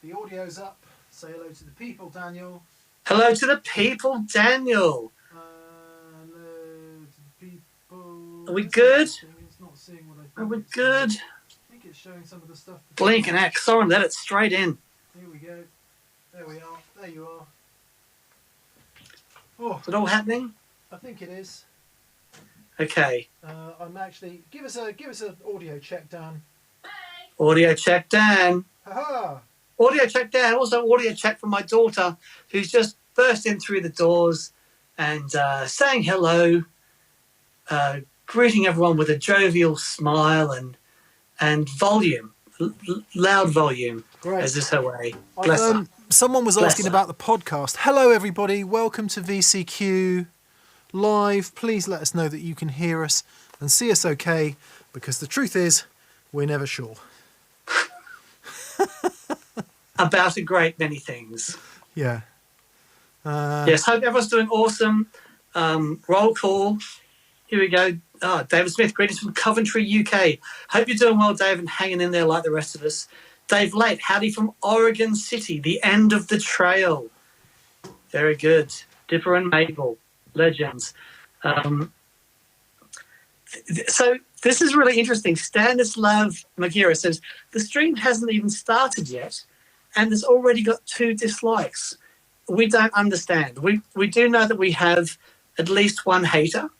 The audio's up. Say hello to the people, Daniel. Hello to the people, Daniel. Hello to the people. Are we good? It's not seeing what I think. Are we good? I think it's showing some of the stuff. Blink and X. Sorry, let it straight in. Here we go. There we are. There you are. Oh, Is it all happening? I think it is. Okay. I'm actually give us an audio check, Dan. Audio check, Dan. Haha. Audio check, Dan. Also, audio check from my daughter, who's just burst in through the doors and saying hello, greeting everyone with a jovial smile and volume, loud volume. Great. As is her way. Bless her. Someone was asking about the podcast. Hello, everybody. Welcome to VCQ Live. Please let us know that you can hear us and see us okay, because the truth is, we're never sure. About a great many things. Yeah. Yes, hope everyone's doing awesome. Roll call. Here we go. David Smith, greetings from Coventry, UK. Hope you're doing well, Dave, and hanging in there like the rest of us. Dave Late, howdy from Oregon City, the end of the trail. Very good. Dipper and Mabel, legends. So this is really interesting. Stanislav Magira says, the stream hasn't even started yet, and there's already got 2 dislikes. We don't understand. We do know that we have at least one hater,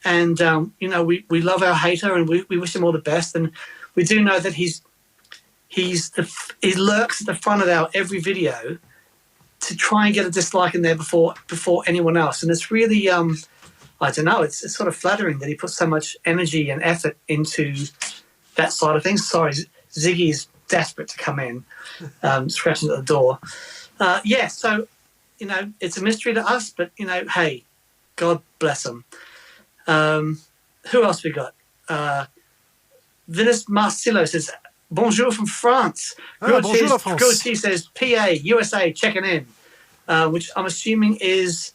and we love our hater, and we wish him all the best. And we do know that he lurks at the front of our every video to try and get a dislike in there before anyone else. And it's really I don't know. It's sort of flattering that he puts so much energy and effort into that side of things. Sorry, Ziggy's desperate to come in, scratching at the door. So, it's a mystery to us, but, hey, God bless him. Who else we got? Vinus Marcillo says, bonjour from France. Bonjour France. Gauthier says, PA, USA, checking in, which I'm assuming is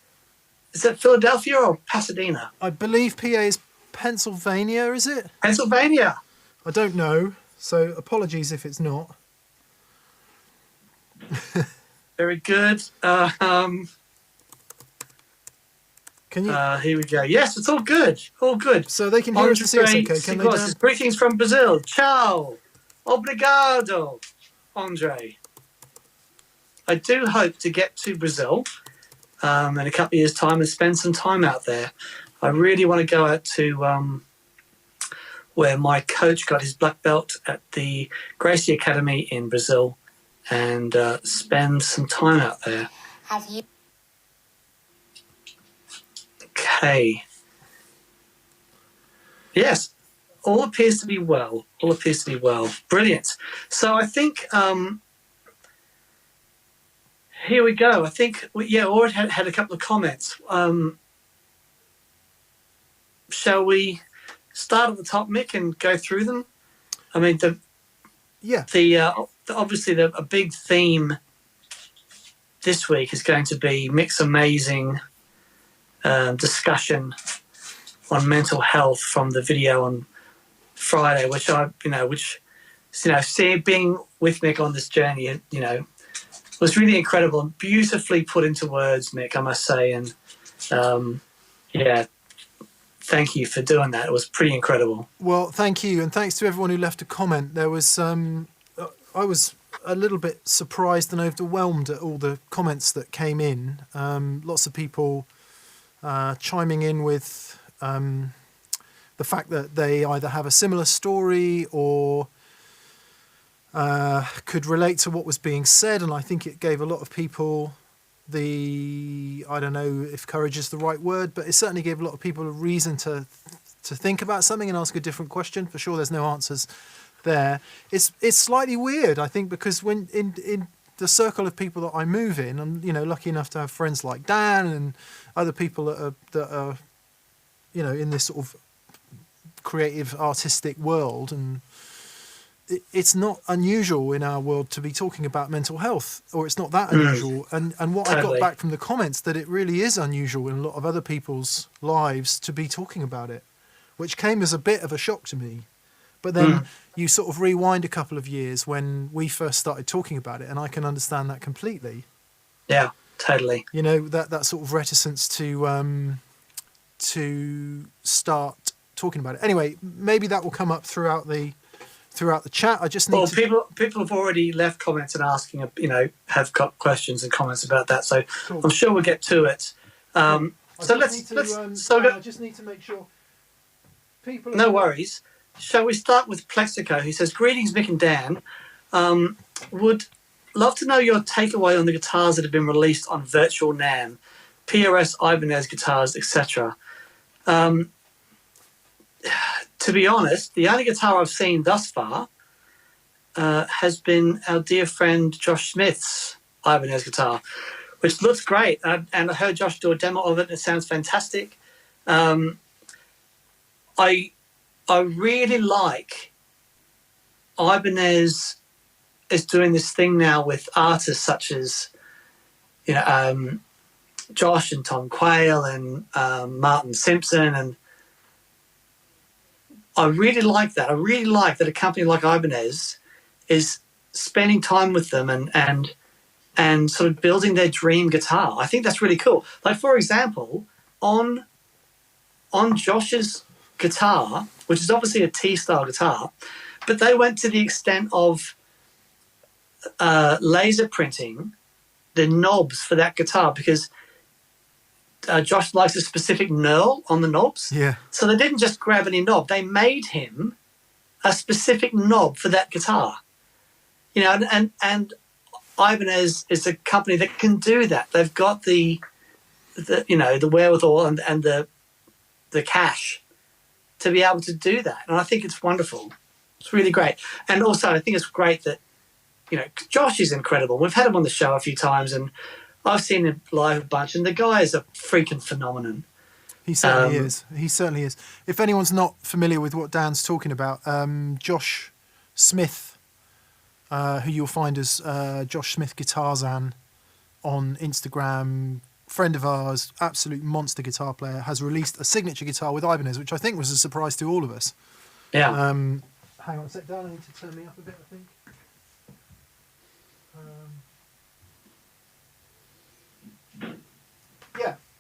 that Philadelphia or Pasadena? I believe PA is Pennsylvania, is it? Pennsylvania. I don't know, so apologies if it's not. Very good. Can you? Here we go. Yes, it's all good. All good. So they can hear us and see us okay, can they, Dan? Greetings from Brazil. Ciao. Obrigado, Andre. I do hope to get to Brazil in a couple of years' time and spend some time out there. I really want to go out to where my coach got his black belt at the Gracie Academy in Brazil and spend some time out there. Have you? Okay. Yes, all appears to be well. All appears to be well. Brilliant. So I think here we go. I think already had a couple of comments. Shall we start at the top, Mick, and go through them? I mean, obviously a big theme this week is going to be Mick's amazing discussion on mental health from the video on Friday, which being with Mick on this journey, was really incredible and beautifully put into words, Mick, I must say. And thank you for doing that. It was pretty incredible. Well, thank you, and thanks to everyone who left a comment. There was I was a little bit surprised and overwhelmed at all the comments that came in. Lots of people chiming in with the fact that they either have a similar story or could relate to what was being said, and I think it gave a lot of people I don't know if courage is the right word, but it certainly gave a lot of people a reason to think about something and ask a different question. For sure, there's no answers there. It's slightly weird, I think, because when in the circle of people that I move in, I'm lucky enough to have friends like Dan and other people that are in this sort of creative artistic world, and it's not unusual in our world to be talking about mental health, or it's not that unusual. And what I got back from the comments, that it really is unusual in a lot of other people's lives to be talking about it, which came as a bit of a shock to me. But then you sort of rewind a couple of years when we first started talking about it, and I can understand that completely. Yeah, totally. You know, that sort of reticence to start talking about it. Anyway, maybe that will come up throughout the chat. I just need people have already left comments and asking, have got questions and comments about that. So cool. I'm sure we'll get to it. I just need to make sure people. No worries. Shall we start with Plexico, who says, "Greetings, Mick and Dan. Would love to know your takeaway on the guitars that have been released on Virtual NAMM, PRS Ibanez guitars, etc." To be honest, the only guitar I've seen thus far has been our dear friend Josh Smith's Ibanez guitar, which looks great. And I heard Josh do a demo of it, and it sounds fantastic. I really like Ibanez is doing this thing now with artists such as, Josh and Tom Quayle and Martin Simpson, and I really like that. I really like that a company like Ibanez is spending time with them and sort of building their dream guitar. I think that's really cool. Like, for example, on Josh's guitar, which is obviously a T-style guitar, but they went to the extent of laser printing the knobs for that guitar because Josh likes a specific knurl on the knobs. Yeah. So they didn't just grab any knob. They made him a specific knob for that guitar. And Ibanez is a company that can do that. They've got the wherewithal and the cash to be able to do that. And I think it's wonderful. It's really great. And also I think it's great that, Josh is incredible. We've had him on the show a few times and I've seen him live a bunch, and the guy is a freaking phenomenon. He certainly is. He certainly is. If anyone's not familiar with what Dan's talking about, Josh Smith, who you'll find as Josh Smith Guitarzan on Instagram, friend of ours, absolute monster guitar player, has released a signature guitar with Ibanez, which I think was a surprise to all of us. Yeah. Hang on a sec, Dan. I need to turn me up a bit, I think.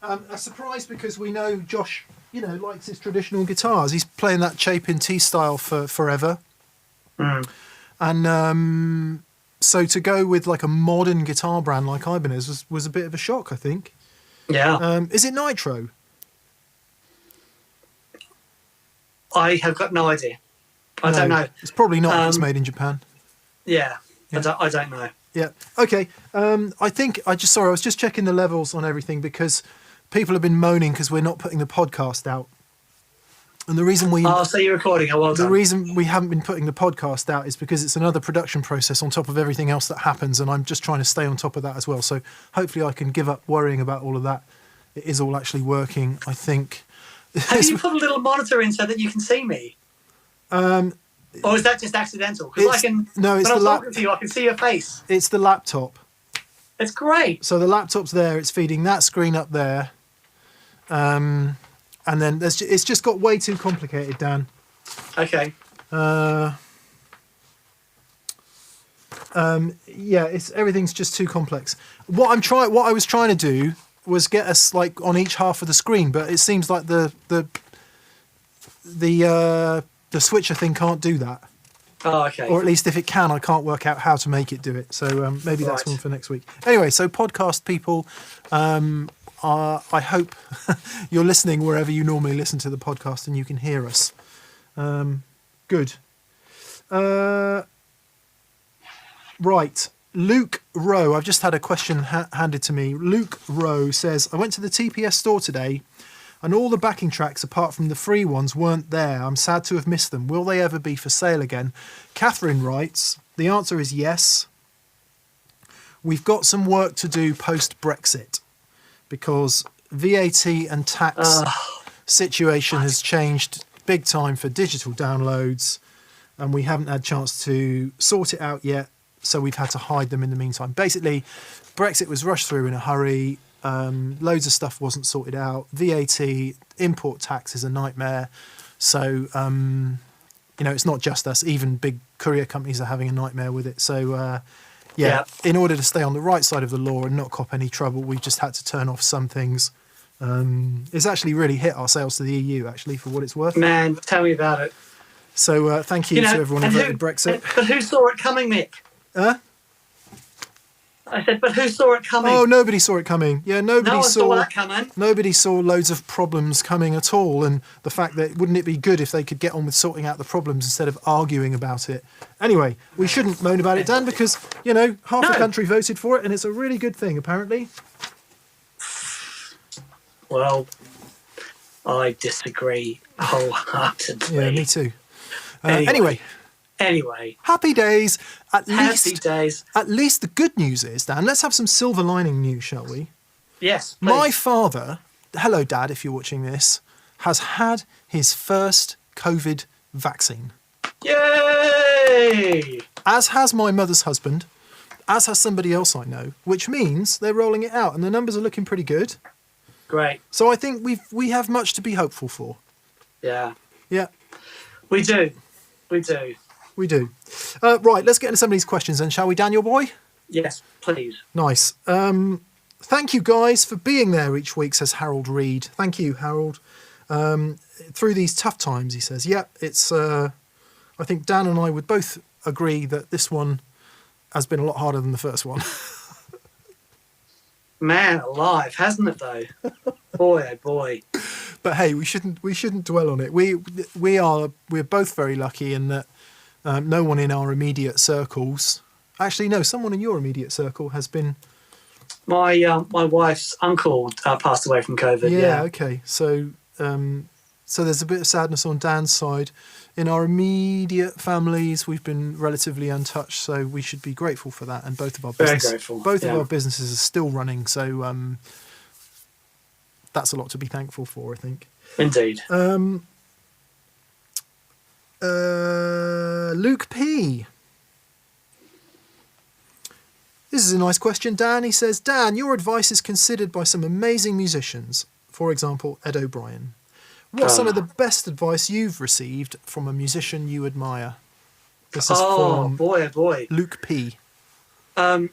A surprise because we know Josh, likes his traditional guitars. He's playing that Chapin T-style for forever. And so to go with like a modern guitar brand like Ibanez was a bit of a shock, I think. Yeah. Is it Nitro? I have got no idea. I don't know. It's probably not if it's made in Japan. Yeah. I don't know. Yeah. Okay. I was just checking the levels on everything because people have been moaning because we're not putting the podcast out. And the reason so you're recording. Oh, well done. The reason we haven't been putting the podcast out is because it's another production process on top of everything else that happens, and I'm just trying to stay on top of that as well. So hopefully I can give up worrying about all of that. It is all actually working, I think. Have you put a little monitor in so that you can see me? Or is that just accidental? Because when I'm talking to you, I can see your face. It's the laptop. It's great. So the laptop's there. It's feeding that screen up there. And then it's just got way too complicated, Dan. Okay. Everything's just too complex. What I was trying to do was get us like on each half of the screen, but it seems like the switcher thing can't do that. Oh, okay. Or at least if it can, I can't work out how to make it do it. So maybe that's one for next week. Anyway, so podcast people, I hope you're listening wherever you normally listen to the podcast and you can hear us. Good. Right. Luke Rowe, I've just had a question handed to me. Luke Rowe says, I went to the TPS store today and all the backing tracks apart from the free ones weren't there. I'm sad to have missed them. Will they ever be for sale again? Catherine writes, the answer is yes. We've got some work to do post-Brexit because VAT and tax situation has changed big time for digital downloads, and we haven't had a chance to sort it out yet, so we've had to hide them in the meantime. Basically, Brexit was rushed through in a hurry. Loads of stuff wasn't sorted out. VAT, import tax is a nightmare. So it's not just us. Even big courier companies are having a nightmare with it. So, Yeah. in order to stay on the right side of the law and not cop any trouble, we've just had to turn off some things. It's actually really hit our sales to the EU, actually, for what it's worth. Man, tell me about it. So thank you to everyone who voted Brexit. But who saw it coming, Mick? I said, but who saw it coming? Oh, nobody saw it coming. Yeah, No one saw that coming. Nobody saw loads of problems coming at all. And the fact that wouldn't it be good if they could get on with sorting out the problems instead of arguing about it? Anyway, we shouldn't moan about it, Dan, because, half the country voted for it and it's a really good thing, apparently. Well, I disagree wholeheartedly. Yeah, me too. Anyway. Happy days. Happy days. At least the good news is, Dan, let's have some silver lining news, shall we? Yes, please. My father, hello, Dad, if you're watching this, has had his first COVID vaccine. Yay! As has my mother's husband, as has somebody else I know, which means they're rolling it out and the numbers are looking pretty good. Great. So I think we have much to be hopeful for. Yeah. Yeah. We do. Right, let's get into some of these questions then, shall we, Daniel boy? Yes, please. Nice. Thank you guys for being there each week, says Harold Reed. Thank you, Harold. Through these tough times, he says. Yeah, it's. I think Dan and I would both agree that this one has been a lot harder than the first one. Man alive, hasn't it though? Boy, oh boy. But hey, we shouldn't dwell on it. We're both very lucky in that no one in our immediate circles. Actually, no, someone in your immediate circle has been. My wife's uncle passed away from COVID. Yeah. Okay. So there's a bit of sadness on Dan's side. In our immediate families, we've been relatively untouched, so we should be grateful for that. And both of our Very grateful. Both of our businesses are still running, so that's a lot to be thankful for, I think. Indeed. Luke P. This is a nice question, Dan. He says, Dan, your advice is considered by some amazing musicians. For example, Ed O'Brien. What's some of the best advice you've received from a musician you admire? This is from boy, oh boy. Luke P. Wow.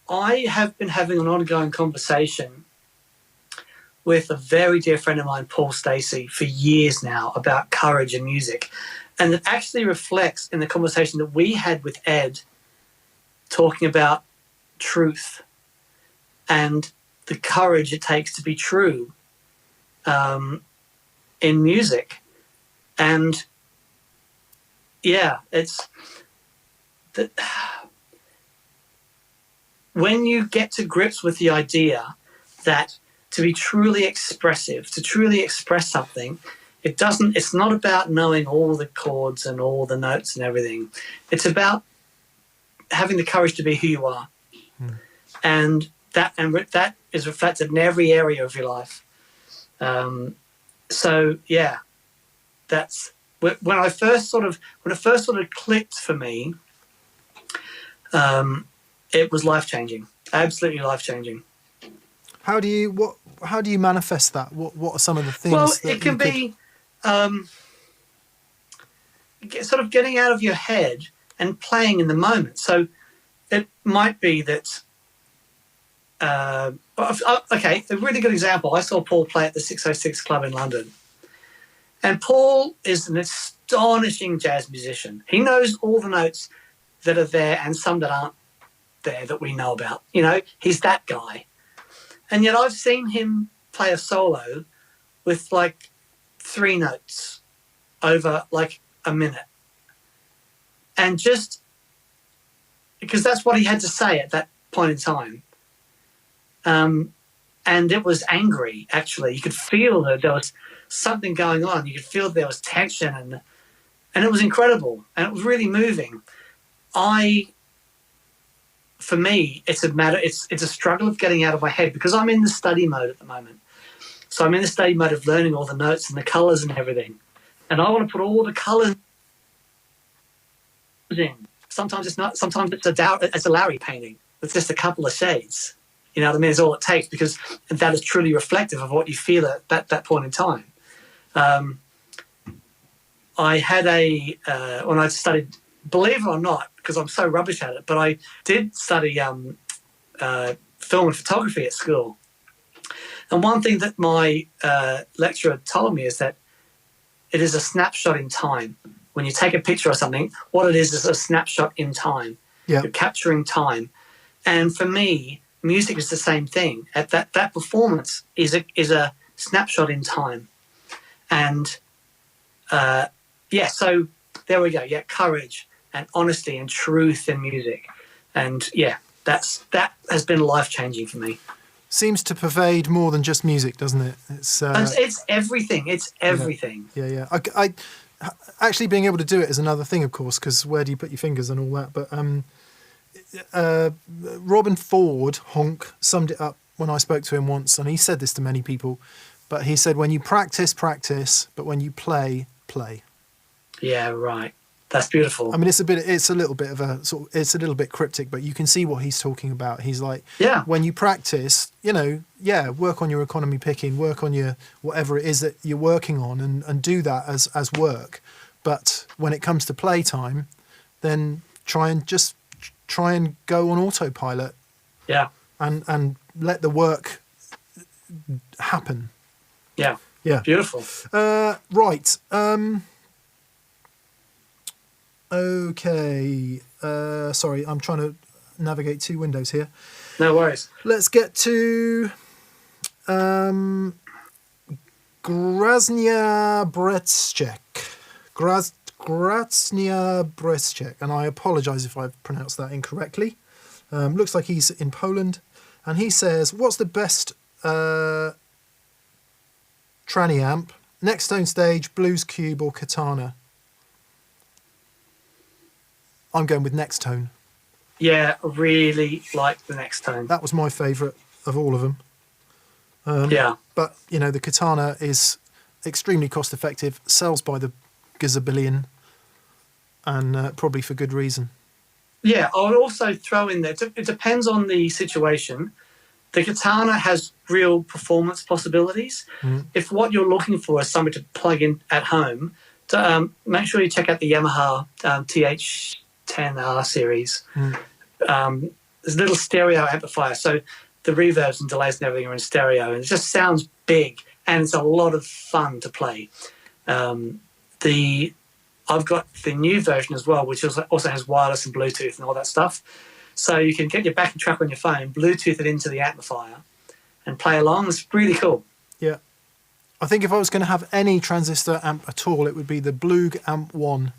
I have been having an ongoing conversation with a very dear friend of mine, Paul Stacey, for years now about courage in music. And it actually reflects in the conversation that we had with Ed talking about truth and the courage it takes to be true in music. And yeah, it's that when you get to grips with the idea that to be truly expressive, to truly express something, it's not about knowing all the chords and all the notes and everything. It's about having the courage to be who you are. And that is reflected in every area of your life. So yeah, that's when it first sort of clicked for me. It was life-changing, absolutely life-changing. How do you manifest that? What are some of the things? Well, it can be sort of getting out of your head and playing in the moment. So it might be that. Okay, a really good example. I saw Paul play at the 606 Club in London, and Paul is an astonishing jazz musician. He knows all the notes that are there and some that aren't there that we know about. He's that guy. And yet I've seen him play a solo with like 3 notes over like a minute. And just because that's what he had to say at that point in time. And it was angry, actually. You could feel that there was something going on. You could feel there was tension and it was incredible. And it was really moving. For me, it's a struggle of getting out of my head because I'm in the study mode at the moment. So I'm in the study mode of learning all the notes and the colours and everything. And I want to put all the colours in. Sometimes it's not. Sometimes it's a Larry painting with just a couple of shades. You know what I mean? It's all it takes because that is truly reflective of what you feel at that point in time. I had when I studied, believe it or not, because I'm so rubbish at it, but I did study film and photography at school. And one thing that my lecturer told me is that it is a snapshot in time. When you take a picture of something, what it is a snapshot in time. Yeah. You're capturing time. And for me, music is the same thing. That performance is a snapshot in time. And so there we go. Yeah, courage and honesty and truth in music. And yeah, that has been life-changing for me. Seems to pervade more than just music, doesn't it? It's everything. It's everything. Yeah. I actually being able to do it is another thing, of course, because where do you put your fingers and all that? But Robin Ford, Honk, summed it up when I spoke to him once, and he said this to many people, but he said, when you practice, but when you play. Yeah, right. That's beautiful. I mean, it's a little bit cryptic, but you can see what he's talking about. He's like, when you practice, work on your economy picking, work on your whatever it is that you're working on, and do that as work. But when it comes to playtime, then try and go on autopilot. Yeah. And let the work happen. Yeah. Yeah. Beautiful. Right. Okay. Sorry, I'm trying to navigate two windows here. No worries. Let's get to Graznia Brezcek. Graznia Brezcek. And I apologise if I've pronounced that incorrectly. Looks like he's in Poland. And he says, what's the best tranny amp? Next Tone Stage, Blues Cube or Katana? I'm going with Next Tone. Yeah, really like the Next Tone. That was my favourite of all of them. Yeah. But, the Katana is extremely cost effective, sells by the gazillion, and probably for good reason. Yeah, I would also throw in there, it depends on the situation. The Katana has real performance possibilities. Mm. If what you're looking for is something to plug in at home, make sure you check out the Yamaha TH10R series. Mm. There's a little stereo amplifier, so the reverbs and delays and everything are in stereo, and it just sounds big, and it's a lot of fun to play. I've got the new version as well, which also has wireless and Bluetooth and all that stuff. So you can get your backing track on your phone, Bluetooth it into the amplifier, and play along. It's really cool. Yeah. I think if I was going to have any transistor amp at all, it would be the Blug Amp 1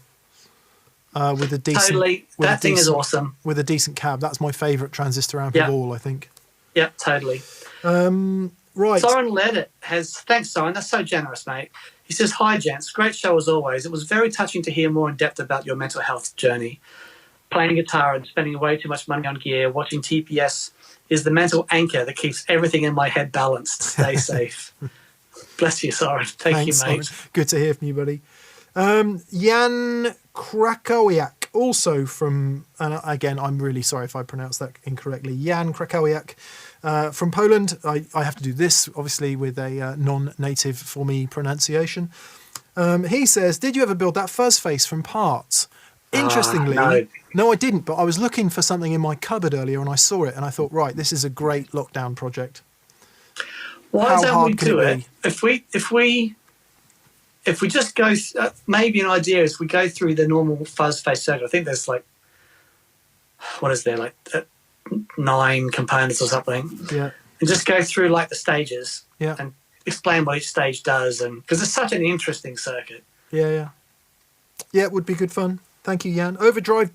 with a decent... Totally. That thing is awesome. With a decent cab. That's my favourite transistor amp of all, I think. Yeah, totally. Right. Soren Leddit has... Thanks, Soren. That's so generous, mate. He says, hi, gents. Great show as always. It was very touching to hear more in depth about your mental health journey. Playing guitar and spending way too much money on gear, watching TPS is the mental anchor that keeps everything in my head balanced. Stay safe. Bless you, Soren. Thanks, you, mate. Soren. Good to hear from you, buddy. Jan Krakowiak, also from, and again, I'm really sorry if I pronounced that incorrectly, Jan Krakowiak from Poland. I have to do this, obviously, with a non-native for me pronunciation. He says, did you ever build that fuzz face from parts? Interestingly, no, I didn't, but I was looking for something in my cupboard earlier and I saw it and I thought, right, this is a great lockdown project. Why don't we do it? If we just go, maybe an idea is we go through the normal fuzz face circuit. I think there's 9 components or something. Yeah. And just go through the stages. Yeah. And explain what each stage does, and because it's such an interesting circuit. Yeah, it would be good fun. Thank you, Jan. Overdrive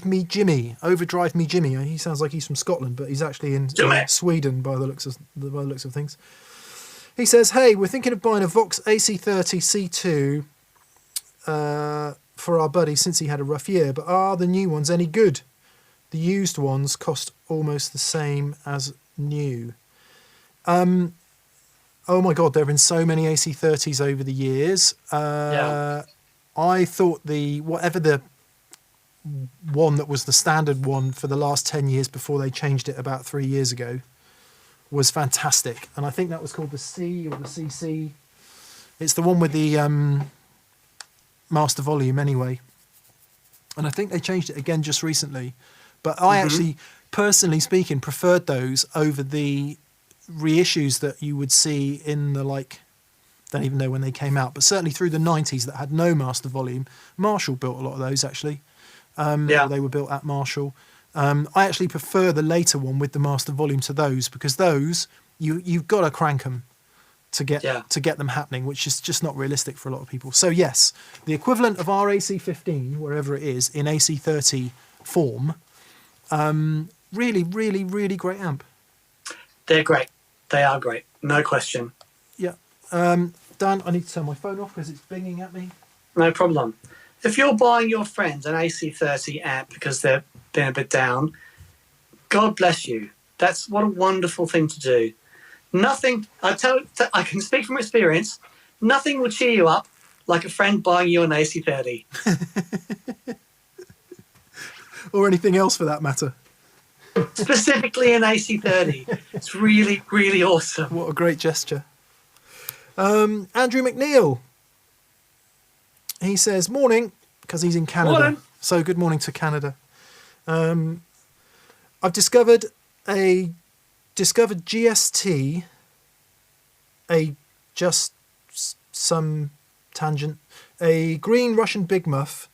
me, Jimmy. He sounds like he's from Scotland, but he's actually in Sweden by the looks of things. He says, "Hey, we're thinking of buying a Vox AC30 C2 for our buddy since he had a rough year. But are the new ones any good? The used ones cost almost the same as new." Oh my God, there have been so many AC30s over the years. I thought whatever the one that was the standard one for the last 10 years before they changed it about 3 years ago was fantastic. And I think that was called the C or the CC. It's the one with the master volume anyway. And I think they changed it again just recently. But I actually, personally speaking, preferred those over the reissues that you would see in the, like, don't even know when they came out, but certainly through the 90s that had no master volume. Marshall built a lot of those, actually. Or they were built at Marshall. I actually prefer the later one with the master volume to those, because those, you've got to crank them to get them happening, which is just not realistic for a lot of people. So yes, the equivalent of our AC15, wherever it is, in AC30 form, really, really, really great amp. They're great. They are great. No question. Yeah. Dan, I need to turn my phone off because it's binging at me. No problem. If you're buying your friends an AC30 amp because they're been a bit down, God bless you. That's what a wonderful thing to do. Nothing, I can speak from experience, nothing will cheer you up like a friend buying you an AC30. Or anything else for that matter. Specifically an AC30. It's really, really awesome. What a great gesture. Andrew McNeil. He says, morning, because he's in Canada. Morning. So good morning to Canada. I've discovered GST, some tangent, a green Russian Big Muff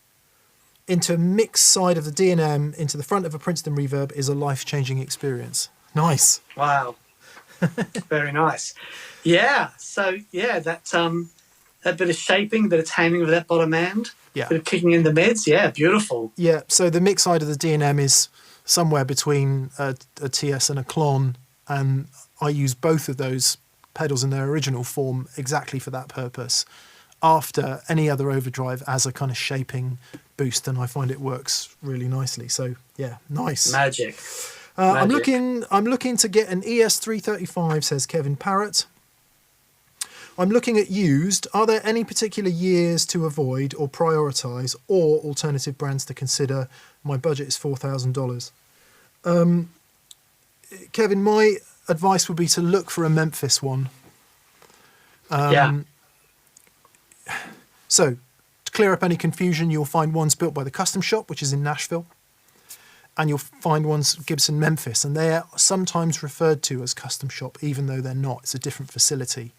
into a mixed side of the D&M into the front of a Princeton reverb is a life-changing experience. Nice. Wow. Very nice. Yeah. So yeah, that bit of shaping, bit of taming of that bottom end, yeah, bit of kicking in the mids. Yeah, beautiful. Yeah. So the mixed side of the D&M is somewhere between a TS and a Klon, and I use both of those pedals in their original form exactly for that purpose. After any other overdrive as a kind of shaping boost, and I find it works really nicely. So yeah, nice. Magic. I'm looking to get an ES335, says Kevin Parrott. I'm looking at used. Are there any particular years to avoid or prioritise, or alternative brands to consider? My budget is $4,000. Kevin, my advice would be to look for a Memphis one. So, to clear up any confusion, you'll find ones built by the Custom Shop, which is in Nashville, and you'll find ones Gibson Memphis, and they're sometimes referred to as Custom Shop, even though they're not. It's a different facility.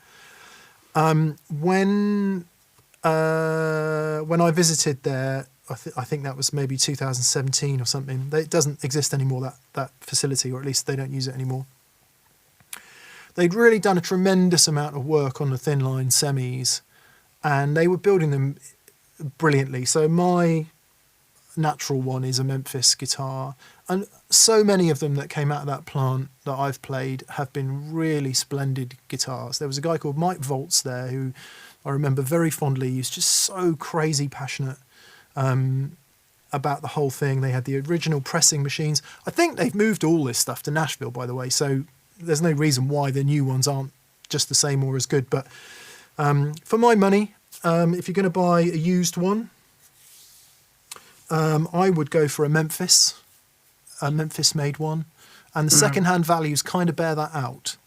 When I visited there, I think that was maybe 2017 or something. It doesn't exist anymore, that facility, or at least they don't use it anymore. They'd really done a tremendous amount of work on the thin line semis, and they were building them brilliantly. So my natural one is a Memphis guitar, and so many of them that came out of that plant that I've played have been really splendid guitars. There was a guy called Mike Volts there who I remember very fondly. He was just so crazy passionate about the whole thing. They had the original pressing machines. I think they've moved all this stuff to Nashville, by the way, so there's no reason why the new ones aren't just the same or as good. But for my money, if you're going to buy a used one, I would go for a Memphis-made one, and the second-hand values kind of bear that out.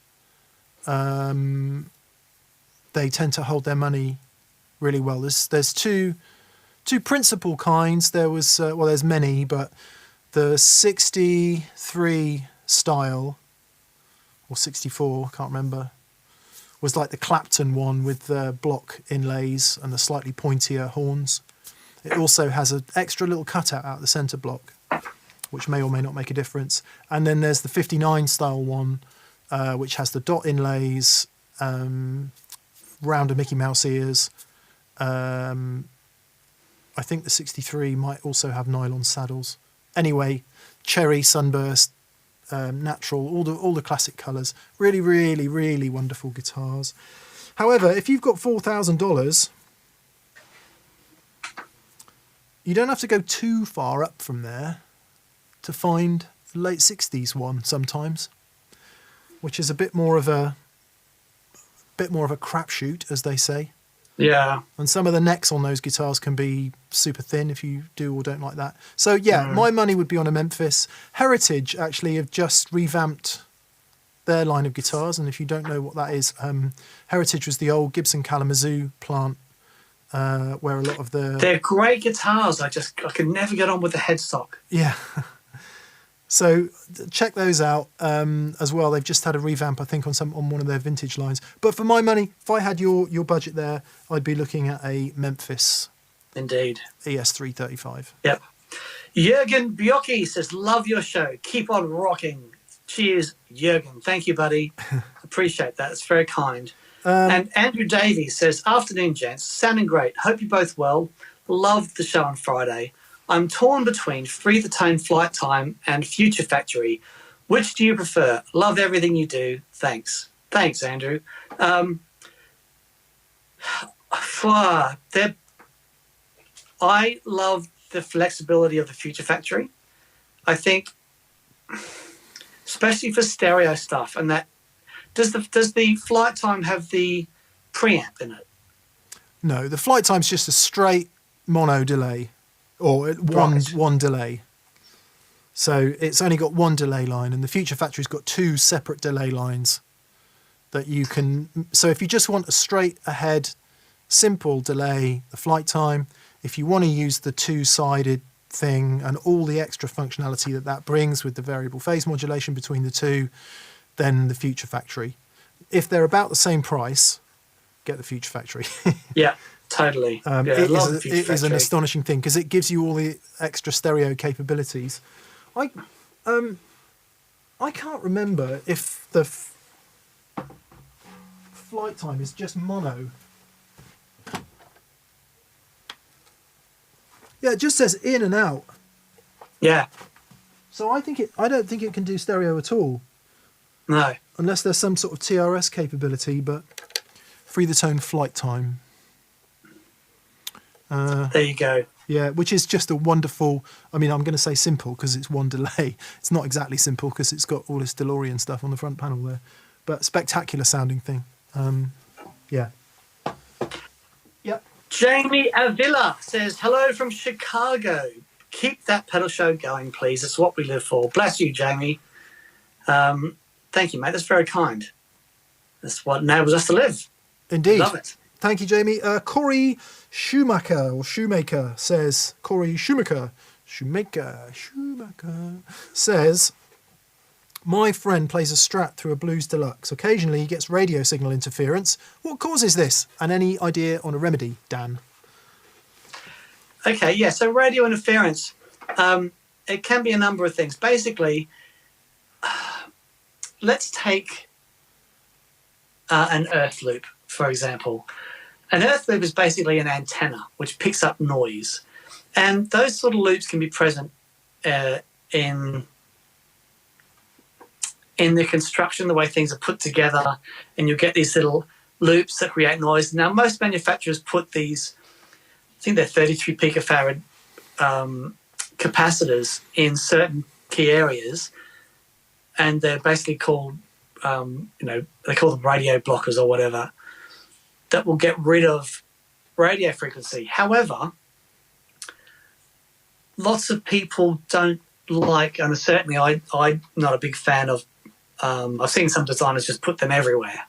They tend to hold their money really well. There's two principal kinds. There's many, but the 63 style, or 64, can't remember, was like the Clapton one with the block inlays and the slightly pointier horns. It also has an extra little cutout out the centre block, which may or may not make a difference. And then there's the 59 style one, which has the dot inlays, rounder Mickey Mouse ears. I think the 63 might also have nylon saddles. Anyway, cherry, sunburst, natural, all the classic colours. Really, really, really wonderful guitars. However, if you've got $4,000, you don't have to go too far up from there to find the late 60s one sometimes, which is a bit more of a crapshoot, as they say. Yeah. And some of the necks on those guitars can be super thin if you do or don't like that. So yeah, my money would be on a Memphis. Heritage actually have just revamped their line of guitars. And if you don't know what that is, Heritage was the old Gibson Kalamazoo plant where a lot of the... They're great guitars. I can never get on with the headstock. Yeah. So check those out as well. They've just had a revamp, I think, on one of their vintage lines. But for my money, if I had your budget there, I'd be looking at a Memphis. Indeed. ES335. Yep. Jürgen Biocchi says, love your show. Keep on rocking. Cheers, Jürgen. Thank you, buddy. Appreciate that. It's very kind. And Andrew Davies says, afternoon, gents. Sounding great. Hope you're both well. Loved the show on Friday. I'm torn between Free the Tone Flight Time and Future Factory. Which do you prefer? Love everything you do. Thanks. Thanks, Andrew. I love the flexibility of the Future Factory. I think, especially for stereo stuff, and that does the Flight Time have the preamp in it? No, the Flight Time's just a straight mono delay, or one delay. So it's only got one delay line, and the Future Factory's got two separate delay lines that you can... So if you just want a straight ahead, simple delay, the Flight Time, if you want to use the two-sided thing and all the extra functionality that brings with the variable phase modulation between the two, then the Future Factory. If they're about the same price, get the Future Factory. Yeah, totally. It is an astonishing thing because it gives you all the extra stereo capabilities. I can't remember if the Flight Time is just mono. Yeah, it just says in and out. Yeah. So I don't think it can do stereo at all. No. Unless there's some sort of TRS capability, but Free the Tone Flight Time. There you go. Yeah, which is just a wonderful... I mean, I'm going to say simple because it's one delay. It's not exactly simple because it's got all this DeLorean stuff on the front panel there. But spectacular sounding thing. Yeah. Yep. Jamie Avila says, hello from Chicago. Keep that pedal show going, please. It's what we live for. Bless you, Jamie. Thank you, mate. That's very kind. That's what enables us to live. Indeed. Love it. Thank you, Jamie. Corey Shoemaker says, says, my friend plays a Strat through a Blues Deluxe. Occasionally he gets radio signal interference. What causes this? And any idea on a remedy, Dan? Okay, yeah, so radio interference, it can be a number of things. Basically, let's take an earth loop, for example. An earth loop is basically an antenna which picks up noise. And those sort of loops can be present in the construction, the way things are put together, and you get these little loops that create noise. Now, most manufacturers put these, I think they're 33 picofarad capacitors in certain key areas, and they're basically called, they call them radio blockers or whatever, that will get rid of radio frequency. However, lots of people don't like, and certainly I'm not a big fan of, I've seen some designers just put them everywhere,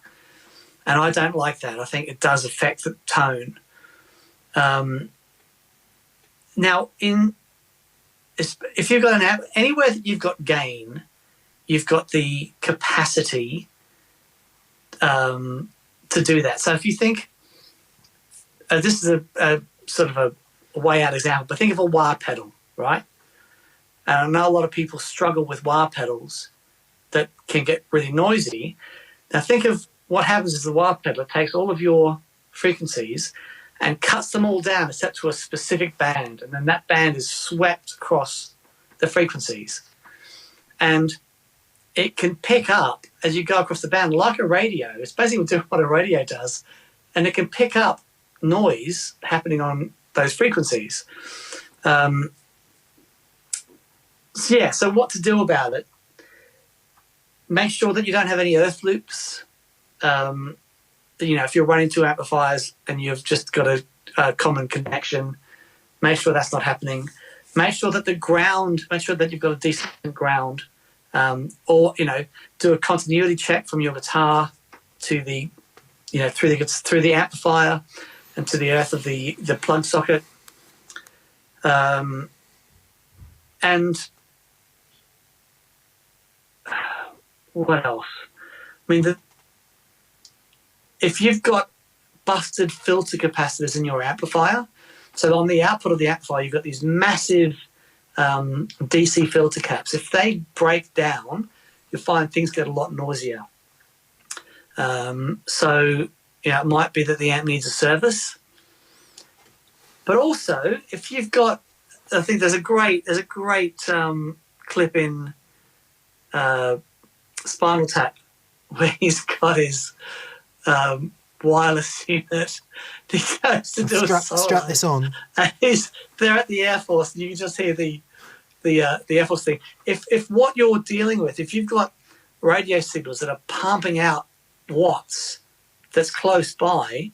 and I don't like that. I think it does affect the tone. Now, if you've got an app, anywhere that you've got gain, you've got the capacity to do that. So if you think, this is a sort of a way out example, but think of a wah pedal, right? And I know a lot of people struggle with wah pedals that can get really noisy. Now think of what happens is the wah pedal takes all of your frequencies and cuts them all down except to a specific band, and then that band is swept across the frequencies. And it can pick up, as you go across the band, like a radio. It's basically doing what a radio does, and it can pick up noise happening on those frequencies. So what to do about it? Make sure that you don't have any earth loops. If you're running two amplifiers and you've just got a common connection, make sure that's not happening. Make sure that make sure that you've got a decent ground or do a continuity check from your guitar to the through the amplifier and to the earth of the plug socket, and what else? I mean, if you've got busted filter capacitors in your amplifier, so on the output of the amplifier you've got these massive DC filter caps. If they break down, you'll find things get a lot noisier. So it might be that the amp needs a service. But also, if you've got, I think there's a great clip in Spinal Tap where he's got his wireless unit. He goes to do a solo. Strap this on. And they're at the Air Force, and you can just hear the Air Force thing. If what you're dealing with, if you've got radio signals that are pumping out watts that's close by,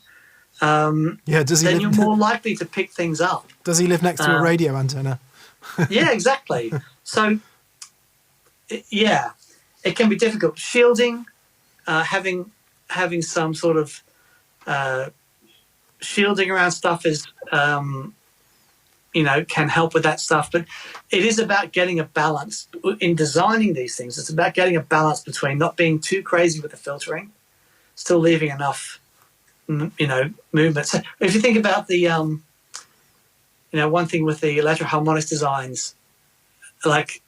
then you're more likely to pick things up. Does he live next to a radio antenna? Yeah, exactly. So, it can be difficult. Shielding, having some sort of shielding around stuff is, can help with that stuff. But it is about getting a balance in designing these things. It's about getting a balance between not being too crazy with the filtering, still leaving enough, movement. So if you think about the, one thing with the electro-harmonics designs, like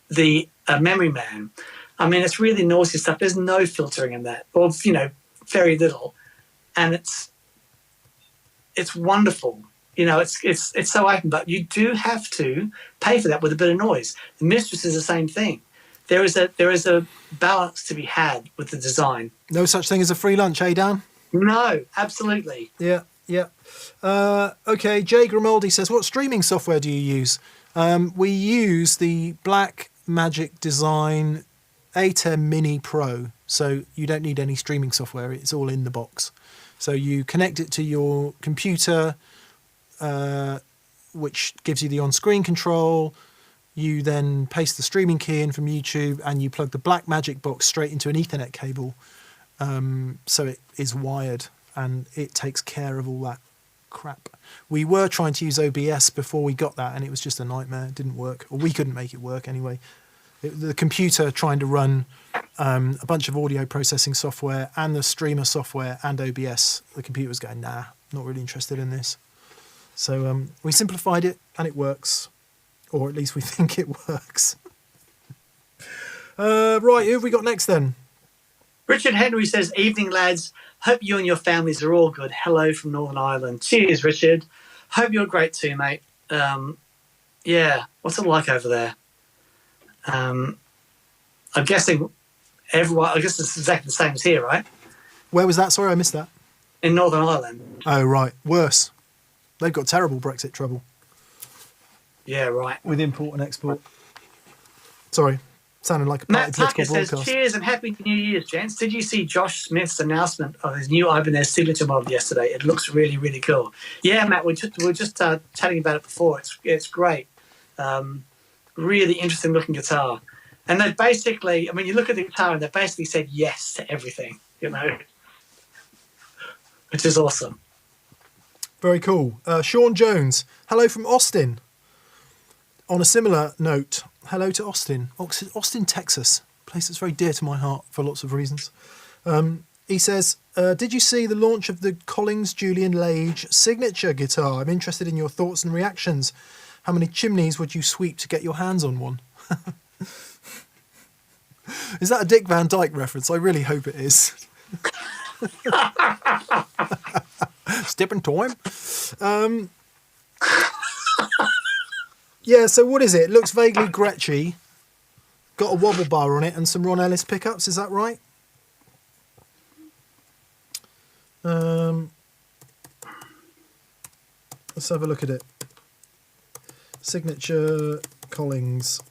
the Memory Man, I mean, it's really noisy stuff. There's no filtering in that, or, very little. And it's wonderful. It's so open, but you do have to pay for that with a bit of noise. The Mistress is the same thing. There is a balance to be had with the design. No such thing as a free lunch, eh, Dan? No, absolutely. Yeah. Okay, Jay Grimaldi says, what streaming software do you use? We use the Black Magic Design A10 Mini Pro, so you don't need any streaming software. It's all in the box. So you connect it to your computer, which gives you the on-screen control. You then paste the streaming key in from YouTube, and you plug the Blackmagic box straight into an Ethernet cable. So it is wired, and it takes care of all that crap. We were trying to use OBS before we got that, and it was just a nightmare. It didn't work, or we couldn't make it work anyway. The computer trying to run a bunch of audio processing software and the streamer software and OBS, the computer was going, nah, not really interested in this. So we simplified it, and it works. Or at least we think it works. Right, who have we got next then? Richard Henry says, evening lads, hope you and your families are all good. Hello from Northern Ireland. Cheers, Richard. Hope you're great too, mate. What's it like over there? I'm guessing I guess it's exactly the same as here, right? Where was that? Sorry, I missed that. In Northern Ireland. Oh, right. Worse. They've got terrible Brexit trouble. Yeah, right. With import and export. Sorry, sounding like a party political broadcast. Says, cheers and happy New Year's, gents. Did you see Josh Smith's announcement of his new Ibanez signature model yesterday? It looks really, really cool. Yeah, Matt, we're just chatting about it before. It's great. Really interesting looking guitar. And they basically, I mean, you look at the guitar and they basically said yes to everything, which is awesome. Very cool. Sean Jones, hello from Austin. On a similar note, hello to Austin, Texas, a place that's very dear to my heart for lots of reasons. He says, did you see the launch of the Collings Julian Lage signature guitar? I'm interested in your thoughts and reactions. How many chimneys would you sweep to get your hands on one? Is that a Dick Van Dyke reference? I really hope it is. Stepping time. Yeah, so what is it? It looks vaguely Gretschy. Got a wobble bar on it and some Ron Ellis pickups, is that right? Let's have a look at it. Signature Collings.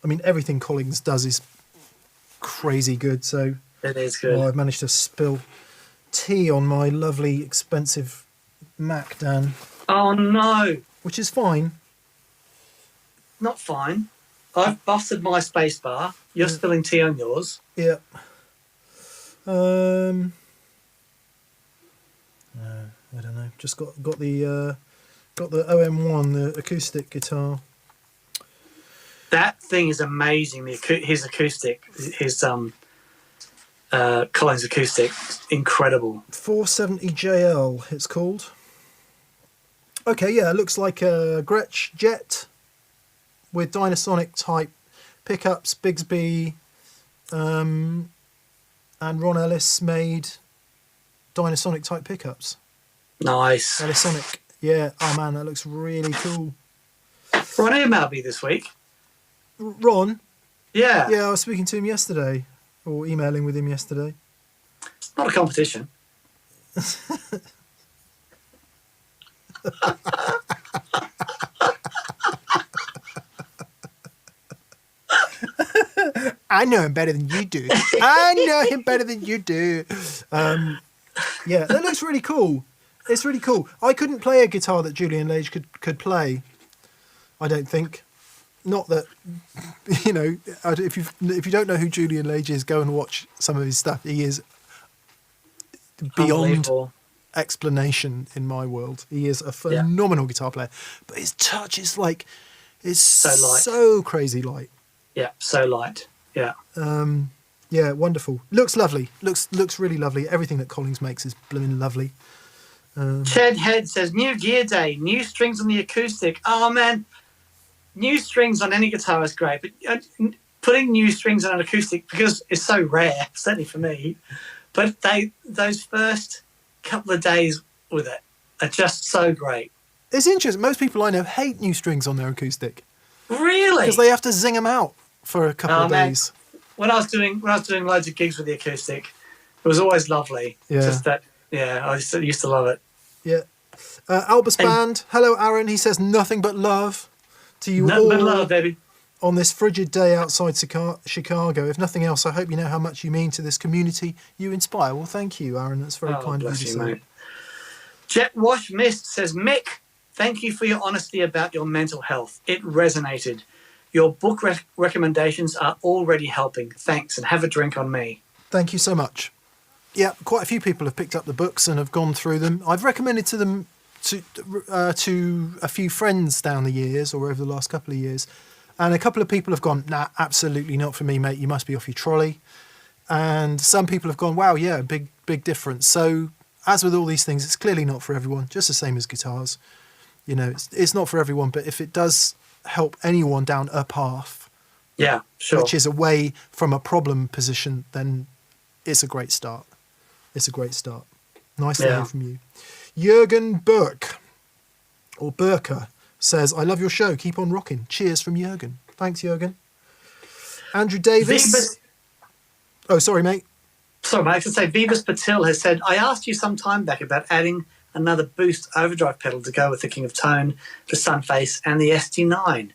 I mean, everything Collings does is crazy good, so... It is good. I've managed to spill tea on my lovely, expensive Mac, Dan. Oh, no. Which is fine. Not fine. I've busted my space bar. You're spilling tea on yours. Yeah. I don't know. Just got the OM1, the acoustic guitar. That thing is amazing. His acoustic, his Collins acoustic, incredible. 470 JL, it's called. Okay, yeah, it looks like a Gretsch Jet with Dynasonic type pickups, Bigsby, and Ron Ellis made Dynasonic type pickups. Nice. Ellisonic. Yeah, oh man, that looks really cool. Ron emailed me this week. Ron? Yeah. Yeah, I was speaking to him yesterday, or emailing with him yesterday. It's not a competition. I know him better than you do. I know him better than you do. Yeah, that looks really cool. It's really cool. I couldn't play a guitar that Julian Lage could play. I don't think. Not that, you know, if you don't know who Julian Lage is, go and watch some of his stuff. He is beyond explanation in my world. He is a phenomenal guitar player, but his touch is like, it's so light, so crazy light. Yeah, so light. Yeah. Yeah, wonderful. Looks lovely. Looks really lovely. Everything that Collins makes is blooming lovely. Chad Head says, new gear day, new strings on the acoustic. Oh, man, new strings on any guitar is great, but putting new strings on an acoustic, because it's so rare, certainly for me, but those first couple of days with it are just so great. It's interesting. Most people I know hate new strings on their acoustic. Really? Because they have to zing them out for a couple of days. When I was doing loads of gigs with the acoustic, it was always lovely. Yeah. Just that, yeah, I used to love it. Yeah. Albus Band, hello Aaron. He says nothing but love to you nothing all. but love, baby. On this frigid day outside Chicago. If nothing else, I hope you know how much you mean to this community you inspire. Well, thank you, Aaron. That's very kind of you to say. Mate. Jet Wash Mist says, Mick, thank you for your honesty about your mental health. It resonated. Your book recommendations are already helping. Thanks, and have a drink on me. Thank you so much. Yeah, quite a few people have picked up the books and have gone through them. I've recommended to them to a few friends down the years or over the last couple of years, and a couple of people have gone, nah, absolutely not for me, mate. You must be off your trolley. And some people have gone, wow, yeah, big difference. So as with all these things, it's clearly not for everyone. Just the same as guitars, you know, it's not for everyone. But if it does help anyone down a path, yeah, sure, which is away from a problem position, then it's a great start. It's a great start. Nice to hear from you. Jürgen Burke, or Burker, says, I love your show. Keep on rocking. Cheers from Jürgen. Thanks, Jürgen. Andrew Davis. Oh, sorry, mate. Sorry, mate. I should say Vivas Patil has said, I asked you some time back about adding another boost overdrive pedal to go with the King of Tone, the Sunface, and the ST9.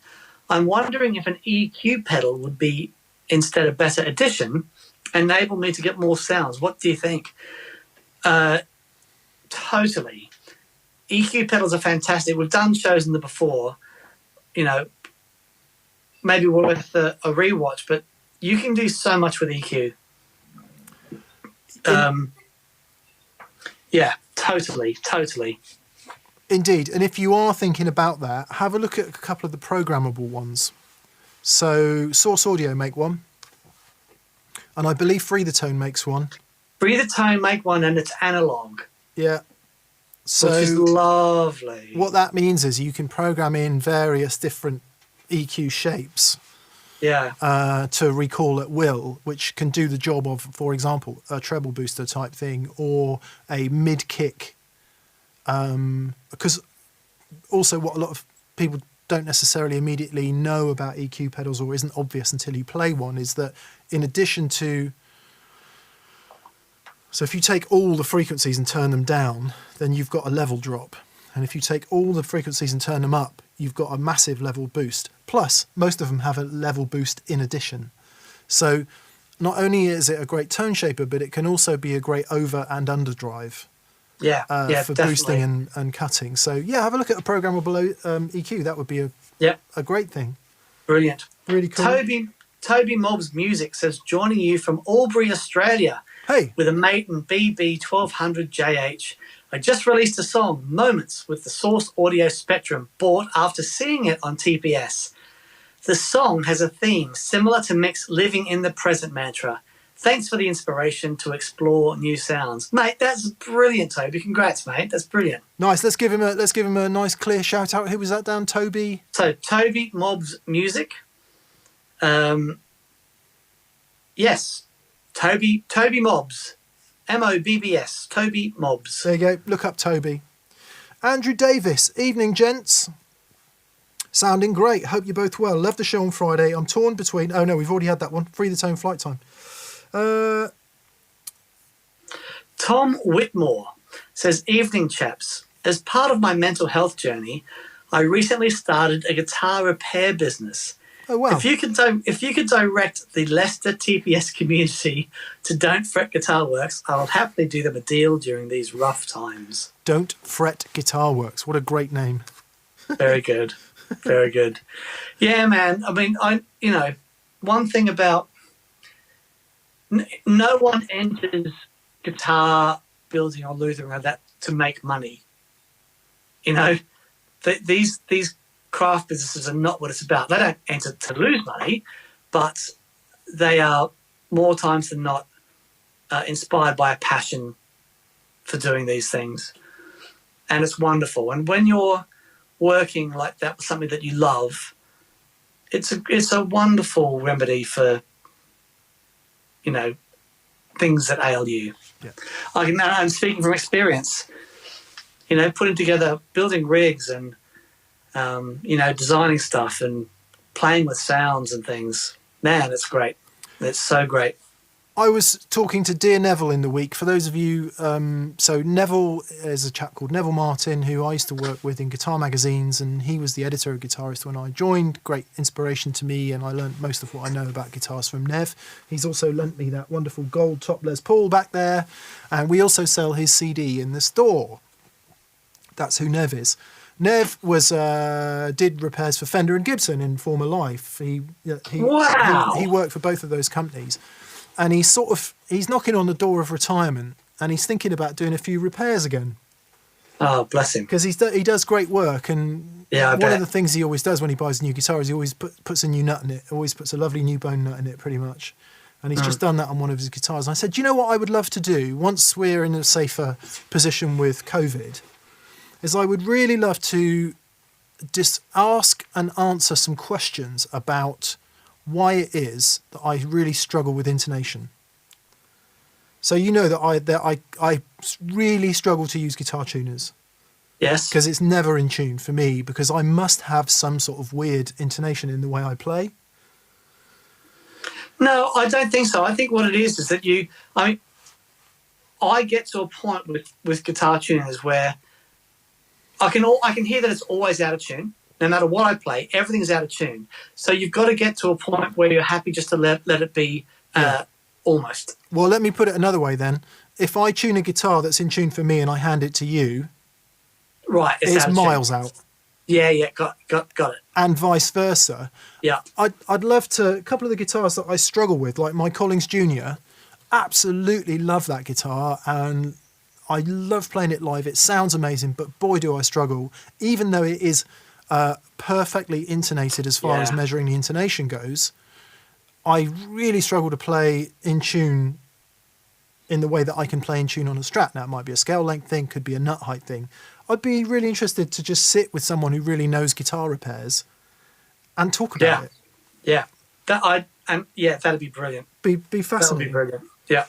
I'm wondering if an EQ pedal would be, instead, a better addition, enable me to get more sounds. What do you think? Totally. EQ pedals are fantastic. We've done shows in them before, you know, maybe worth a rewatch, but you can do so much with EQ. Yeah, totally. Indeed. And if you are thinking about that, have a look at a couple of the programmable ones. So Source Audio make one. And I believe Free the Tone makes one. Free the Tone make one, and it's analog. Yeah. So which is lovely. What that means is you can program in various different EQ shapes. Yeah. To recall at will, which can do the job of, for example, a treble booster type thing or a mid kick. Because also what a lot of people don't necessarily immediately know about EQ pedals, or isn't obvious until you play one, is that in addition to, so if you take all the frequencies and turn them down, then you've got a level drop. And if you take all the frequencies and turn them up, you've got a massive level boost. Plus, most of them have a level boost in addition. So not only is it a great tone shaper, but it can also be a great over and underdrive. Yeah, for definitely. Boosting and cutting. So yeah, have a look at a programmable EQ. That would be a great thing. Brilliant. Really cool. Toby Mob's Music says, joining you from Albury, Australia, Hey, with a mate in BB 1200JH. I just released a song, Moments, with the Source Audio Spectrum, bought after seeing it on TPS. The song has a theme similar to Mick's Living in the Present mantra. Thanks for the inspiration to explore new sounds. Mate, that's brilliant, Toby. Congrats, mate. That's brilliant. nice. Let's give him a nice clear shout out. Who was that down? Toby? So, Toby Mob's Music. Yes, Toby Mobbs. Mobbs. Toby Mobbs. There you go. Look up Toby. Andrew Davis. Evening, gents. Sounding great. Hope you're both well. Love the show on Friday. I'm torn between... Oh, no, we've already had that one. Free the Tone Flight Time. Tom Whitmore says, evening, chaps. As part of my mental health journey, I recently started a guitar repair business. Oh, wow. If you could direct the Leicester TPS community to Don't Fret Guitar Works, I will happily do them a deal during these rough times. Don't Fret Guitar Works. What a great name. Very good. Very good. Yeah, man. I mean, one thing about no one enters guitar building or losing around that to make money. These craft businesses are not what it's about. They don't enter to lose money, but they are more times than not inspired by a passion for doing these things. And it's wonderful. And when you're working like that with something that you love, it's a wonderful remedy for, things that ail you. Yeah. I'm speaking from experience, putting together, building rigs and, designing stuff and playing with sounds and things. Man, it's great. It's so great. I was talking to Dear Neville in the week. For those of you, so Neville is a chap called Neville Martin, who I used to work with in guitar magazines, and he was the editor of Guitarist when I joined. Great inspiration to me, and I learned most of what I know about guitars from Nev. He's also lent me that wonderful gold top Les Paul back there, and we also sell his CD in the store. That's who Nev is. Nev did repairs for Fender and Gibson in former life. He worked for both of those companies. And he's knocking on the door of retirement, and he's thinking about doing a few repairs again. Oh, bless him! Because he does great work, and one of the things he always does when he buys a new guitar is he always puts a new nut in it. Always puts a lovely new bone nut in it, pretty much. And he's just done that on one of his guitars. And I said, do you know what I would love to do once we're in a safer position with COVID? Is I would really love to just ask and answer some questions about why it is that I really struggle with intonation. So that I really struggle to use guitar tuners. Yes. Because it's never in tune for me, because I must have some sort of weird intonation in the way I play. No, I don't think so. I think what it is that I get to a point with guitar tuners where I can hear that it's always out of tune. No matter what I play, everything's out of tune. So you've got to get to a point where you're happy just to let it be almost. Well, let me put it another way then. If I tune a guitar that's in tune for me and I hand it to you, right, it's miles out. Yeah, got it. And vice versa. Yeah. I'd love to... A couple of the guitars that I struggle with, like my Collings Junior, absolutely love that guitar, and I love playing it live. It sounds amazing, but boy, do I struggle. Even though it is perfectly intonated as far as measuring the intonation goes, I really struggle to play in tune in the way that I can play in tune on a Strat. Now, it might be a scale length thing, could be a nut height thing. I'd be really interested to just sit with someone who really knows guitar repairs and talk about it. Yeah, that'd be brilliant. Be fascinating. That would be brilliant. Yeah.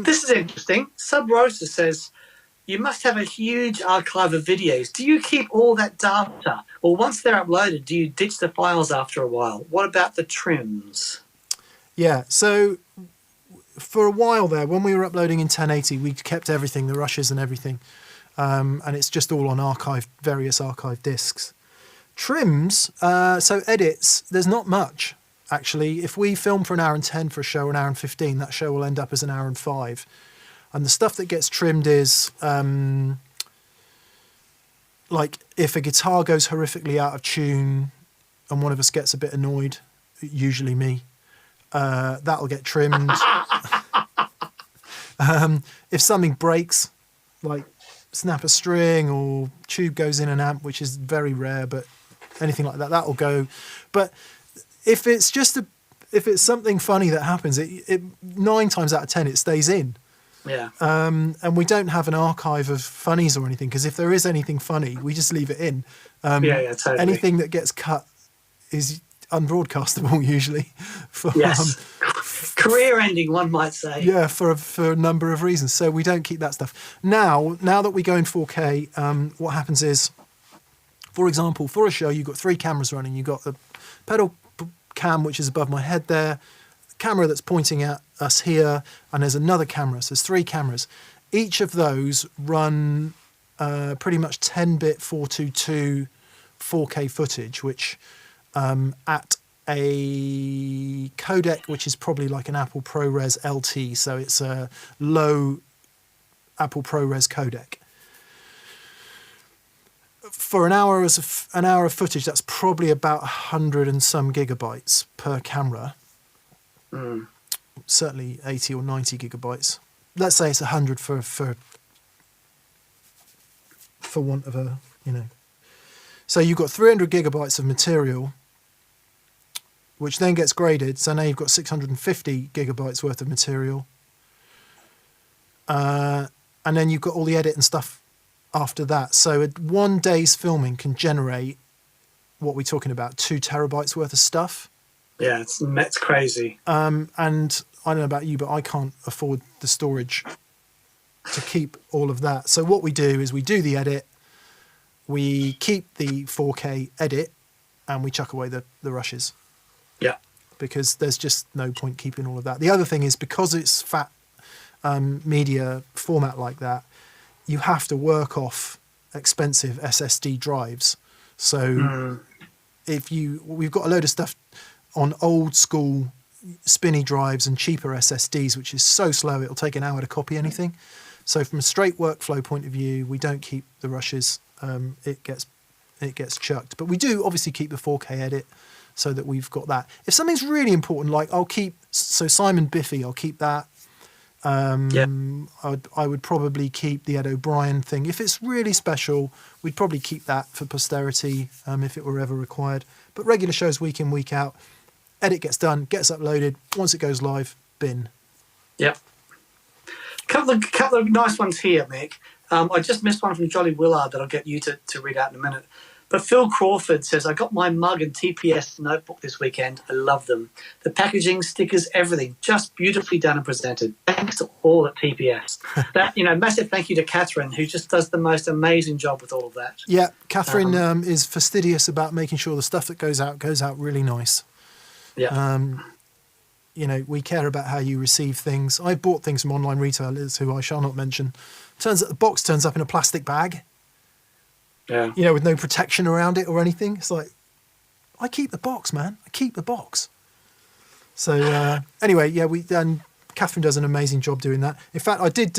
This is interesting. Sub Rosa says, you must have a huge archive of videos. Do you keep all that data? Or once they're uploaded, do you ditch the files after a while? What about the trims? Yeah, so for a while there, when we were uploading in 1080, we kept everything, the rushes and everything. And it's just all on various archive discs. Trims, so edits, there's not much, actually. If we film for an hour and 10 for a show, an hour and 15, that show will end up as an hour and 5. And the stuff that gets trimmed is, like, if a guitar goes horrifically out of tune, and one of us gets a bit annoyed, usually me, that'll get trimmed. If something breaks, like snap a string or tube goes in an amp, which is very rare, but anything like that, that'll go. But if it's something funny that happens, it 9 times out of 10 it stays in. Yeah. And we don't have an archive of funnies or anything, because if there is anything funny, we just leave it in. Totally. Anything that gets cut is unbroadcastable usually. Yes. Career ending, one might say. Yeah, for a number of reasons. So we don't keep that stuff. Now that we go in 4K, what happens is, for example, for a show, you've got 3 cameras running. You've got the pedal cam, which is above my head there, camera that's pointing at us here, and there's another camera. So there's 3 cameras. Each of those run pretty much 10-bit 422 4K footage, which at a codec, which is probably like an Apple ProRes LT, so it's a low Apple ProRes codec. For an hour of footage, that's probably about 100 and some gigabytes per camera. Certainly 80 or 90 gigabytes. Let's say it's 100 for want of a, So you've got 300 gigabytes of material, which then gets graded. So now you've got 650 gigabytes worth of material. And then you've got all the edit and stuff after that. So 1 day's filming can generate, what we're talking about, 2 terabytes worth of stuff. Yeah, it's crazy. And I don't know about you, but I can't afford the storage to keep all of that. So what we do is we do the edit, we keep the 4K edit, and we chuck away the rushes. Yeah. Because there's just no point keeping all of that. The other thing is, because it's fat media format like that, you have to work off expensive SSD drives. So we've got a load of stuff on old school spinny drives and cheaper SSDs, which is so slow it'll take an hour to copy anything. So from a straight workflow point of view, we don't keep the rushes. It gets chucked. But we do obviously keep the 4K edit, so that we've got that. If something's really important, like Simon Biffy, I'll keep that. I would probably keep the Ed O'Brien thing. If it's really special, we'd probably keep that for posterity, if it were ever required. But regular shows, week in, week out, edit gets done, gets uploaded. Once it goes live, bin. Yep. Couple of nice ones here, Mick. I just missed one from Jolly Willard that I'll get you to read out in a minute. But Phil Crawford says, I got my mug and TPS notebook this weekend. I love them. The packaging, stickers, everything, just beautifully done and presented. Thanks to all at TPS. Massive thank you to Catherine, who just does the most amazing job with all of that. Yeah, Catherine is fastidious about making sure the stuff that goes out really nice. Yeah. We care about how you receive things. I bought things from online retailers who I shall not mention. The box turns up in a plastic bag. Yeah. With no protection around it or anything. It's like, I keep the box, man. I keep the box. So anyway, and Catherine does an amazing job doing that. In fact, I did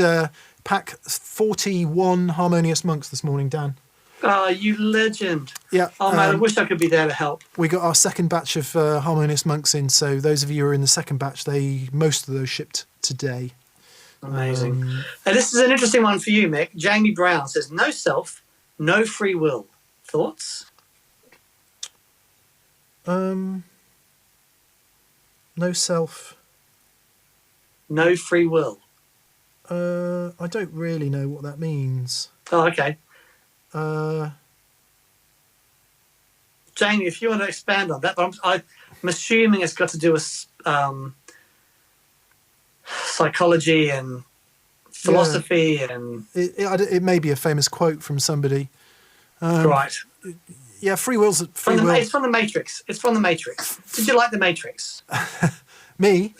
pack 41 Harmonious Monks this morning, Dan. Oh, you legend. Yeah. Oh, man, I wish I could be there to help. We got our second batch of Harmonious Monks in, so those of you who are in the second batch, most of those shipped today. Amazing. And this is an interesting one for you, Mick. Jamie Brown says, no self, no free will. Thoughts? No self. No free will. I don't really know what that means. Oh, okay. Jamie, if you want to expand on that, but I'm assuming it's got to do with psychology and philosophy, and it may be a famous quote from somebody. Right. Yeah, free will. It's from the Matrix. It's from the Matrix. Did you like the Matrix? Me?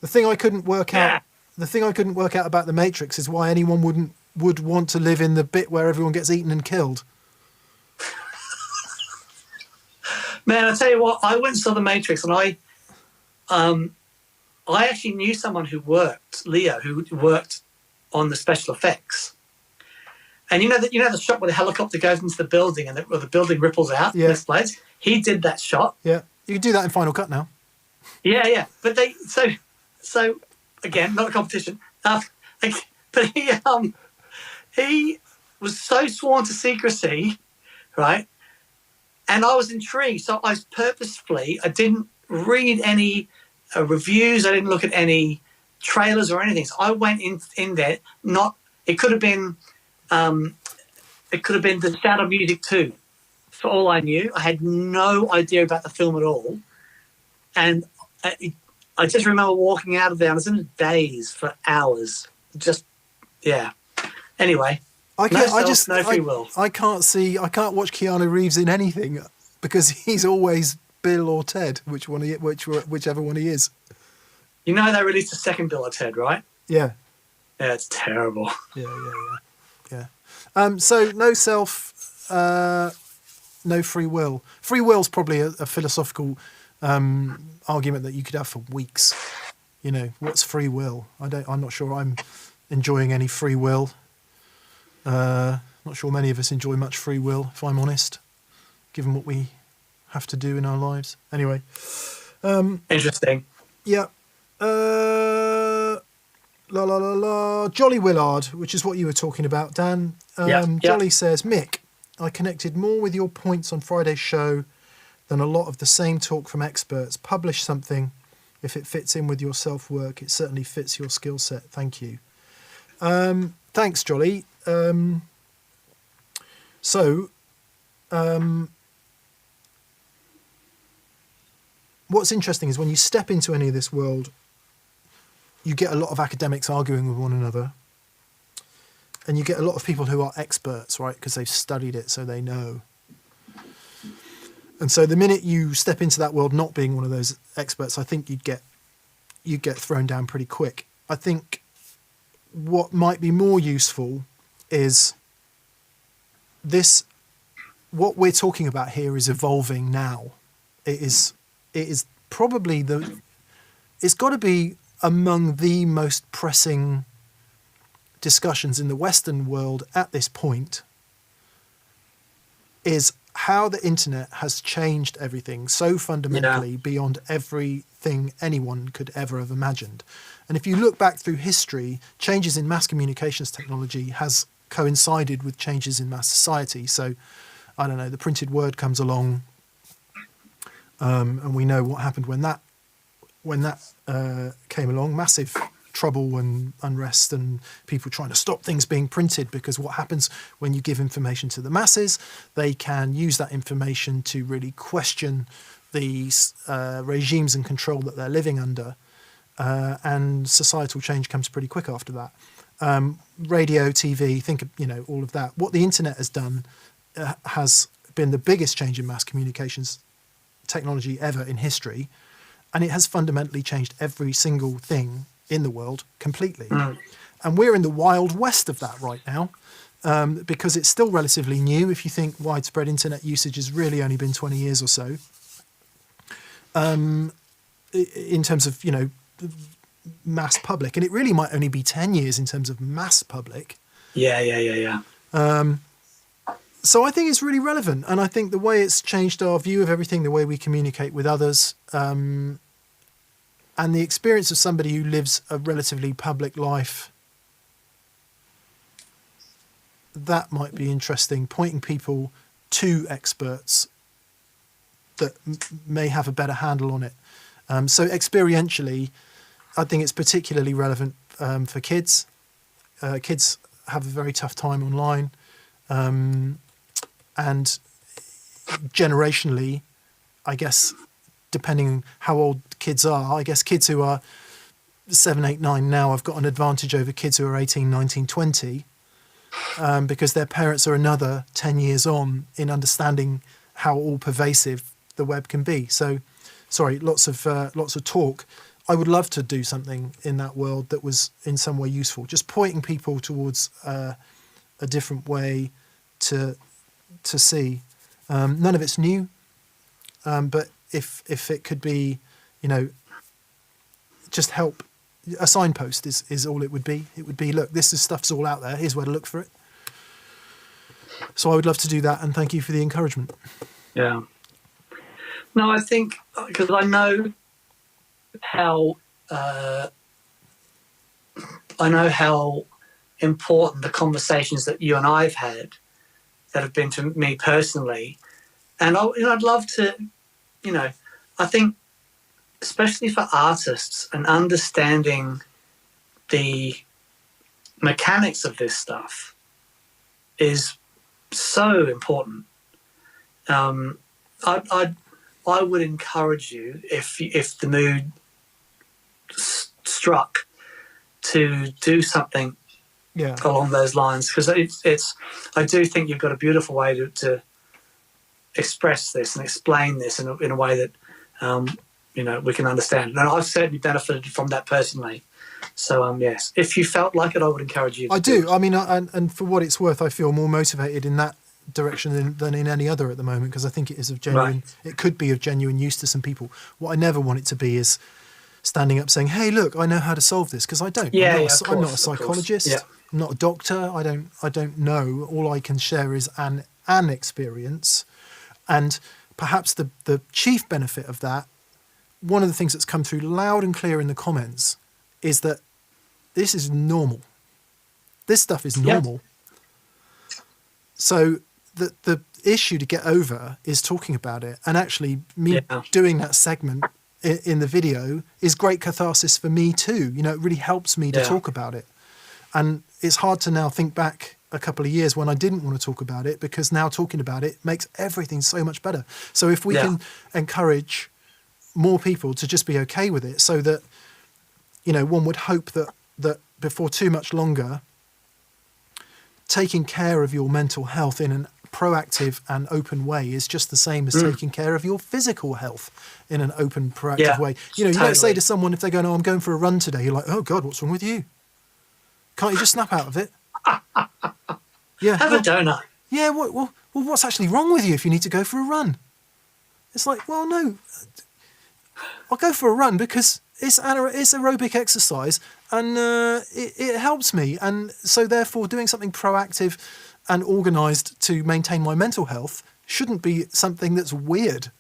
The thing I couldn't work out. The thing I couldn't work out about the Matrix is why anyone would want to live in the bit where everyone gets eaten and killed. Man, I tell you what, I went and saw the Matrix, and I actually knew someone Leo, who worked on the special effects. And the shot where the helicopter goes into the building and the building ripples out and explodes. He did that shot. Yeah, you can do that in Final Cut now. Yeah. But so again, not a competition. But he was so sworn to secrecy, right? And I was intrigued, so I didn't read any reviews. I didn't look at any trailers or anything. So I went in there. It could have been the Sound of Music 2. For all I knew, I had no idea about the film at all, and I just remember walking out of there. I was in a daze for hours. Anyway. No free will. I can't watch Keanu Reeves in anything because he's always Bill or Ted, whichever one he is. You know they released a second Bill or Ted, right? Yeah. Yeah, it's terrible. Yeah. So no self, no free will. Free will's probably a philosophical argument that you could have for weeks. You know, what's free will? I'm not sure I'm enjoying any free will. Not sure many of us enjoy much free will, if I'm honest, given what we have to do in our lives. Anyway. Interesting. Yeah. Jolly Willard, which is what you were talking about, Dan. Jolly says, Mick, I connected more with your points on Friday's show than a lot of the same talk from experts. Publish something. If it fits in with your self-work, it certainly fits your skill set. Thank you. Thanks, Jolly. What's interesting is when you step into any of this world, you get a lot of academics arguing with one another, and you get a lot of people who are experts, right? Because they've studied it, so they know. And so the minute you step into that world not being one of those experts, I think you'd get thrown down pretty quick. I think what might be more useful is what we're talking about here is evolving now. It is probably it's got to be among the most pressing discussions in the Western world at this point, is how the internet has changed everything so fundamentally beyond everything anyone could ever have imagined. And if you look back through history, changes in mass communications technology has coincided with changes in mass society. So, I don't know, the printed word comes along, and we know what happened when that came along. Massive trouble and unrest and people trying to stop things being printed, because what happens when you give information to the masses, they can use that information to really question the regimes and control that they're living under, and societal change comes pretty quick after that. Radio, TV, think of, all of that. What the internet has done has been the biggest change in mass communications technology ever in history, and it has fundamentally changed every single thing in the world completely. And we're in the wild west of that right now, because it's still relatively new. If you think widespread internet usage has really only been 20 years or so, in terms of mass public, and it really might only be 10 years in terms of mass public. Yeah. So I think it's really relevant, and I think the way it's changed our view of everything, the way we communicate with others, and the experience of somebody who lives a relatively public life, that might be interesting, pointing people to experts that may have a better handle on it. So experientially, I think it's particularly relevant for kids. Kids have a very tough time online. And generationally, I guess, depending how old kids are, I guess kids who are 7, 8, 9 now have got an advantage over kids who are 18, 19, 20, because their parents are another 10 years on in understanding how all pervasive the web can be. So, sorry, lots of talk. I would love to do something in that world that was in some way useful, just pointing people towards a different way to see. None of it's new, but if it could be, just help, a signpost is all it would be. It would be, look, stuff's all out there. Here's where to look for it. So I would love to do that, and thank you for the encouragement. Yeah. No, I think because I know how important the conversations that you and I've had that have been to me personally, and I'd love to, I think especially for artists and understanding the mechanics of this stuff is so important. I would encourage you, if the mood struck, to do something along those lines, because I do think you've got a beautiful way to express this and explain this in a way that we can understand. And I've certainly benefited from that personally. So yes, if you felt like it, I would encourage you. I do. I mean, and for what it's worth, I feel more motivated in that direction than in any other at the moment, because I think it is of genuine. Right. It could be of genuine use to some people. What I never want it to be is standing up saying, "Hey, look, I know how to solve this," because I don't. I'm not a psychologist. Yeah. I'm not a doctor. I don't know. All I can share is an experience, and perhaps the chief benefit of that, one of the things that's come through loud and clear in the comments, is that this is normal. This stuff is normal. Yep. So the issue to get over is talking about it. And actually me doing that segment in the video is great catharsis for me too. It really helps me to talk about it. And it's hard to now think back a couple of years when I didn't want to talk about it, because now talking about it makes everything so much better. So if we can encourage more people to just be okay with it, so that, one would hope that before too much longer, taking care of your mental health in a proactive and open way is just the same as taking care of your physical health in an open, proactive way. You don't say to someone, if they go, "No, I'm going for a run today," you're like, "Oh God, what's wrong with you? Can't you just snap out of it?" Have a donut. Yeah, well, what's actually wrong with you if you need to go for a run? It's like, well, no, I'll go for a run because it's aerobic exercise, and it helps me. And so therefore doing something proactive and organised to maintain my mental health shouldn't be something that's weird.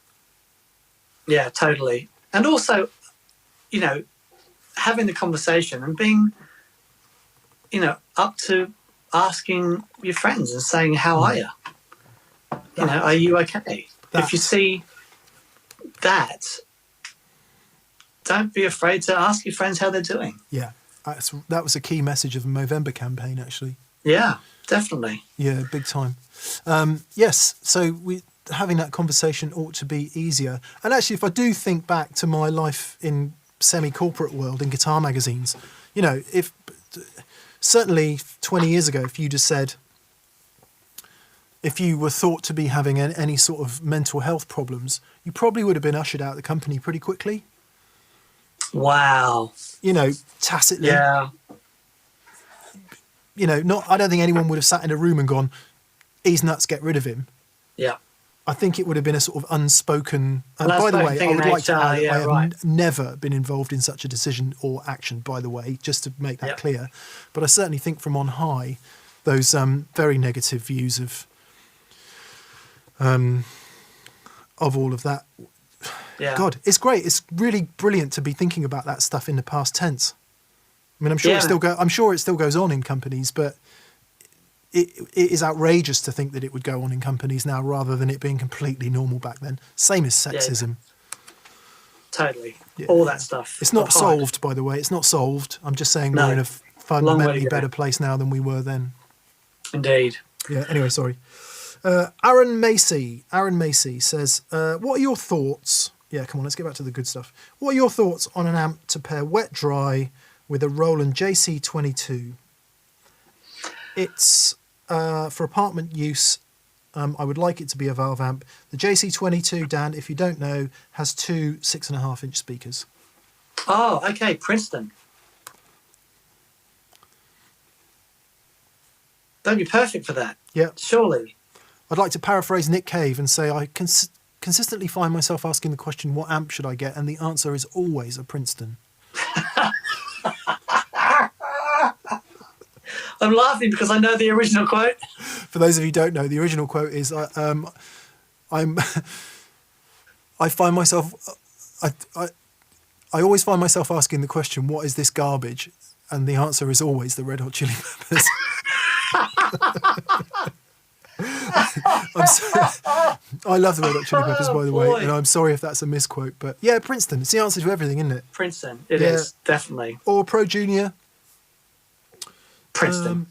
Yeah, totally. And also, having the conversation and being, up to asking your friends and saying, "How are you? Are you okay?" If you see that, don't be afraid to ask your friends how they're doing. Yeah, that was a key message of the Movember campaign, actually. Yeah, definitely. Yeah, big time. Yes, so having that conversation ought to be easier. And actually, if I do think back to my life in semi-corporate world, in guitar magazines, if certainly 20 years ago, if you just said, if you were thought to be having any sort of mental health problems, you probably would have been ushered out of the company pretty quickly. Wow. Tacitly. Yeah. I don't think anyone would have sat in a room and gone, "He's nuts, get rid of him." Yeah. I think it would have been a sort of unspoken. By the way, I would like to add, I have never been involved in such a decision or action, by the way, just to make that clear. But I certainly think from on high, those very negative views of all of that. Yeah. God, it's great. It's really brilliant to be thinking about that stuff in the past tense. I mean, I'm sure it still goes on in companies, but it is outrageous to think that it would go on in companies now rather than it being completely normal back then. Same as sexism. Yeah. Totally. Yeah. All that stuff. It's not solved, by the way. It's not solved. I'm just saying we're in a fundamentally better place now than we were then. Indeed. Yeah, anyway, sorry. Aaron Macy says, what are your thoughts? Yeah, come on, let's get back to the good stuff. What are your thoughts on an amp to pair wet-dry with a Roland JC22? It's for apartment use. I would like it to be a valve amp. The JC22, Dan, if you don't know, has two 6.5-inch speakers. Oh, okay, Princeton. That'd be perfect for that. Yeah. Surely. I'd like to paraphrase Nick Cave and say I consistently find myself asking the question, what amp should I get? And the answer is always a Princeton. I'm laughing because I know the original quote. For those of you who don't know, the original quote is, I'm I find myself I always find myself asking the question, what is this garbage? And the answer is always the Red Hot Chili Peppers. I love the Red Hot Chili Peppers, by the way, and I'm sorry if that's a misquote, but yeah, Princeton. It's the answer to everything, isn't it? Princeton. It is, definitely. Or Pro Junior. Princeton.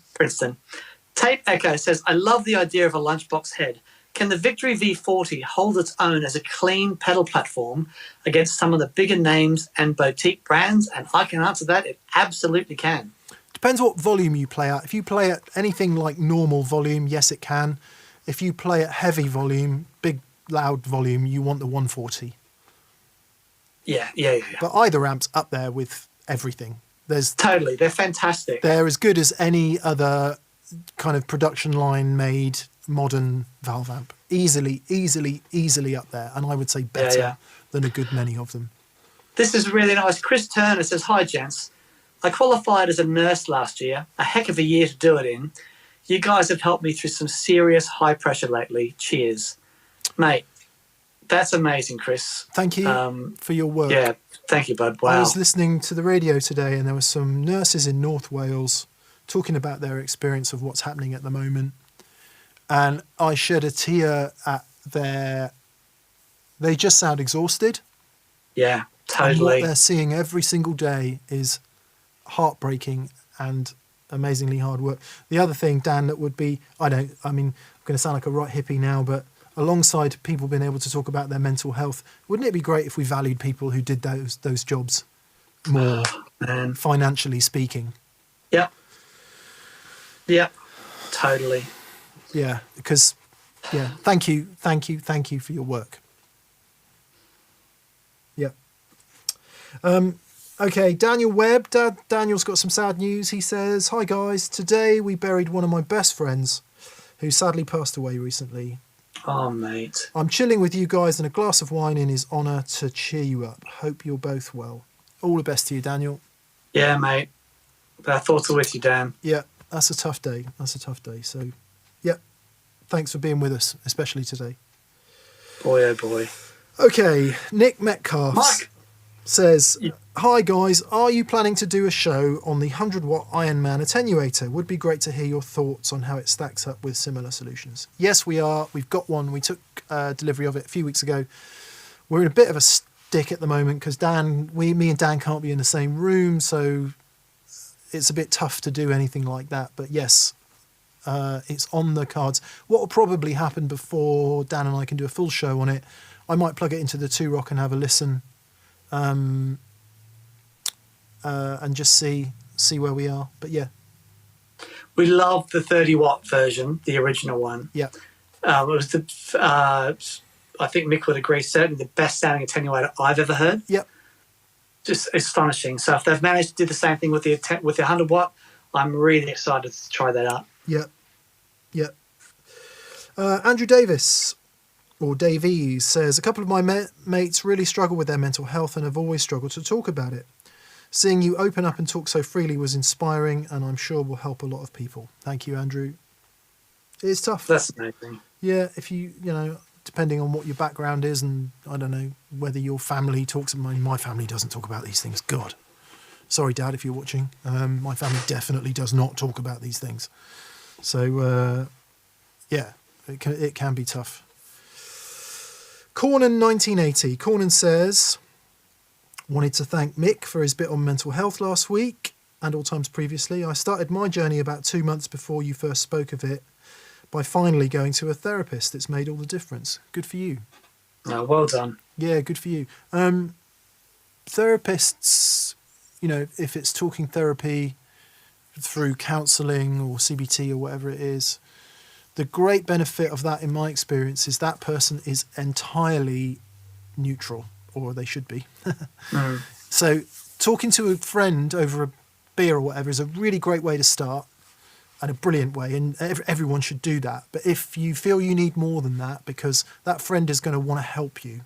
Tape Echo says, I love the idea of a lunchbox head. Can the Victory V40 hold its own as a clean pedal platform against some of the bigger names and boutique brands? And I can answer that. It absolutely can. Depends what volume you play at. If you play at anything like normal volume, yes, it can. If you play at heavy volume, big, loud volume, you want the 140. Yeah. But either amp's up there with everything. Totally. They're fantastic. They're as good as any other kind of production line made modern valve amp. Easily up there. And I would say better than a good many of them. This is really nice. Chris Turner says, hi, gents. I qualified as a nurse last year. A heck of a year to do it in. You guys have helped me through some serious high pressure lately. Cheers. Mate, that's amazing, Chris. Thank you for your work. Yeah, thank you, bud. Wow. I was listening to the radio today and there were some nurses in North Wales talking about their experience of what's happening at the moment. And I shed a tear at they just sound exhausted. Yeah, totally. And what they're seeing every single day is heartbreaking and amazingly hard work. The other thing, Dan, that would be, I'm going to sound like a right hippie now, but alongside people being able to talk about their mental health, wouldn't it be great if we valued people who did those jobs more, financially speaking? Yep, totally. Yeah, because, thank you for your work. Yep. Okay, Daniel Webb. Daniel's got some sad news. He says, hi guys, today we buried one of my best friends who sadly passed away recently. Oh, mate. I'm chilling with you guys and a glass of wine in his honour to cheer you up. Hope you're both well. All the best to you, Daniel. Yeah, mate. Our thoughts are with you, Dan. Yeah, that's a tough day. So, yeah, thanks for being with us, especially today. Boy, oh boy. Okay, Nick Metcalf Mike says, hi guys, are you planning to do a show on the 100-watt Ironman attenuator? Would be great to hear your thoughts on how it stacks up with similar solutions. Yes, we are. We've got one. We took delivery of it a few weeks ago. We're in a bit of a stick at the moment because me and Dan can't be in the same room, so it's a bit tough to do anything like that. But yes, it's on the cards. What will probably happen before Dan and I can do a full show on it, I might plug it into the 2Rock and have a listen. And just see where we are. But yeah, we love the 30-watt version, the original one. Yeah, it was I think Mick would agree, certainly the best sounding attenuator I've ever heard. Yep, just astonishing. So if they've managed to do the same thing with the 100-watt, I'm really excited to try that out. Yep. Andrew Davis, or Davies, says, a couple of my mates really struggle with their mental health and have always struggled to talk about it. Seeing you open up and talk so freely was inspiring and I'm sure will help a lot of people. Thank you, Andrew. It's tough. That's amazing. Yeah, if you depending on what your background is, and I don't know whether your family talks. My family doesn't talk about these things. God. Sorry, Dad, if you're watching. My family definitely does not talk about these things. So, it can be tough. Cornan 1980. Cornan says, wanted to thank Mick for his bit on mental health last week and all times previously. I started my journey about 2 months before you first spoke of it by finally going to a therapist. It's made all the difference. Good for you. Oh, well done. Yeah, good for you. Therapists, if it's talking therapy through counselling or CBT or whatever it is, the great benefit of that, in my experience, is that person is entirely neutral, or they should be. So talking to a friend over a beer or whatever is a really great way to start and a brilliant way, and everyone should do that. But if you feel you need more than that, because that friend is going to want to help you,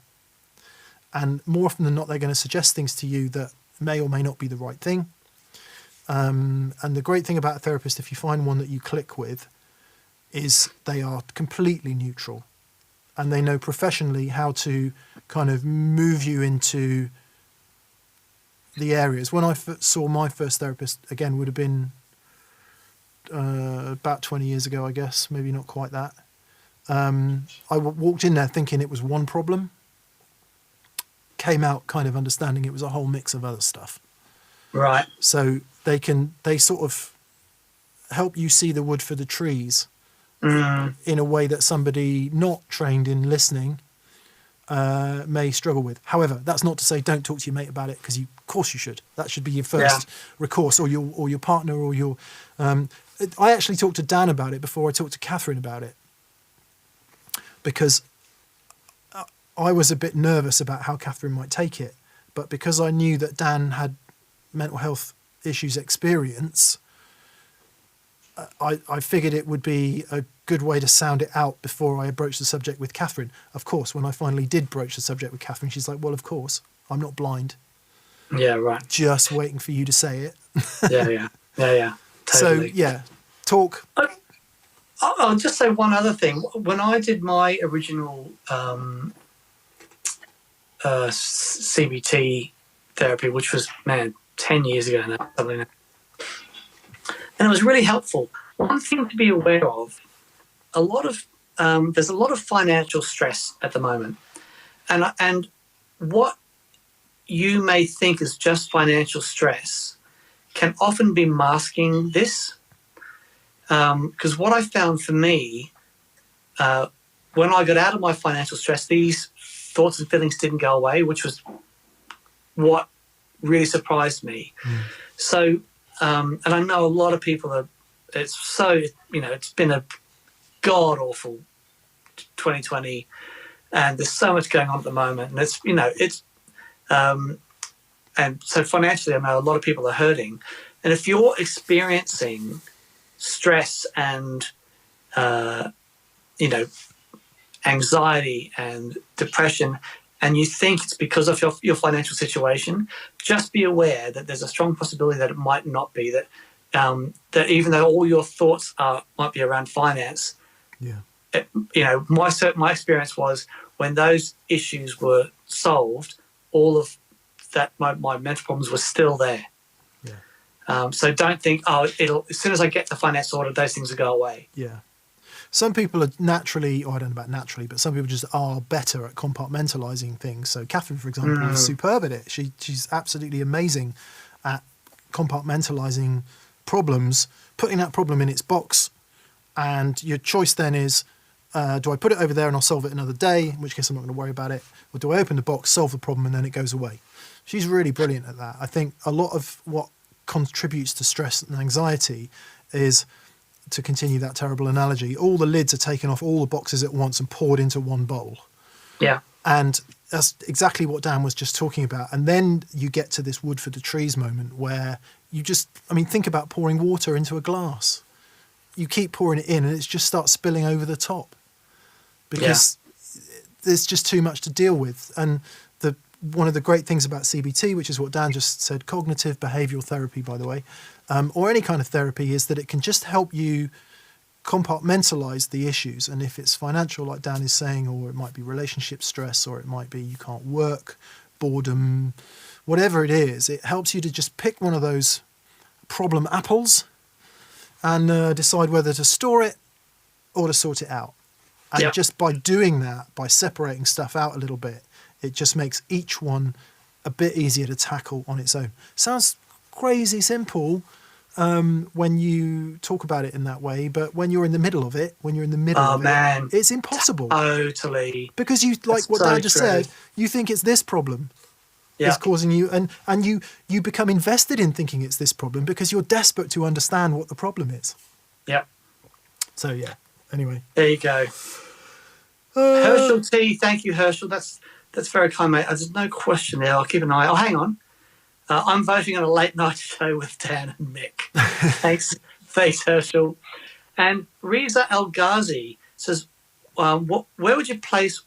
and more often than not, they're going to suggest things to you that may or may not be the right thing. And the great thing about a therapist, if you find one that you click with, is they are completely neutral, and they know professionally how to kind of move you into the areas. When I saw my first therapist, again, would have been about 20 years ago, I guess, maybe not quite that. I walked in there thinking it was one problem, came out kind of understanding it was a whole mix of other stuff. Right. So they sort of help you see the wood for the trees in a way that somebody not trained in listening may struggle with. However, that's not to say don't talk to your mate about it, because of course you should. That should be your first recourse, or your partner, or your. I actually talked to Dan about it before I talked to Catherine about it, because I was a bit nervous about how Catherine might take it, but because I knew that Dan had mental health issues experience, I figured it would be a good way to sound it out before I broached the subject with Catherine. Of course, when I finally did broach the subject with Catherine, she's like, well, of course, I'm not blind. Yeah, right. Just waiting for you to say it. Yeah. Totally. So, yeah, talk. I'll just say one other thing. When I did my original CBT therapy, which was, 10 years ago now, something like that, and it was really helpful. One thing to be aware of, there's a lot of financial stress at the moment, and what you may think is just financial stress can often be masking this. Because what I found for me, when I got out of my financial stress, these thoughts and feelings didn't go away, which was what really surprised me. So, and I know a lot of people it's been a god-awful 2020, and there's so much going on at the moment, and and so financially, I know a lot of people are hurting. And if you're experiencing stress and, anxiety and depression, and you think it's because of your financial situation, just be aware that there's a strong possibility that it might not be, that even though all your thoughts might be around finance, my experience was when those issues were solved, all of that, my mental problems were still there. So don't think, as soon as I get the finance sorted, those things will go away. Yeah. Some people are naturally, or I don't know about naturally, but some people just are better at compartmentalizing things. So Catherine, for example, is superb at it. She's absolutely amazing at compartmentalizing problems, putting that problem in its box, and your choice then is, do I put it over there and I'll solve it another day, in which case I'm not going to worry about it, or do I open the box, solve the problem, and then it goes away? She's really brilliant at that. I think a lot of what contributes to stress and anxiety is, to continue that terrible analogy, all the lids are taken off all the boxes at once and poured into one bowl. Yeah. And that's exactly what Dan was just talking about. And then you get to this wood for the trees moment where you just, think about pouring water into a glass. You keep pouring it in and it just starts spilling over the top because there's just too much to deal with. And one of the great things about CBT, which is what Dan just said, cognitive behavioral therapy, by the way, or any kind of therapy, is that it can just help you compartmentalize the issues. And if it's financial, like Dan is saying, or it might be relationship stress, or it might be you can't work, boredom, whatever it is, it helps you to just pick one of those problem apples and decide whether to store it or to sort it out. And just by doing that, by separating stuff out a little bit, it just makes each one a bit easier to tackle on its own. Sounds crazy simple when you talk about it in that way, but when you're in the middle of it, it's impossible. Totally. Because you, like what Dan just said, you think it's this problem is causing you, and you become invested in thinking it's this problem because you're desperate to understand what the problem is. Yeah. So, anyway. There you go. Herschel T, thank you, Herschel. That's very kind, mate. There's no question there. I'll keep an eye. Oh, hang on. I'm voting on a late night show with Dan and Mick. Thanks, Herschel. And Riza El Ghazi says, what would you place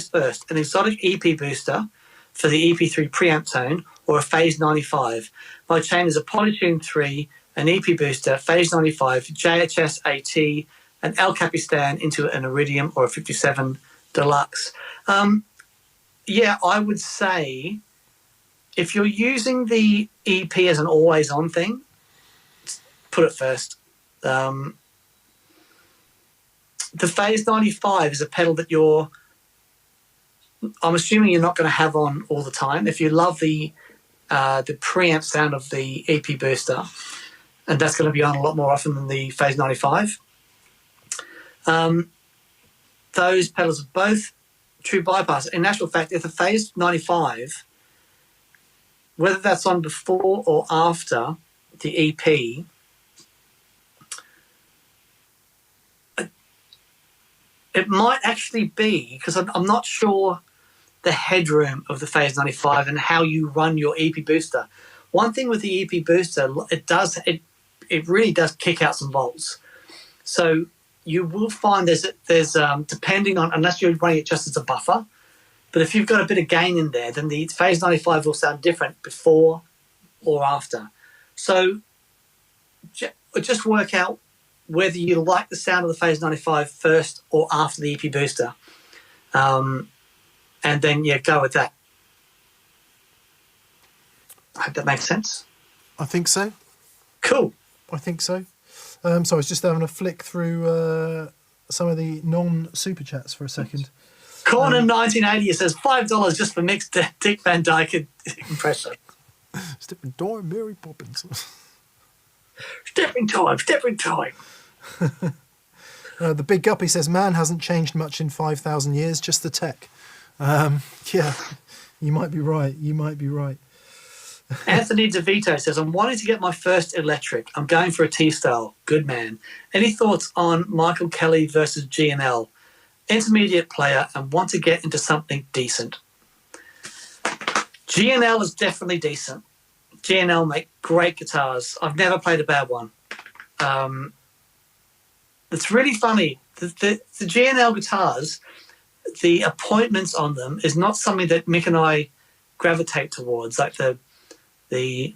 first? An exotic EP booster for the EP3 preamp tone or a Phase 95? My chain is a Polytune 3, an EP booster, Phase 95, JHS AT, an El Capistan into an Iridium or a 57 Deluxe. Yeah, I would say if you're using the EP as an always-on thing, put it first. The Phase 95 is a pedal that I'm assuming you're not going to have on all the time. If you love the preamp sound of the EP booster, and that's going to be on a lot more often than the Phase 95. Those pedals are both true bypass. In actual fact, if the Phase 95, whether that's on before or after the EP, it might actually be, because I'm not sure the headroom of the Phase 95 and how you run your EP booster. One thing with the EP booster, it really does kick out some volts. So you will find there's depending on, unless you're running it just as a buffer, but if you've got a bit of gain in there, then the Phase 95 will sound different before or after. So just work out whether you like the sound of the Phase 95 first or after the EP booster. And then, go with that. I hope that makes sense. I think so. Cool. I think so. So I was just having a flick through some of the non-super chats for a second. Corner 1980 says $5 just for mixed Dick Van Dyke impression. Stepping time, Mary Poppins. Stepping time. The Big Guppy says, man hasn't changed much in 5,000 years, just the tech. Yeah, you might be right. Anthony DeVito says, I'm wanting to get my first electric. I'm going for a T-style. Good man. Any thoughts on Michael Kelly versus G&L? Intermediate player and want to get into something decent. G&L is definitely decent. G&L make great guitars. I've never played a bad one. It's really funny. The G&L guitars, the appointments on them is not something that Mick and I gravitate towards, like the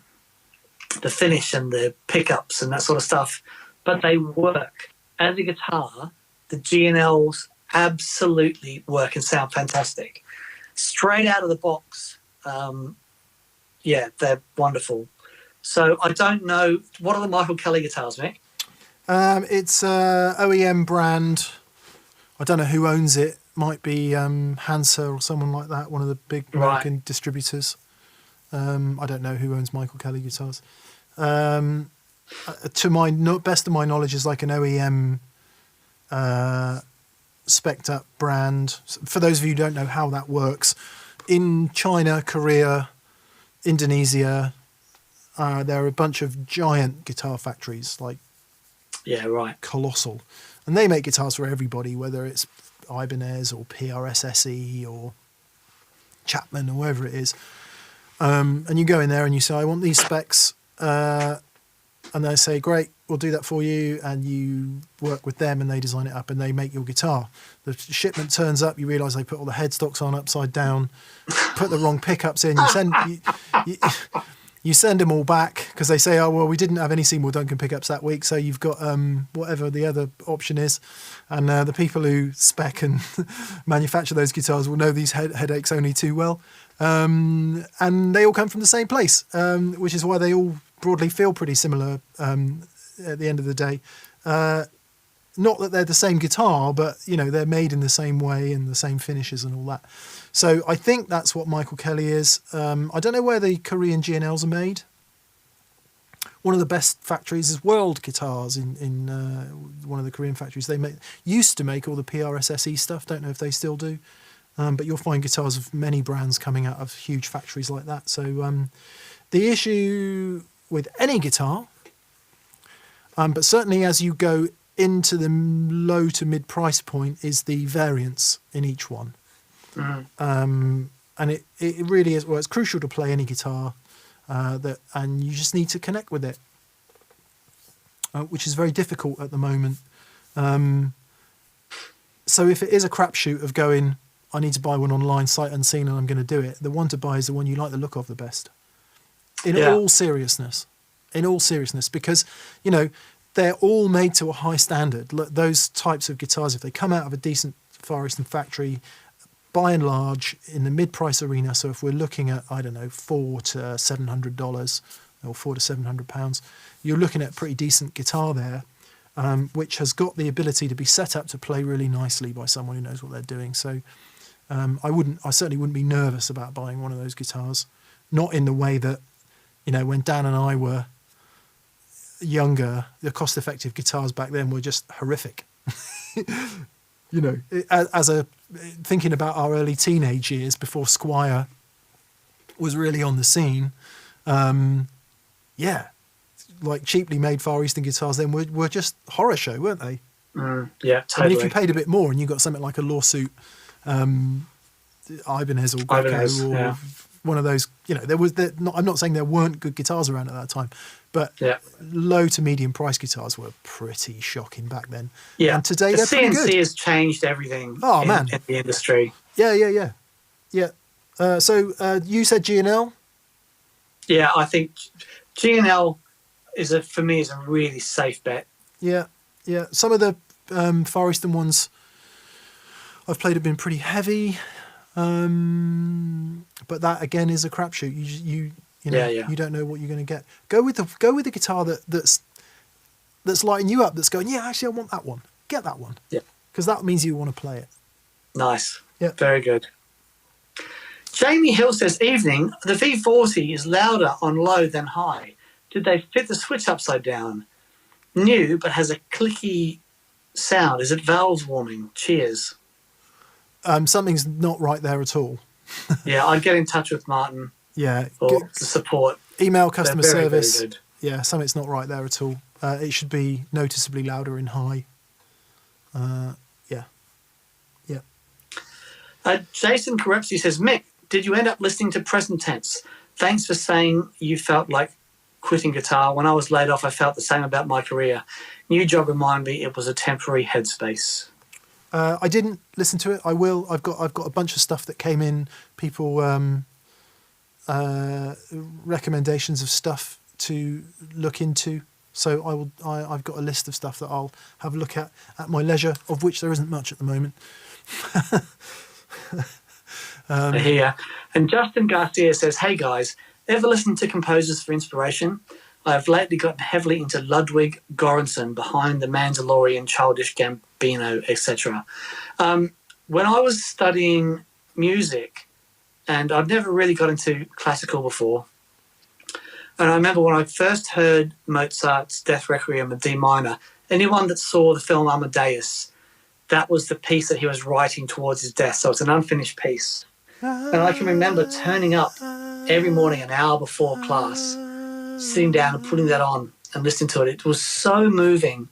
finish and the pickups and that sort of stuff, but they work. As a guitar, the G&Ls absolutely work and sound fantastic. Straight out of the box, they're wonderful. So I don't know, what are the Michael Kelly guitars, Mick? It's OEM brand. I don't know who owns it. Might be Hansa or someone like that, one of the big American distributors. I don't know who owns Michael Kelly guitars. To my best of my knowledge, is like an OEM spec'd up brand. For those of you who don't know how that works, in China, Korea, Indonesia, there are a bunch of giant guitar factories, like colossal, and they make guitars for everybody, whether it's Ibanez or PRS SE or Chapman or whoever it is. And you go in there and you say, I want these specs, and they say, great, we'll do that for you, and you work with them and they design it up and they make your guitar. The shipment turns up, you realise they put all the headstocks on upside down, put the wrong pickups in, you send them all back because they say, oh, well, we didn't have any Seymour Duncan pickups that week, so you've got whatever the other option is. And the people who spec and manufacture those guitars will know these headaches only too well. And they all come from the same place, which is why they all broadly feel pretty similar at the end of the day. Not that they're the same guitar, but, they're made in the same way and the same finishes and all that. So I think that's what Michael Kelly is. I don't know where the Korean G&Ls are made. One of the best factories is World Guitars in one of the Korean factories. They used to make all the PRS SE stuff. Don't know if they still do. But you'll find guitars of many brands coming out of huge factories like that. So the issue with any guitar, but certainly as you go into the low to mid price point, is the variance in each one. And it really is, well, it's crucial to play any guitar and you just need to connect with it, which is very difficult at the moment. So if it is a crapshoot of going, I need to buy one online, sight unseen, and I'm going to do it, the one to buy is the one you like the look of the best. In all seriousness, because, they're all made to a high standard. Those types of guitars, if they come out of a decent Far Eastern factory, by and large, in the mid-price arena, so if we're looking at, I don't know, $400 to $700 or £400 to £700, you're looking at a pretty decent guitar there, which has got the ability to be set up to play really nicely by someone who knows what they're doing. So I certainly wouldn't be nervous about buying one of those guitars. Not in the way that, when Dan and I were younger, the cost-effective guitars back then were just horrific. Thinking about our early teenage years before Squire was really on the scene, like cheaply made Far Eastern guitars then were just horror show, weren't they? Yeah, totally. I mean, if you paid a bit more and you got something like a Lawsuit, Ibanez or Greco or one of those, I'm not saying there weren't good guitars around at that time, but low to medium price guitars were pretty shocking back then. Yeah, and today the they're pretty CNC good. has changed everything. in the industry. Yeah. So you said G&L? Yeah, I think G&L for me is a really safe bet. Yeah. Some of the Far Eastern ones I've played have been pretty heavy, but that again is a crapshoot. You don't know what you're going to get. Go with the guitar that's lighting you up. That's going, yeah, actually, I want that one. Get that one. Yeah, because that means you want to play it. Nice. Yeah, very good. Jamie Hill says, evening. The V40 is louder on low than high. Did they fit the switch upside down? New, but has a clicky sound. Is it valves warming? Cheers. Something's not right there at all. Yeah, I'd get in touch with Martin. Yeah, or the support. Email customer service. Very good. Yeah, something's not right there at all. It should be noticeably louder in high. Jason Correpsi says, Mick, did you end up listening to Present Tense? Thanks for saying you felt like quitting guitar. When I was laid off, I felt the same about my career. New job reminded me it was a temporary headspace. I didn't listen to it. I will. I've got a bunch of stuff that came in. People recommendations of stuff to look into. So I've got a list of stuff that I'll have a look at my leisure, of which there isn't much at the moment. I hear. And Justin Garcia says, hey guys, ever listen to composers for inspiration? I have lately gotten heavily into Ludwig Göransson behind the Mandalorian, Childish Gambino, etc. When I was studying music, and I'd never really got into classical before, and I remember when I first heard Mozart's Death Requiem in D minor, anyone that saw the film Amadeus, that was the piece that he was writing towards his death. So it's an unfinished piece. And I can remember turning up every morning an hour before class, sitting down and putting that on and listening to it. It was so moving.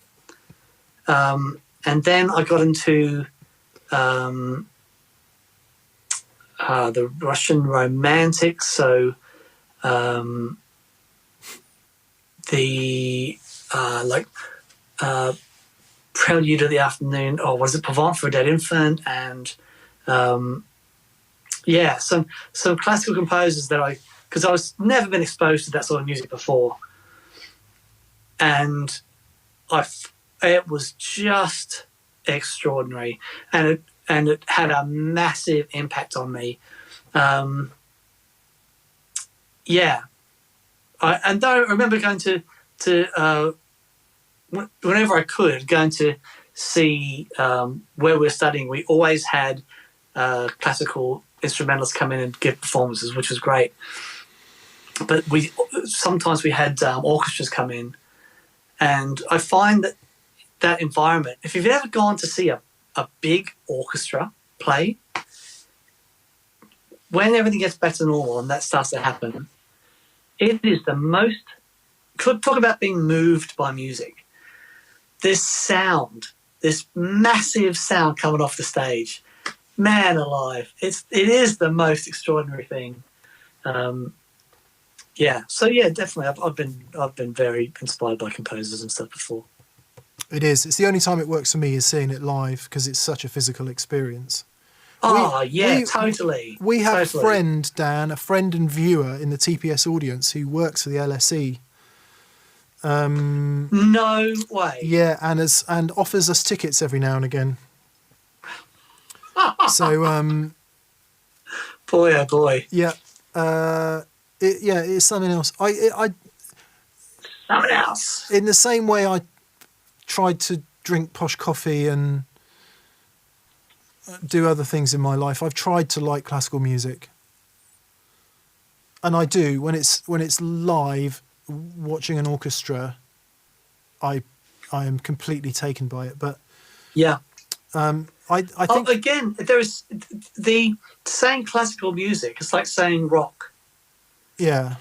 And then I got into the Russian Romantics. So Prelude of the Afternoon, or was it Pavant for a Dead Infant? And some classical composers that because I was never been exposed to that sort of music before, and it was just extraordinary, and it had a massive impact on me. I remember going to whenever I could, going to see where we were studying. We always had classical instrumentalists come in and give performances, which was great. But sometimes we had orchestras come in, and I find that environment, if you've ever gone to see a big orchestra play, when everything gets back to normal and that starts to happen, it is the most, talk about being moved by music. This sound, this massive sound coming off the stage, man alive, it is the most extraordinary thing. Definitely, I've been very inspired by composers and stuff before. It is. It's the only time it works for me is seeing it live, because it's such a physical experience. Totally. We have a friend, Dan, a friend and viewer in the TPS audience who works for the LSE. No way. Yeah, and offers us tickets every now and again. So Boy, oh boy. yeah, it's something else. I Someone else. in the same way I tried to drink posh coffee and do other things in my life. I've tried to like classical music, and I do when it's live, watching an orchestra. I am completely taken by it. But Yeah. I think again, there is the saying classical music. It's like saying rock. yeah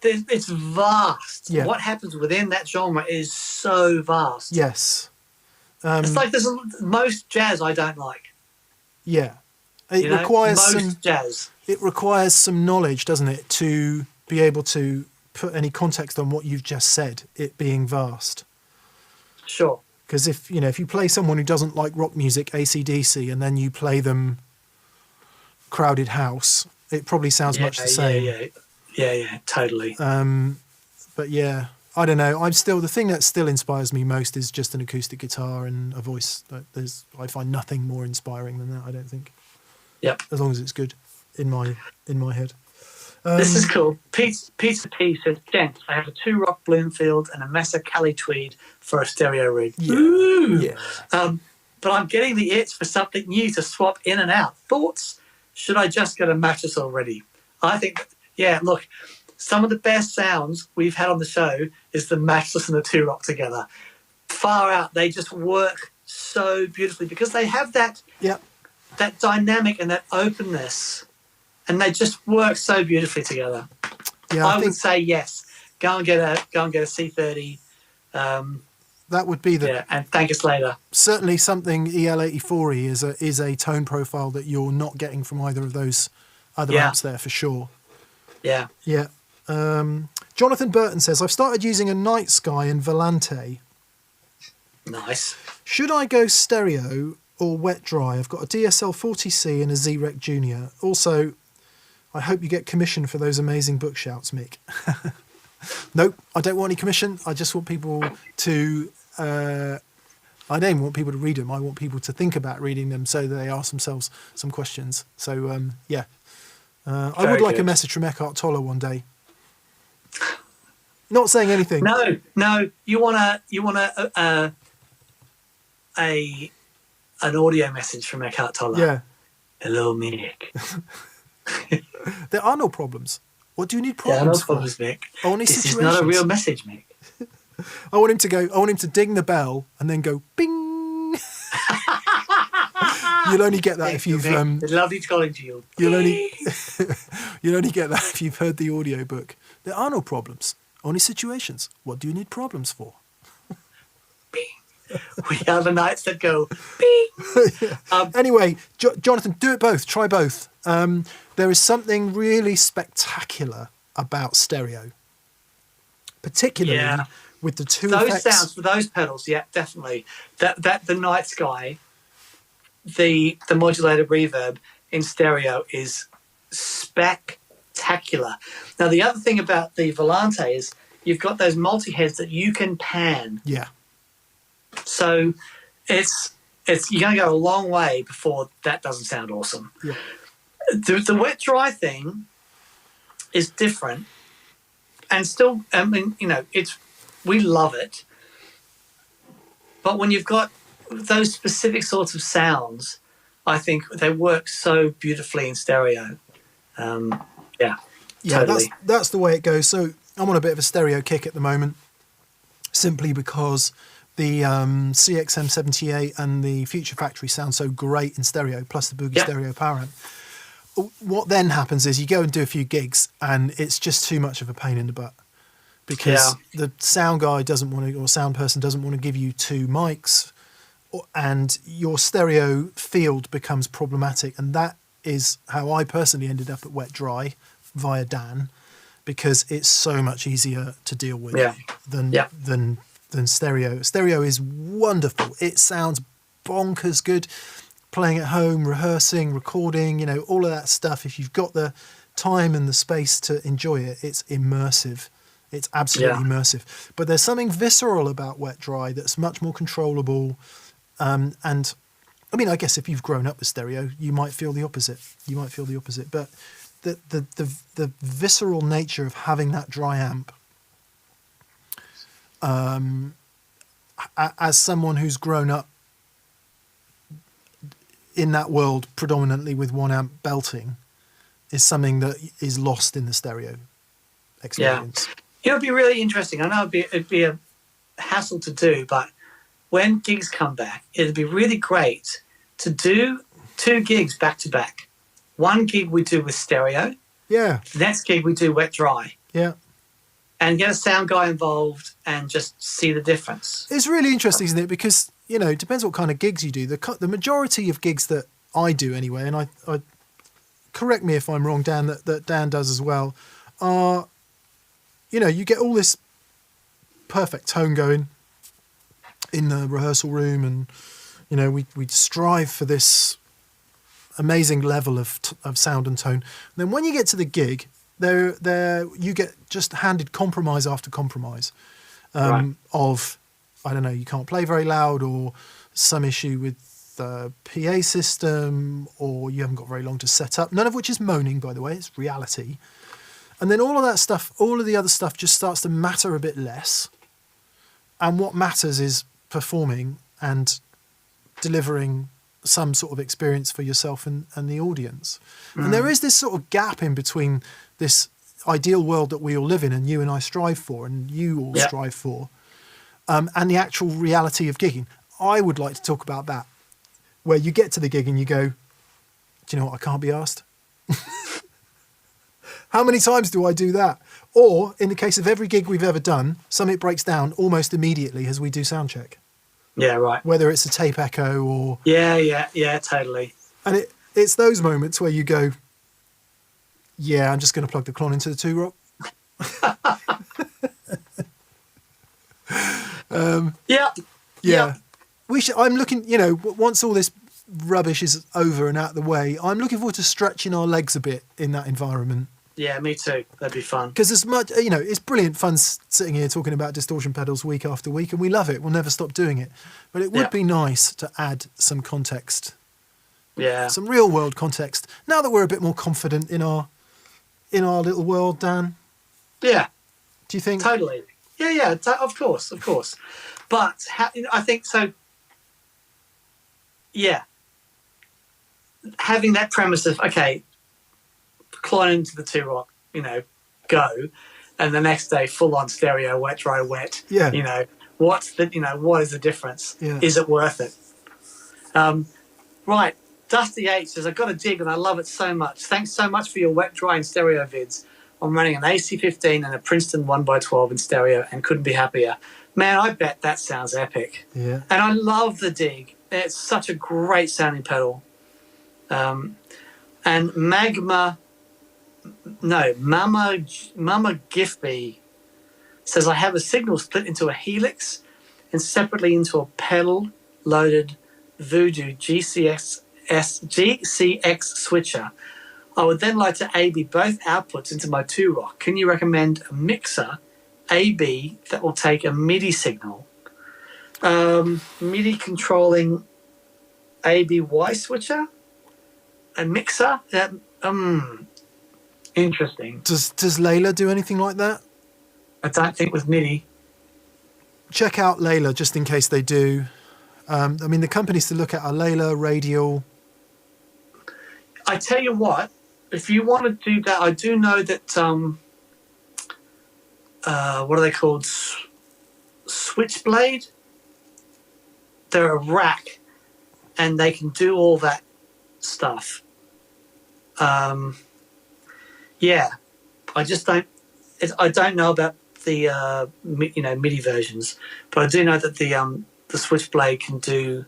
It's vast. Yeah. What happens within that genre is so vast. yes It's like there's most jazz I don't like. yeah it You know? requires most jazz. it requires some knowledge, doesn't it, to be able to put any context on what you've just said, it being vast. Sure. Because if you play someone who doesn't like rock music, AC/DC, and then you play them Crowded House, it probably sounds much the same. Yeah, totally. But yeah, I don't know. The thing that still inspires me most is just an acoustic guitar and a voice. I find nothing more inspiring than that, I don't think. Yep. As long as it's good in my head. This is cool. Peter P says, "Gents, I have a 2-rock Bloomfield and a Massa Cali Tweed for a stereo rig. Yeah. Ooh. Yeah. But I'm getting the itch for something new to swap in and out. Thoughts? Should I just get a mattress already?" I think, look, some of the best sounds we've had on the show is the mattress and the 2-rock together. Far out. They just work so beautifully because they have that dynamic and that openness, and they just work so beautifully together. Yeah, I would say yes. Go and get a C30. That would be and thank us later. certainly something. EL84E is a tone profile that you're not getting from either of those other amps there for sure. Yeah. Yeah. Jonathan Burton says, "I've started using a Night Sky and Volante. Nice. Should I go stereo or wet dry? I've got a DSL 40C and a Z-Rec Junior. Also, I hope you get commission for those amazing book shouts, Mick." Nope, I don't want any commission. I just want people to... I don't even want people to read them. I want people to think about reading them so that they ask themselves some questions. So, I would like a message from Eckhart Tolle one day. Not saying anything. No. You want an audio message from Eckhart Tolle. Yeah. "Hello, Mick. There are no problems. What do you need There are no problems for? problems, Mick. Only This situations. is not a real message, Mick." I want him to ding the bell and then go bing. You'll only get that if you've It's lovely calling to you. you'll only get that if you've heard the audiobook. There are no problems, only situations. What do you need problems for? We are the nights that go beep. Anyway, Jonathan, do it both. Try both. There is something really spectacular about stereo, particularly with the two Those effects. sounds for those pedals, yeah, definitely. That the Night Sky, the modulated reverb in stereo is spectacular. Now the other thing about the Volante is you've got those multi-heads that you can pan. Yeah. So it's you're going to go a long way before that doesn't sound awesome. Yeah. The wet dry thing is different, and still, I mean, we love it. But when you've got those specific sorts of sounds, I think they work so beautifully in stereo. Totally. That's the way it goes. So I'm on a bit of a stereo kick at the moment, simply because the CXM78 and the Future Factory sound so great in stereo, plus the Boogie Stereo Power Amp. What then happens is you go and do a few gigs and it's just too much of a pain in the butt because the sound guy doesn't want to, or sound person doesn't want to give you two mics, and your stereo field becomes problematic. And that is how I personally ended up at Wet Dry via Dan, because it's so much easier to deal with than stereo. Stereo is wonderful. It sounds bonkers good. Playing at home, rehearsing, recording, all of that stuff. If you've got the time and the space to enjoy it, it's immersive. It's absolutely immersive. But there's something visceral about wet dry that's much more controllable. And I mean, I guess if you've grown up with stereo, you might feel the opposite. But the visceral nature of having that dry amp, as someone who's grown up in that world predominantly with one amp belting, is something that is lost in the stereo experience. Yeah. It'll be really interesting. I know it'd be a hassle to do, but when gigs come back, it'd be really great to do 2 gigs back to back. 1 gig we do with stereo. Yeah. The next gig we do wet dry. Yeah. And get a sound guy involved and just see the difference. It's really interesting, isn't it? Because, you know, it depends what kind of gigs you do. The majority of gigs that I do anyway, and I correct me if I'm wrong, Dan, that Dan does as well, are, you know, you get all this perfect tone going in the rehearsal room, and, you know, we strive for this amazing level of sound and tone. And then when you get to the gig, there you get just handed compromise after compromise of, I don't know, you can't play very loud, or some issue with the PA system, or you haven't got very long to set up, none of which is moaning, by the way, it's reality. And then all of that stuff, all of the other stuff just starts to matter a bit less. And what matters is performing and delivering some sort of experience for yourself and the audience. And there is this sort of gap in between this ideal world that we all live in, and you and I strive for, and you all strive for, and the actual reality of gigging. I would like to talk about that, where you get to the gig and you go, do you know what, I can't be asked. How many times do I do that? Or, in the case of every gig we've ever done, something breaks down almost immediately as we do sound check. Yeah, right. Whether it's a tape echo or... Yeah, totally. And it's those moments where you go, yeah, I'm just going to plug the clon into the 2-rock. Yeah. I'm looking, you know, once all this rubbish is over and out of the way, I'm looking forward to stretching our legs a bit in that environment. Yeah, me too. That'd be fun. Because as much, you know, it's brilliant fun sitting here talking about distortion pedals week after week, and we love it. We'll never stop doing it. But it would be nice to add some context. Yeah. Some real world context. Now that we're a bit more confident in our little world, Dan. Yeah. Do you think? Totally. Yeah, of course. But I think so. Yeah. Having that premise of, okay, climb into the 2-rock, you know, go, and the next day full on stereo, wet, dry, wet. Yeah. You know, what is the difference? Yeah. Is it worth it? Right. Dusty H says, I've got a dig and I love it so much. Thanks so much for your wet, dry and stereo vids. I'm running an AC15 and a Princeton 1x12 in stereo and couldn't be happier. Man, I bet that sounds epic. Yeah. And I love the dig. It's such a great sounding pedal. And Mama Giffby says, I have a signal split into a helix and separately into a pedal-loaded Voodoo GCX switcher. I would then like to AB both outputs into my 2-rock. Can you recommend a mixer AB that will take a MIDI signal? MIDI controlling ABY switcher? A mixer? Interesting. Does Layla do anything like that? I don't think with MIDI. Check out Layla just in case they do. I mean, the companies to look at are Layla, Radial. I tell you what, if you want to do that, I do know that, what are they called? Switchblade? They're a rack, and they can do all that stuff. Yeah, I just don't. I don't know about the MIDI versions, but I do know that the Switchblade can do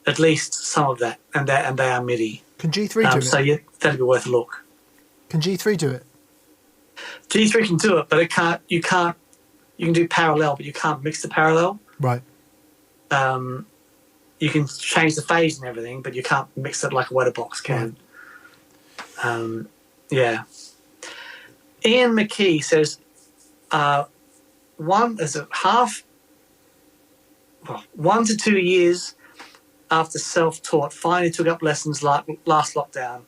at least some of that, and they are MIDI. Can G3 do it? So that'd be worth a look. Can G3 do it? G3 can do it, but it can't. You can't. You can do parallel, but you can't mix the parallel. Right. You can change the phase and everything, but you can't mix it like a Wetterbox can. Right. Yeah. Ian McKee says, one as a half, 1 to 2 years after self-taught, finally took up lessons last lockdown.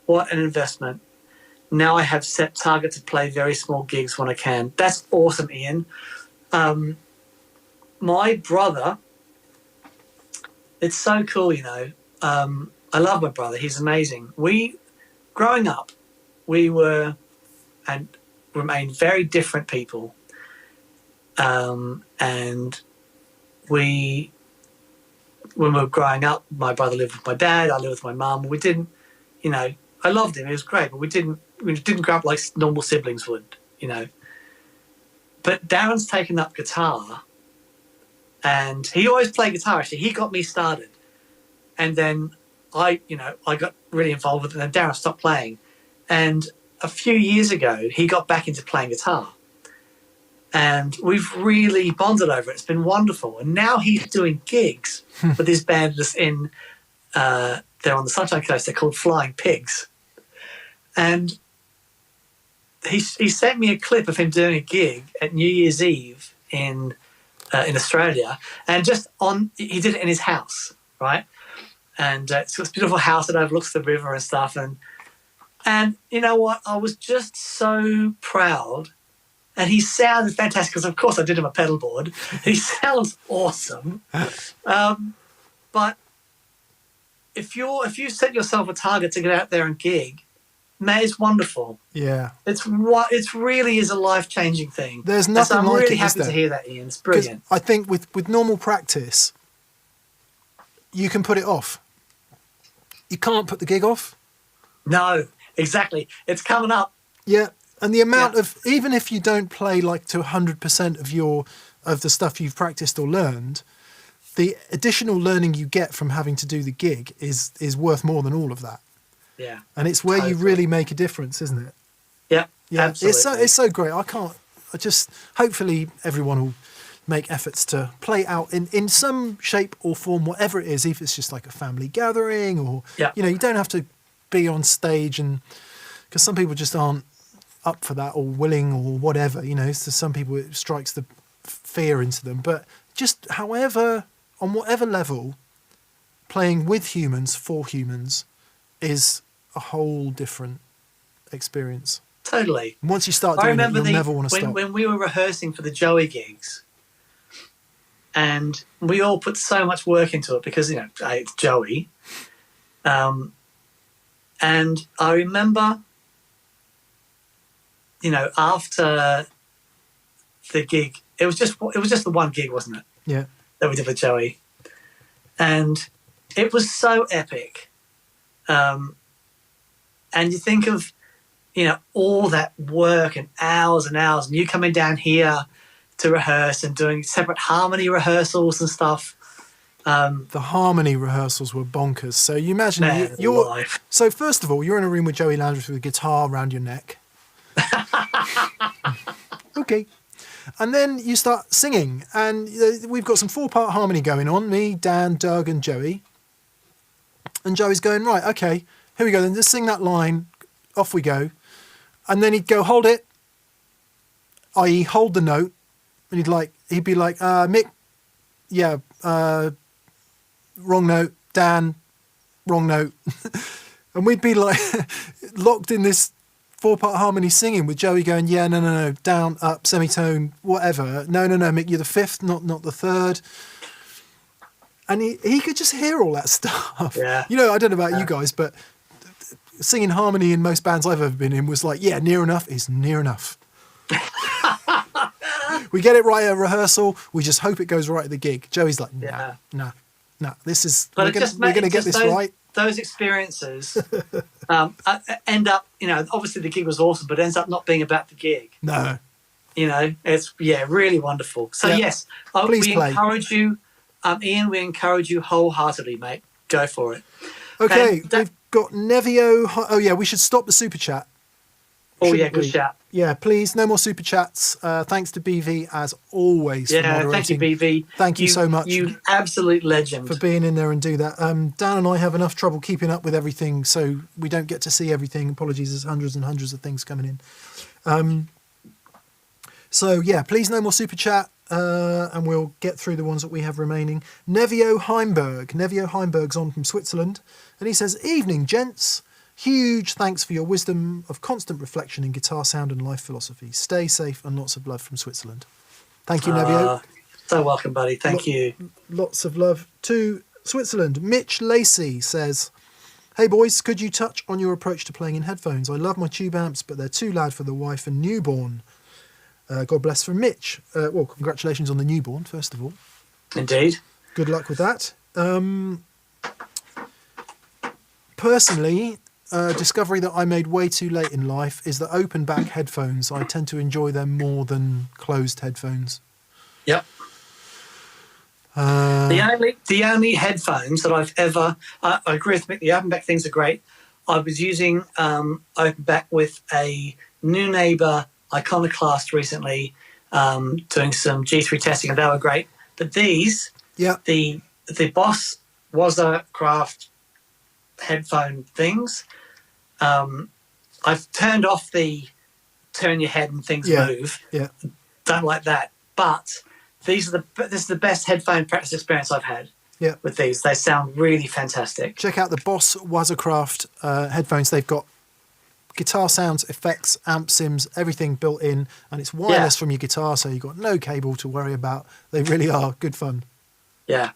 What an investment. Now I have set target to play very small gigs when I can. That's awesome, Ian. My brother, it's so cool, you know. I love my brother. He's amazing. Growing up, we were and remain very different people. And when we were growing up, my brother lived with my dad, I lived with my mum. We didn't, you know, I loved him. He was great, but we didn't grow up like normal siblings would, you know. But Darren's taken up guitar, and he always played guitar. Actually, he got me started, and then I got really involved with it. And then Darren stopped playing, and a few years ago, he got back into playing guitar, and we've really bonded over it. It's been wonderful, and now he's doing gigs with his band in. They're on the Sunshine Coast. They're called Flying Pigs, and he sent me a clip of him doing a gig at New Year's Eve in Australia, and he did it in his house, right? And it's got this beautiful house that overlooks the river and stuff, and you know what? I was just so proud, and he sounded fantastic because, of course, I did him a pedal board. He sounds awesome, but if you set yourself a target to get out there and gig, man, it's wonderful. Yeah, it really is a life-changing thing. There's nothing so I'm like really it, happy to hear that, Ian. It's brilliant. I think with normal practice, you can put it off. You can't put the gig off. No, exactly. It's coming up. Yeah, and the amount of, even if you don't play like to 100% of the stuff you've practiced or learned, the additional learning you get from having to do the gig is worth more than all of that. Yeah. And it's where you really make a difference, isn't it? Yeah, absolutely. It's so great. Hopefully everyone will make efforts to play out in some shape or form, whatever it is, if it's just like a family gathering or, you know, you don't have to be on stage, and because some people just aren't up for that or willing or whatever, you know, so some people it strikes the fear into them. But just however, on whatever level, playing with humans for humans is a whole different experience. Totally. Once you start doing it, you'll never want to stop. When we were rehearsing for the Joey gigs, and we all put so much work into it because, you know, it's Joey. And I remember, you know, after the gig, it was just the one gig, wasn't it? Yeah. That we did with Joey. And it was so epic. And you think of, you know, all that work and hours, and you coming down here to rehearse and doing separate harmony rehearsals and stuff. The harmony rehearsals were bonkers. So you imagine so first of all, you're in a room with Joey Landris with a guitar around your neck. Okay. And then you start singing, and we've got some 4-part harmony going on, me, Dan, Doug and Joey. And Joey's going, right, okay, here we go, then just sing that line, off we go. And then he'd go, hold it, i.e. hold the note, and he'd be like, Mick, wrong note, Dan, wrong note. And we'd be like locked in this 4-part harmony singing with Joey going, no, down, up, semitone, whatever. No, Mick, you're the 5th, not the 3rd. And he could just hear all that stuff. Yeah. You know, I don't know about you guys, but singing harmony in most bands I've ever been in was like, near enough is near enough. We get it right at rehearsal. We just hope it goes right at the gig. Joey's like, nah. This is, we're going to get this right. Those experiences end up, you know, obviously the gig was awesome, but it ends up not being about the gig. No. You know, it's, really wonderful. So, yes, we encourage you, Ian, we encourage you wholeheartedly, mate. Go for it. Okay, we've got Nevio. Oh, yeah, we should stop the super chat. Oh, yeah, good shout. Yeah, please, no more super chats. Thanks to BV, as always, for moderating. Thank you, BV. Thank you so much. You absolute legend. For being in there and do that. Dan and I have enough trouble keeping up with everything, so we don't get to see everything. Apologies, there's hundreds and hundreds of things coming in. So yeah, please no more super chat, and we'll get through the ones that we have remaining. Nevio Heimberg's on from Switzerland, and he says, "Evening, gents. Huge thanks for your wisdom of constant reflection in guitar sound and life philosophy. Stay safe and lots of love from Switzerland." Thank you, Nevio. So welcome, buddy. Thank you. Lots of love to Switzerland. Mitch Lacey says, "Hey boys, could you touch on your approach to playing in headphones? I love my tube amps, but they're too loud for the wife and newborn." God bless from Mitch. Well, congratulations on the newborn, first of all. Indeed. Good luck with that. Personally, discovery that I made way too late in life is that open back headphones, I tend to enjoy them more than closed headphones. Yep. The only headphones that I've ever, I agree with Mick, the open back things are great. I was using open back with a new neighbour Iconoclast recently, doing some G3 testing, and they were great. But these, the Boss Wazacraft headphone things, I've turned off the turn your head and things move. Yeah. Don't like that. But this is the best headphone practice experience I've had. Yeah. With these, they sound really fantastic. Check out the Boss Wazacraft headphones. They've got guitar sounds, effects, amp sims, everything built in, and it's wireless from your guitar, so you've got no cable to worry about. They really are good fun. Yeah.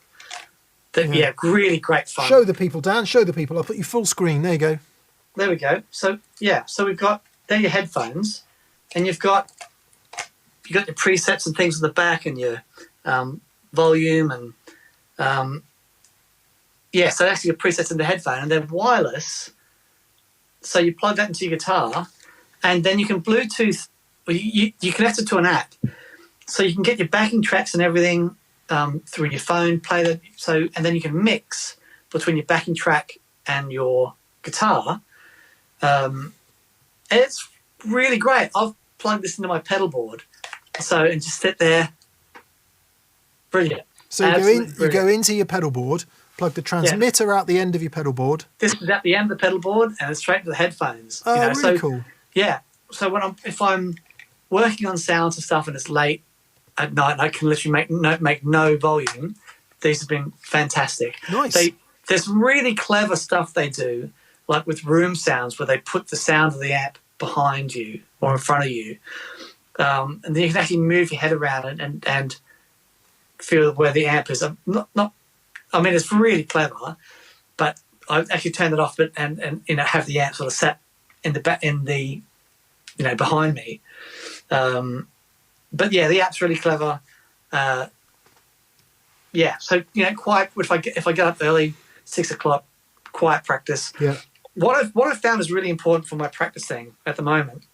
Really great fun. Show the people, Dan. Show the people. I'll put you full screen. There you go. There we go. So we've got, they're your headphones, and you've got your presets and things at the back, and your volume, and so actually your presets in the headphone, and they're wireless. So you plug that into your guitar, and then you can Bluetooth. You connect it to an app, so you can get your backing tracks and everything through your phone. Play that, and then you can mix between your backing track and your guitar. It's really great. I've plugged this into my pedal board, and just sit there. Brilliant. So you go into your pedal board, plug the transmitter out the end of your pedal board. This is at the end of the pedal board, and it's straight to the headphones. Oh, really cool. Yeah. So if I'm working on sounds and stuff, and it's late at night, and I can literally make no volume, these have been fantastic. Nice. There's really clever stuff they do, like with room sounds, where they put the sound of the amp behind you or in front of you, and then you can actually move your head around and feel where the amp is. It's really clever, but I actually turned it off, and have the amp sort of set in the behind me. But yeah, the app's really clever. So quiet. If I get up early, 6 o'clock, quiet practice. Yeah. What I've found is really important for my practicing at the moment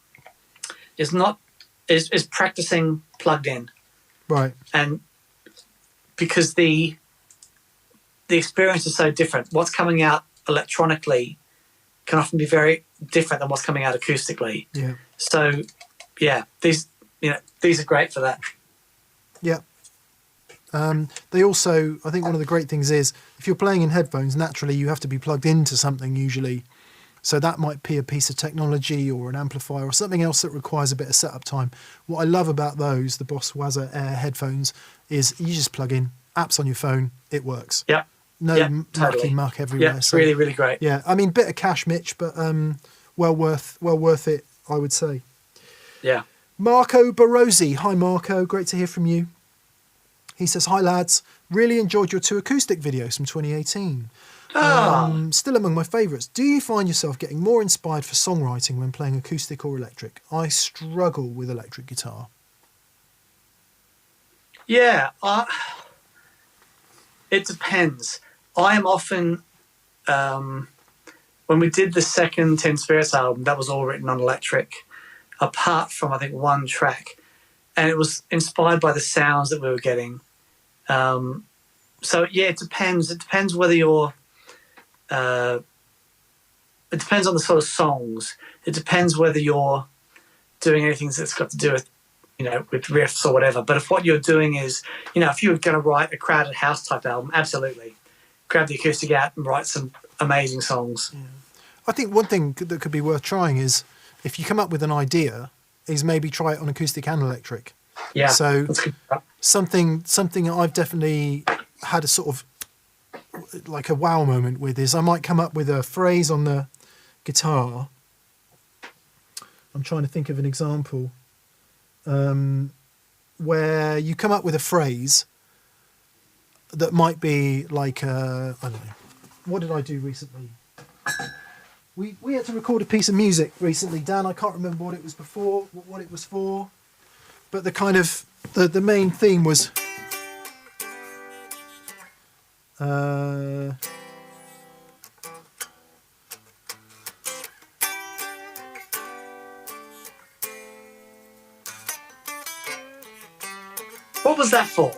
is practicing plugged in. Right. And because the experience is so different. What's coming out electronically can often be very different than what's coming out acoustically. Yeah. So, these are great for that. Yeah. They also, I think one of the great things is if you're playing in headphones, naturally you have to be plugged into something usually. So that might be a piece of technology or an amplifier or something else that requires a bit of setup time. What I love about those, the Boss Waza Air headphones, is you just plug in, apps on your phone, it works. Yeah. No mucky muck everywhere. Yeah, really, really great. Yeah, bit of cash, Mitch, but well worth it, I would say. Yeah. Marco Barozzi. Hi, Marco. Great to hear from you. He says, "Hi, lads. Really enjoyed your 2 acoustic videos from 2018. Still among my favourites. Do you find yourself getting more inspired for songwriting when playing acoustic or electric? I struggle with electric guitar." Yeah, it depends. I am often, when we did the second Ten Spirits album, that was all written on electric, apart from, I think, one track. And it was inspired by the sounds that we were getting. It depends. It depends whether you're... it depends on the sort of songs. It depends whether you're doing anything that's got to do with, with riffs or whatever. But if what you're doing is, if you're going to write a crowded house type album, absolutely. Grab the acoustic out and write some amazing songs. Yeah. I think one thing that could be worth trying is if you come up with an idea, is maybe try it on acoustic and electric. Yeah. So that's good. something I've definitely had a sort of like a wow moment with is I might come up with a phrase on the guitar. I'm trying to think of an example where you come up with a phrase that might be like I don't know. What did I do recently? We had to record a piece of music recently, Dan. I can't remember what it was what it was for, but the kind of the main theme was. What was that for?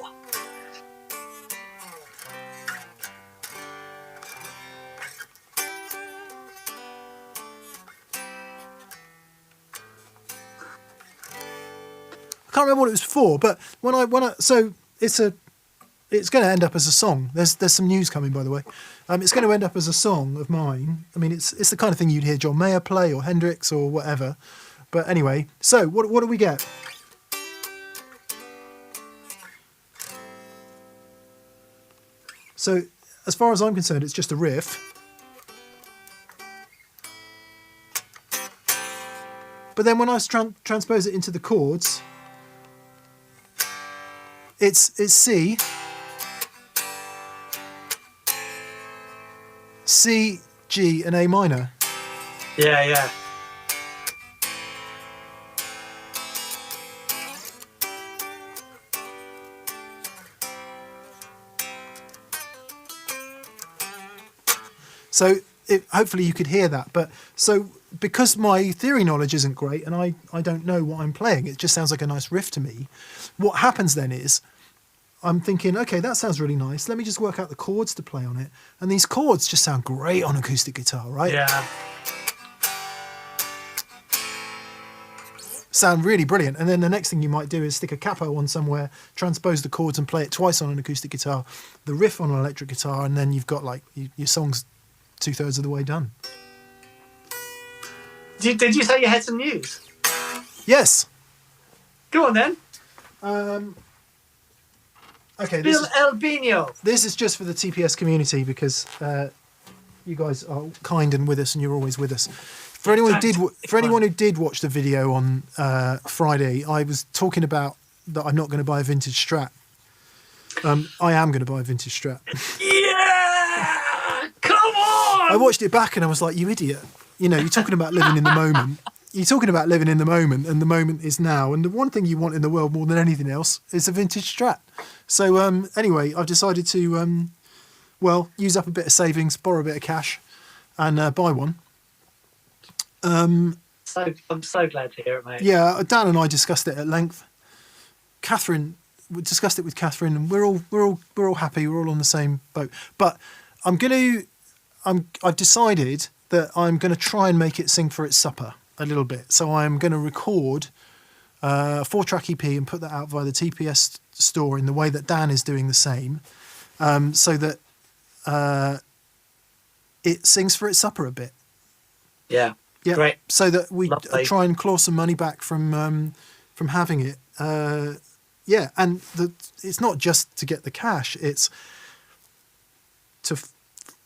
I can't remember what it was for, but when I so it's going to end up as a song. There's some news coming, by the way. It's going to end up as a song of mine. I mean, it's the kind of thing you'd hear John Mayer play or Hendrix or whatever. But anyway, so what do we get? So as far as I'm concerned, it's just a riff. But then when I transpose it into the chords, it's C, C, G, and A minor. Yeah, yeah. So hopefully you could hear that. But so because my theory knowledge isn't great and I don't know what I'm playing, it just sounds like a nice riff to me. What happens then is I'm thinking, okay, that sounds really nice. Let me just work out the chords to play on it. And these chords just sound great on acoustic guitar, right? Yeah. Sound really brilliant. And then the next thing you might do is stick a capo on somewhere, transpose the chords and play it twice on an acoustic guitar, the riff on an electric guitar, and then you've got like your song's 2/3 of the way done. Did you say you had some news? Yes. Go on then. Okay. Bill Albino. This is just for the TPS community because you guys are kind and with us, and you're always with us. For anyone who did watch the video on Friday, I was talking about that I'm not going to buy a vintage Strat. I am going to buy a vintage Strat. Yeah! Come on! I watched it back and I was like, you idiot. You know, you're talking about living in the moment. You're talking about living in the moment, and the moment is now. And the one thing you want in the world more than anything else is a vintage Strat. So anyway, I've decided to, use up a bit of savings, borrow a bit of cash, and buy one. I'm so glad to hear it, mate. Yeah, Dan and I discussed it at length. We discussed it with Catherine, and we're all happy. We're all on the same boat. But I've decided that I'm going to try and make it sing for its supper a little bit. So I'm going to record a 4-track EP and put that out via the TPS store in the way that Dan is doing the same, so that it sings for its supper a bit. Yeah. Yeah. Great. So that we Lovely. try and claw some money back from having it. Yeah, and it's not just to get the cash; it's to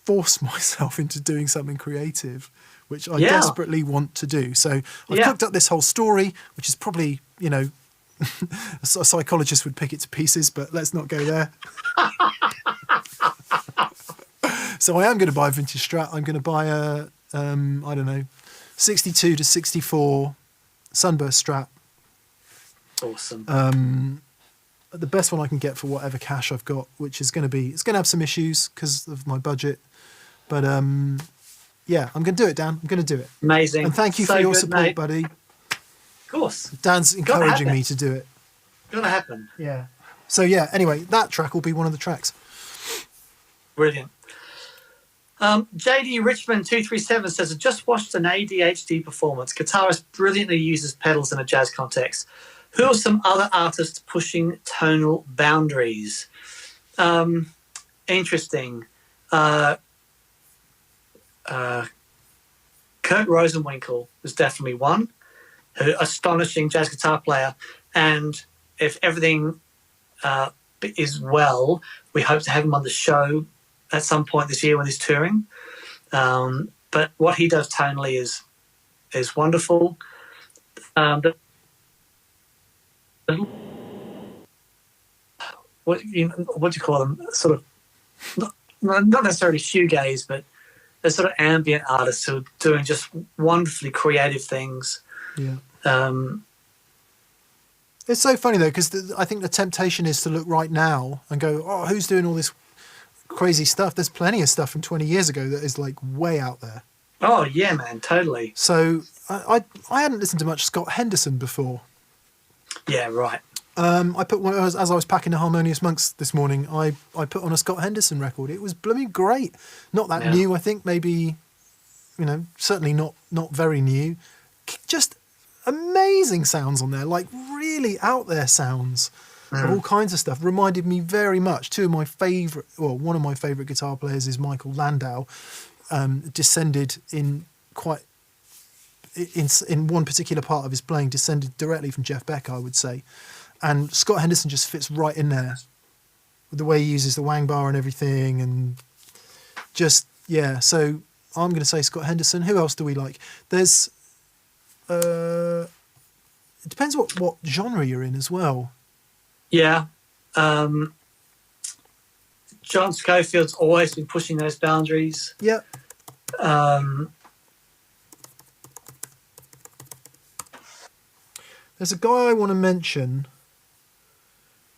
force myself into doing something creative, which I desperately want to do. So I've cooked up this whole story, which is probably, a psychologist would pick it to pieces, but let's not go there. So I am going to buy a vintage Strat. I'm going to buy a, 62 to 64 Sunburst Strat. Awesome. The best one I can get for whatever cash I've got, which is going to have some issues because of my budget. But I'm going to do it, Dan. I'm going to do it. Amazing. And thank you for your support, mate. buddy. Of course. Dan's encouraging me to do it. Gonna happen. Yeah. So anyway, that track will be one of the tracks. Brilliant. JD Richmond 237 says, I just watched an ADHD performance. Guitarist brilliantly uses pedals in a jazz context. Who are some other artists pushing tonal boundaries? Interesting. Kurt Rosenwinkel was definitely one. astonishing jazz guitar player. And if everything is well, we hope to have him on the show at some point this year when he's touring. But what he does tonally is wonderful. What do you call them? Sort of not necessarily shoegaze, but they're sort of ambient artists who are doing just wonderfully creative things. Yeah. It's so funny though, because I think the temptation is to look right now and go, "Oh, who's doing all this crazy stuff?" There's plenty of stuff from 20 years ago that is like way out there. Oh yeah, man, totally. So I hadn't listened to much Scott Henderson before. Yeah, right. I put one as I was packing the Harmonious Monks this morning. I put on a Scott Henderson record. It was blooming great. Not that new, I think. Maybe, certainly not very new. Just amazing sounds on there, like really out there sounds of all kinds of stuff. Reminded me very much. One of my favourite guitar players is Michael Landau. Descended in one particular part of his playing, descended directly from Jeff Beck, I would say. And Scott Henderson just fits right in there with the way he uses the wang bar and everything. And just, yeah. So I'm going to say Scott Henderson. Who else do we like? There's, it depends what genre you're in as well. Yeah. John Schofield's always been pushing those boundaries. Yeah. There's a guy I want to mention.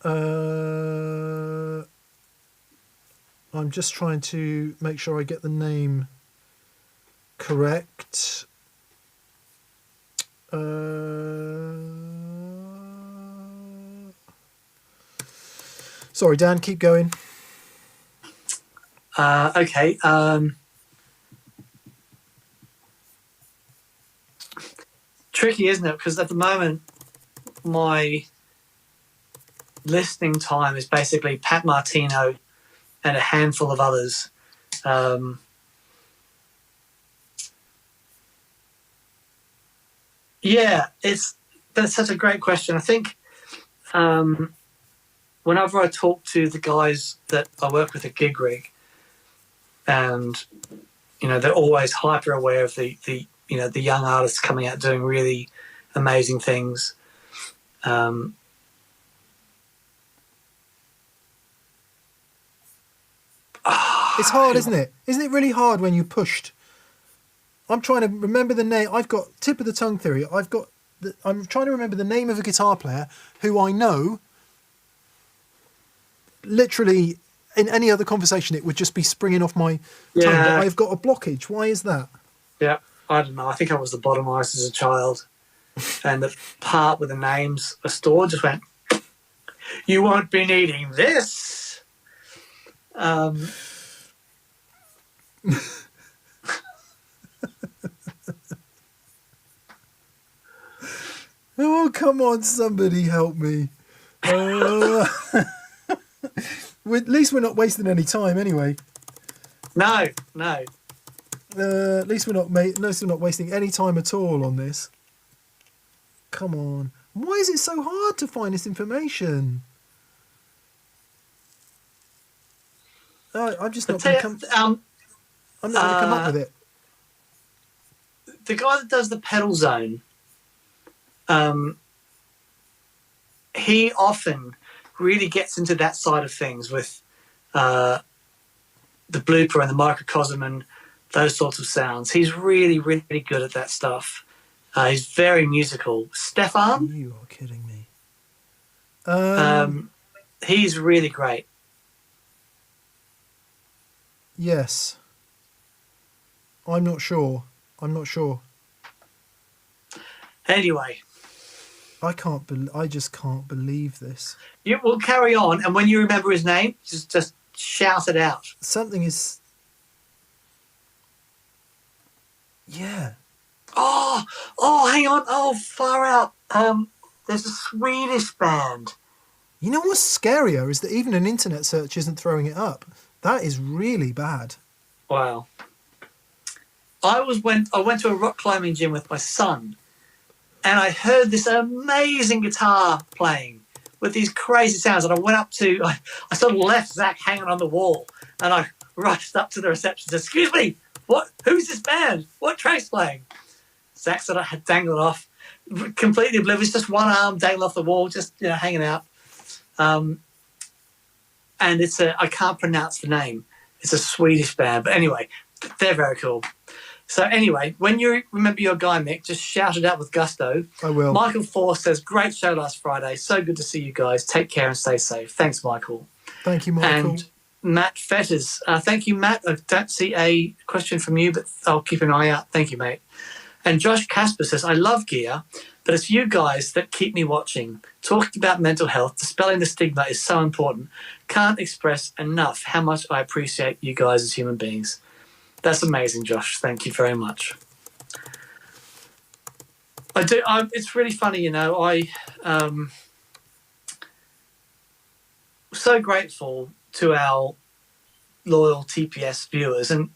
I'm just trying to make sure I get the name correct. Sorry, Dan, keep going. Okay. Tricky, isn't it? Because at the moment, my listening time is basically Pat Martino and a handful of others. That's such a great question. I think whenever I talk to the guys that I work with at Gig Rig, and they're always hyper aware of the young artists coming out doing really amazing things. It's hard, isn't it? Isn't it really hard when you pushed? I'm trying to remember the name. I've got tip of the tongue theory. I'm trying to remember the name of a guitar player who I know. Literally, in any other conversation, it would just be springing off my tongue. But I've got a blockage. Why is that? Yeah, I don't know. I think I was the bottomized as a child, and the part where the names are stored just went. You won't be needing this. Oh, come on, somebody help me. At least we're not wasting any time anyway. No. At least we're not wasting any time at all on this. Come on. Why is it so hard to find this information? I'm just not going to come... I'm not going to come up with it. The guy that does the pedal zone, he often really gets into that side of things with the blooper and the microcosm and those sorts of sounds. He's really, really good at that stuff. He's very musical. Stefan? You are kidding me. He's really great. Yes. I'm not sure. Anyway. I just can't believe this. You will carry on, and when you remember his name, just shout it out. Something is... Yeah. Oh, hang on. Oh, far out. There's a Swedish band. You know what's scarier is that even an internet search isn't throwing it up. That is really bad. Wow. I went to a rock climbing gym with my son, and I heard this amazing guitar playing with these crazy sounds. And I went up to, I sort of left Zach hanging on the wall, and I rushed up to the receptionist. Excuse me, who's this band? What track's playing? Zach sort of had dangled off, completely oblivious, just one arm dangling off the wall, just hanging out. And it's I can't pronounce the name. It's a Swedish band, but anyway, they're very cool. So anyway, when you remember your guy, Mick, just shout it out with gusto. I will. Michael Force says, great show last Friday. So good to see you guys. Take care and stay safe. Thanks, Michael. Thank you, Michael. And Matt Fetters. Thank you, Matt. I don't see a question from you, but I'll keep an eye out. Thank you, mate. And Josh Casper says, I love gear, but it's you guys that keep me watching. Talking about mental health, dispelling the stigma is so important. Can't express enough how much I appreciate you guys as human beings. That's amazing, Josh. Thank you very much. It's really funny, I'm so grateful to our loyal TPS viewers. And,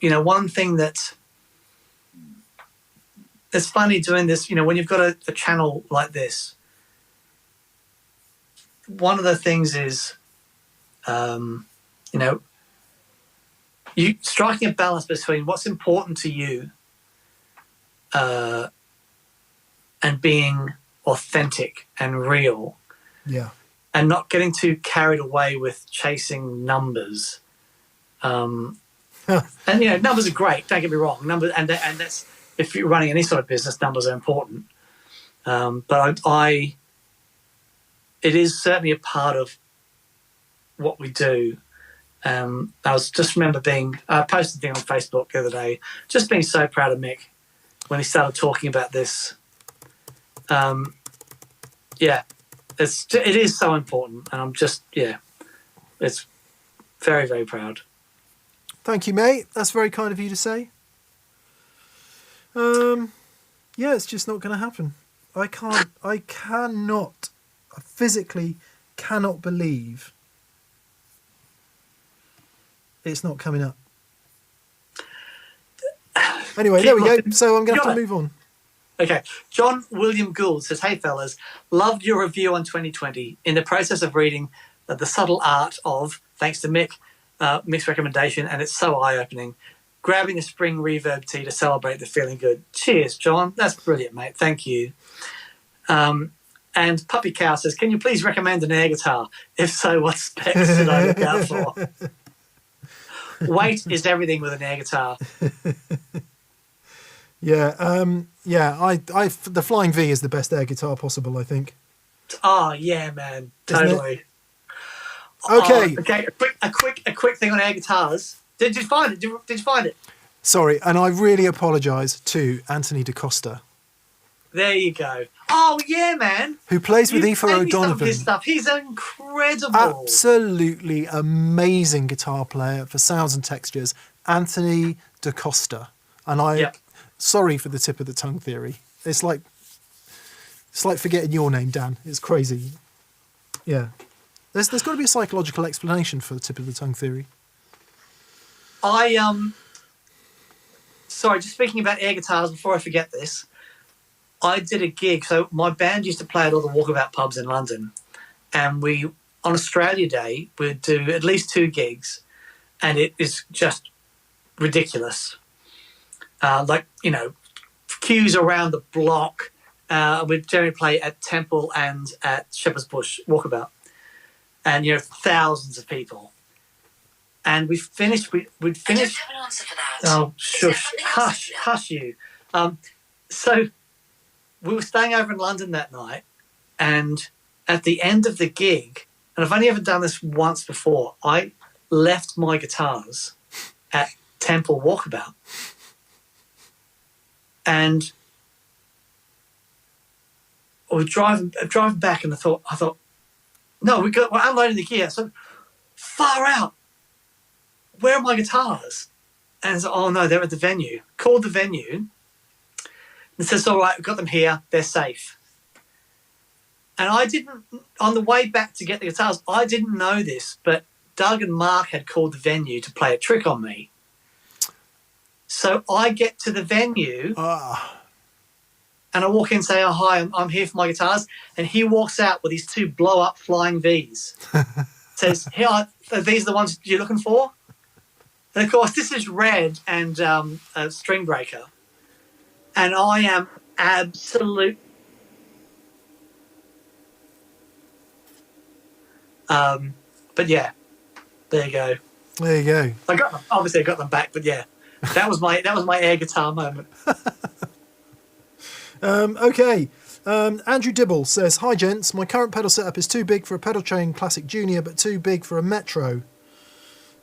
one thing that's funny doing this, when you've got a channel like this, one of the things is, you striking a balance between what's important to you and being authentic and real. Yeah. And not getting too carried away with chasing numbers. And numbers are great, don't get me wrong. Numbers and that's, if you're running any sort of business, numbers are important. But it is certainly a part of what we do. I remember I posted a thing on Facebook the other day, just being so proud of Mick when he started talking about this. It is so important, and I'm just, it's very, very proud. Thank you, mate. That's very kind of you to say. It's just not going to happen. I physically cannot believe it's not coming up. Anyway, there we go. So I'm going to have to move on. Okay. John William Gould says, hey, fellas, loved your review on 2020. In the process of reading The Subtle Art of, thanks to Mick's recommendation, and it's so eye-opening, grabbing a spring reverb tee to celebrate the feeling good. Cheers, John. That's brilliant, mate. Thank you. And Puppy Cow says, can you please recommend an air guitar? If so, what specs should I look out for? Weight is everything with an air guitar. The Flying V is the best air guitar possible, I think. Oh yeah, man, totally. Okay. Okay. A quick thing on air guitars. Did you find it? Did you find it? Sorry, and I really apologise to Anthony DaCosta. There you go. Oh yeah, man. Who plays with Aoife O'Donovan. His stuff. He's incredible. Absolutely amazing guitar player for sounds and textures. Anthony DaCosta. And sorry for the tip of the tongue theory. It's like forgetting your name, Dan. It's crazy. Yeah. There's got to be a psychological explanation for the tip of the tongue theory. Sorry, just speaking about air guitars before I forget this. I did a gig. So my band used to play at all the walkabout pubs in London. And on Australia Day, we'd do at least 2 gigs. And it is just ridiculous. Queues around the block. We'd generally play at Temple and at Shepherd's Bush walkabout. And, thousands of people. And we'd finished. I don't have an answer for that. Oh, shush. Hush you. So we were staying over in London that night, and at the end of the gig, and I've only ever done this once before, I left my guitars at Temple Walkabout. And I was driving back, and I thought, no, we're unloading the gear. So far out. Where are my guitars? And I said, oh no, they're at the venue. Called the venue. And says, all right, we've got them here. They're safe. And on the way back to get the guitars, I didn't know this, but Doug and Mark had called the venue to play a trick on me. So I get to the venue And I walk in and say, "Oh, hi, I'm here for my guitars." And he walks out with these 2 blow-up flying Vs. Says, "Here, are these the ones you're looking for?" And of course, this is Red and a String Breaker. And I am absolute. But yeah, there you go. There you go. I got them back, but yeah, that was my air guitar moment. Okay. Andrew Dibble says, "Hi gents, my current pedal setup is too big for a pedal train Classic Junior, but too big for a Metro.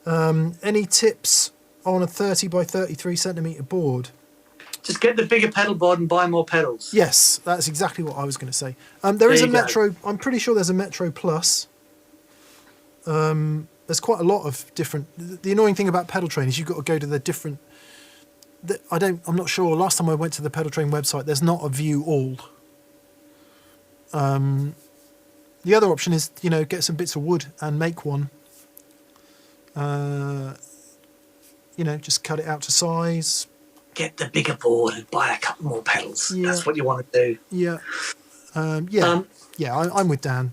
Any tips on a 30 by 33 centimeter board?" Just get the bigger pedal board and buy more pedals. Yes, that's exactly what I was going to say. There is a Metro. I'm pretty sure there's a Metro Plus. There's quite a lot of different. The annoying thing about pedal train is you've got to go to the different. I'm not sure. Last time I went to the pedal train website, there's not a view all. The other option is, get some bits of wood and make one. Just cut it out to size. Get the bigger board and buy a couple more pedals. Yeah. That's what you want to do. Yeah. I'm with Dan.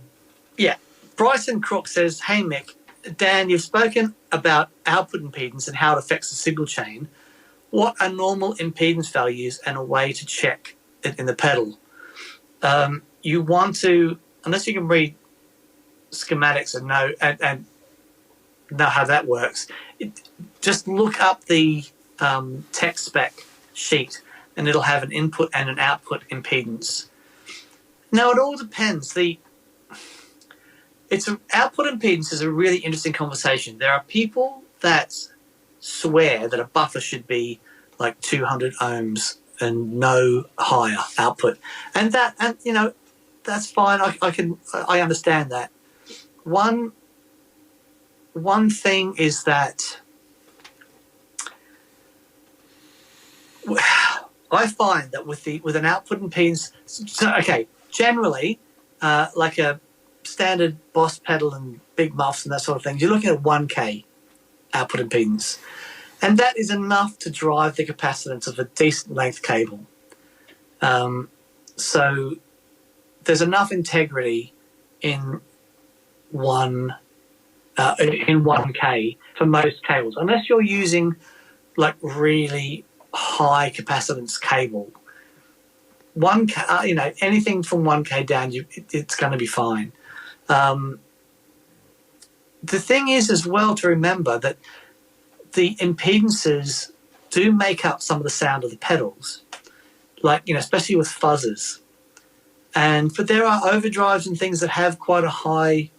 Yeah. Bryson Crook says, "Hey Mick, Dan, you've spoken about output impedance and how it affects the signal chain. What are normal impedance values and a way to check it in the pedal? You want to, unless you can read schematics and know how that works, just look up the tech spec sheet and it'll have an input and an output impedance. Now, it all depends. Output impedance is a really interesting conversation. There are people that swear that a buffer should be like 200 ohms and no higher output, and that's fine. I understand that. One thing is that I find that with an output impedance, generally, like a standard Boss pedal and big muffs and that sort of thing, you're looking at 1K output impedance, and that is enough to drive the capacitance of a decent length cable. So there's enough integrity in 1K for most cables, unless you're using like really high capacitance cable. 1K, anything from 1K down, it's going to be fine. The thing is as well to remember that the impedances do make up some of the sound of the pedals, like, especially with fuzzers. But there are overdrives and things that have quite a high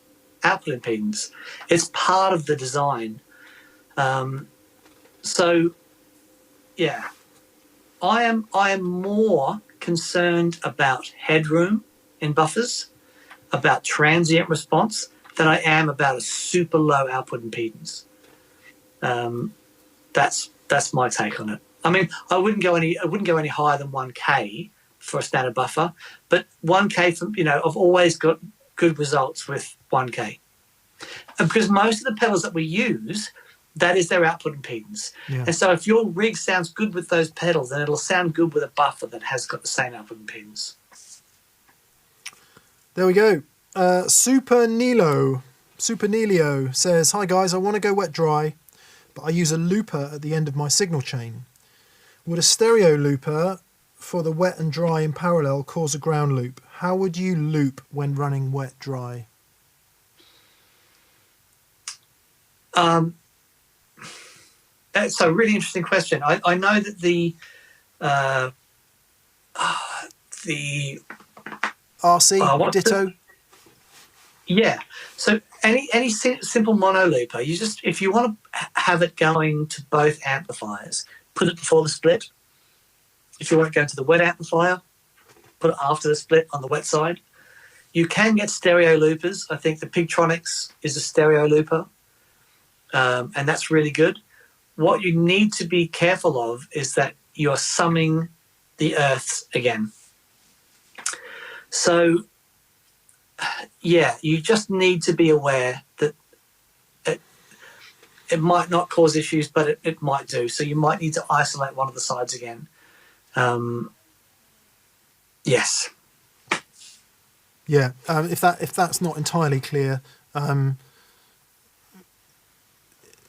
output impedance. It's part of the design. So, yeah, I am more concerned about headroom in buffers, about transient response, than I am about a super low output impedance. That's my take on it. I mean, I wouldn't go any higher than 1K for a standard buffer, but 1K I've always got good results with 1K, and because most of the pedals that we use, that is their output impedance. Yeah. And so if your rig sounds good with those pedals, then it'll sound good with a buffer that has got the same output impedance. There we go. Super Nilo says, "Hi guys, I want to go wet dry, but I use a looper at the end of my signal chain. Would a stereo looper for the wet and dry in parallel cause a ground loop? How would you loop when running wet dry?" That's a really interesting question. I know that the RC Ditto. Yeah. So any simple mono looper, if you want to have it going to both amplifiers, put it before the split. If you want to go to the wet amplifier, put it after the split on the wet side. You can get stereo loopers. I think the Pigtronics is a stereo looper, and that's really good. What you need to be careful of is that you're summing the earths again. So, yeah, you just need to be aware that it might not cause issues, but it might do. So you might need to isolate one of the sides again. Yes. Yeah. If that's not entirely clear,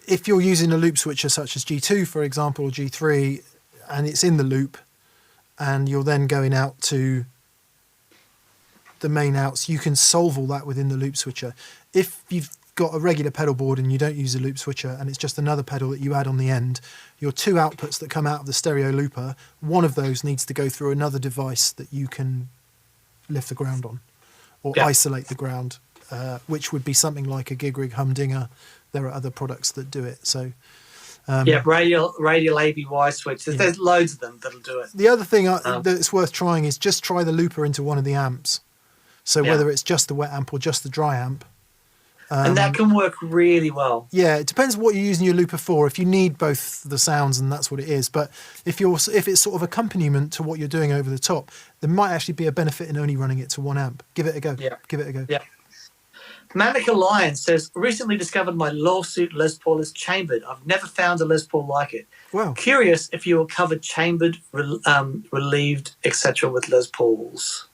if you're using a loop switcher such as G2, for example, or G3, and it's in the loop, and you're then going out to the main outs, you can solve all that within the loop switcher. If you've got a regular pedal board and you don't use a loop switcher and it's just another pedal that you add on the end, your two outputs that come out of the stereo looper, one of those needs to go through another device that you can lift the ground on or isolate the ground, which would be something like a Gig Rig Humdinger. There are other products that do it. So radial ABY switch. There's loads of them that'll do it. The other thing that's worth trying is just try the looper into one of the amps. So whether it's just the wet amp or just the dry amp. And that can work really well. Yeah, it depends what you're using your looper for. If you need both the sounds, and that's what it is. But if it's sort of accompaniment to what you're doing over the top, there might actually be a benefit in only running it to one amp. Give it a go. Yeah. Give it a go. Yeah. Manica Lion says, recently discovered my lawsuit Les Paul is chambered. I've never found a Les Paul like it. Wow. Curious if you were covered chambered, relieved, etc. with Les Pauls.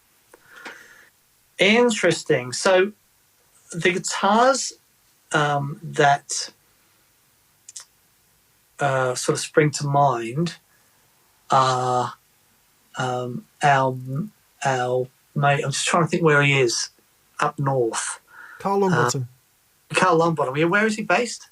Interesting. So the guitars that sort of spring to mind are our mate. I'm just trying to think where he is up north. Carl Longbottom. Carl Longbottom. Yeah, where is he based?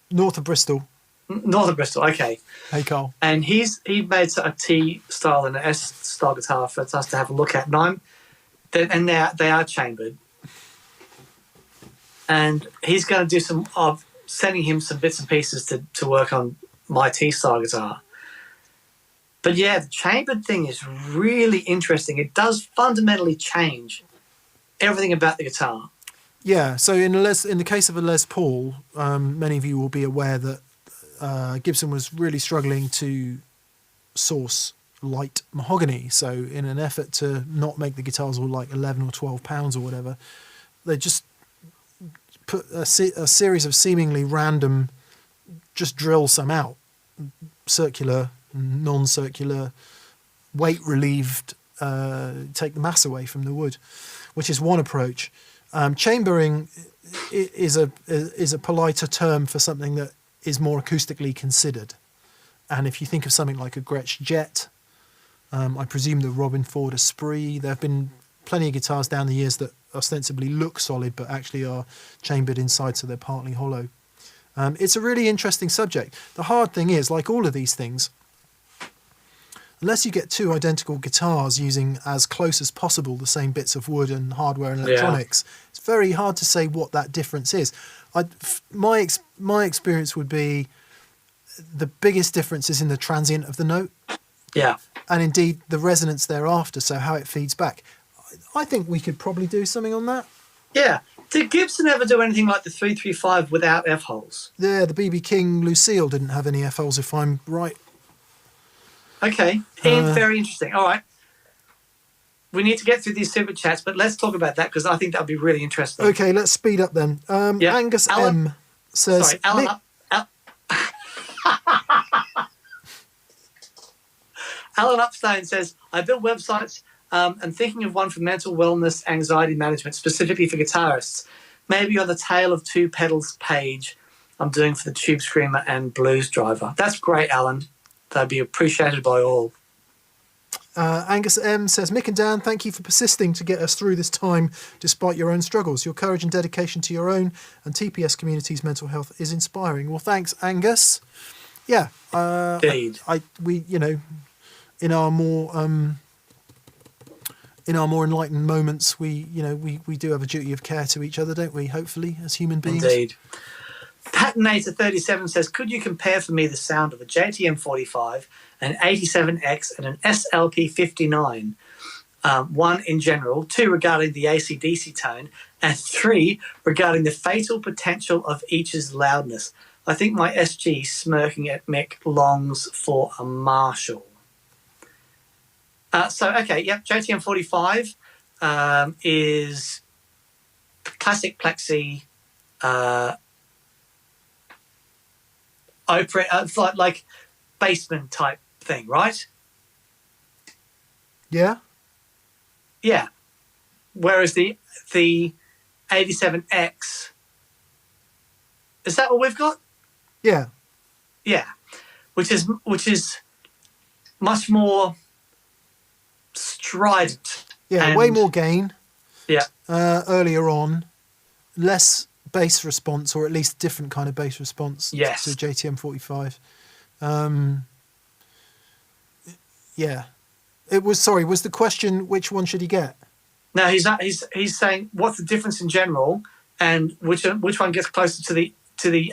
North of Bristol. North of Bristol. Okay. Hey, Carl. And he made a T style and an S style guitar for us to have a look at. And they are chambered. And he's going to do some of sending him some bits and pieces to work on my T style guitar. But yeah, the chambered thing is really interesting. It does fundamentally change everything about the guitar. Yeah, so in the case of a Les Paul, many of you will be aware that Gibson was really struggling to source light mahogany. So in an effort to not make the guitars all like 11 or 12 pounds or whatever, they just put a series of seemingly random, just drill some out, circular, non-circular, weight relieved, take the mass away from the wood, which is one approach. Chambering is a politer term for something that is more acoustically considered. And if you think of something like a Gretsch Jet, I presume the Robin Ford Esprit, there have been plenty of guitars down the years that ostensibly look solid but actually are chambered inside, so they're partly hollow. It's a really interesting subject. The hard thing is, like all of these things, unless you get two identical guitars using as close as possible the same bits of wood and hardware and electronics, it's very hard to say what that difference is. My experience would be the biggest difference is in the transient of the note. Yeah. And indeed the resonance thereafter, so how it feeds back. I think we could probably do something on that. Yeah. Did Gibson ever do anything like the 335 without F-holes? Yeah, the BB King Lucille didn't have any F-holes, if I'm right. Okay. Very interesting. All right. We need to get through these super chats, but let's talk about that because I think that would be really interesting. Okay, let's speed up then. Angus Alan, M says... Sorry, Alan... Alan Upstone says, I build websites and thinking of one for mental wellness, anxiety management, specifically for guitarists. Maybe on the Tale of Two Pedals page I'm doing for the Tube Screamer and Blues Driver. That's great, Alan. That'd be appreciated by all. Angus M says, Mick and Dan, thank you for persisting to get us through this time despite your own struggles. Your courage and dedication to your own and TPS community's mental health is inspiring. Well, thanks, Angus. Yeah. Indeed. We, in our more enlightened moments, we do have a duty of care to each other, don't we? Hopefully, as human beings. Indeed. Patinator37 says, could you compare for me the sound of a JTM 45, an 87X, and an SLP 59? One, in general. Two, regarding the AC/DC tone. And three, regarding the fatal potential of each's loudness. I think my SG smirking at Mick longs for a Marshall. JTM 45 is classic plexi, like basement type thing, right? Yeah. Yeah. Whereas the 87X, is that what we've got? Yeah. Yeah. Which is much more strident. Yeah, way more gain. Yeah. Earlier on, less bass response, or at least different kind of bass response Yes. to JTM 45. Yeah. Was the question which one should he get? No, he's saying what's the difference in general, and which one gets closer to the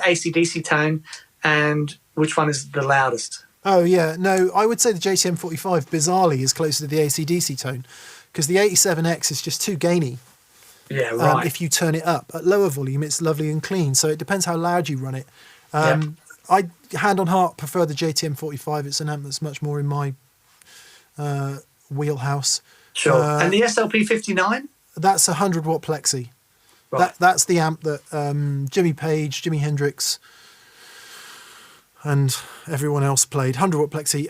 AC/DC tone, and which one is the loudest? Oh yeah, no, I would say the JTM 45 bizarrely is closer to the AC/DC tone, because the 87X is just too gainy. Yeah, right. If you turn it up at lower volume, it's lovely and clean. So it depends how loud you run it. I, hand on heart, prefer the JTM 45. It's an amp that's much more in my wheelhouse. Sure. And the SLP 59? That's a 100-watt plexi. Right. That's the amp that Jimmy Page, Jimi Hendrix, and everyone else played. 100-watt plexi.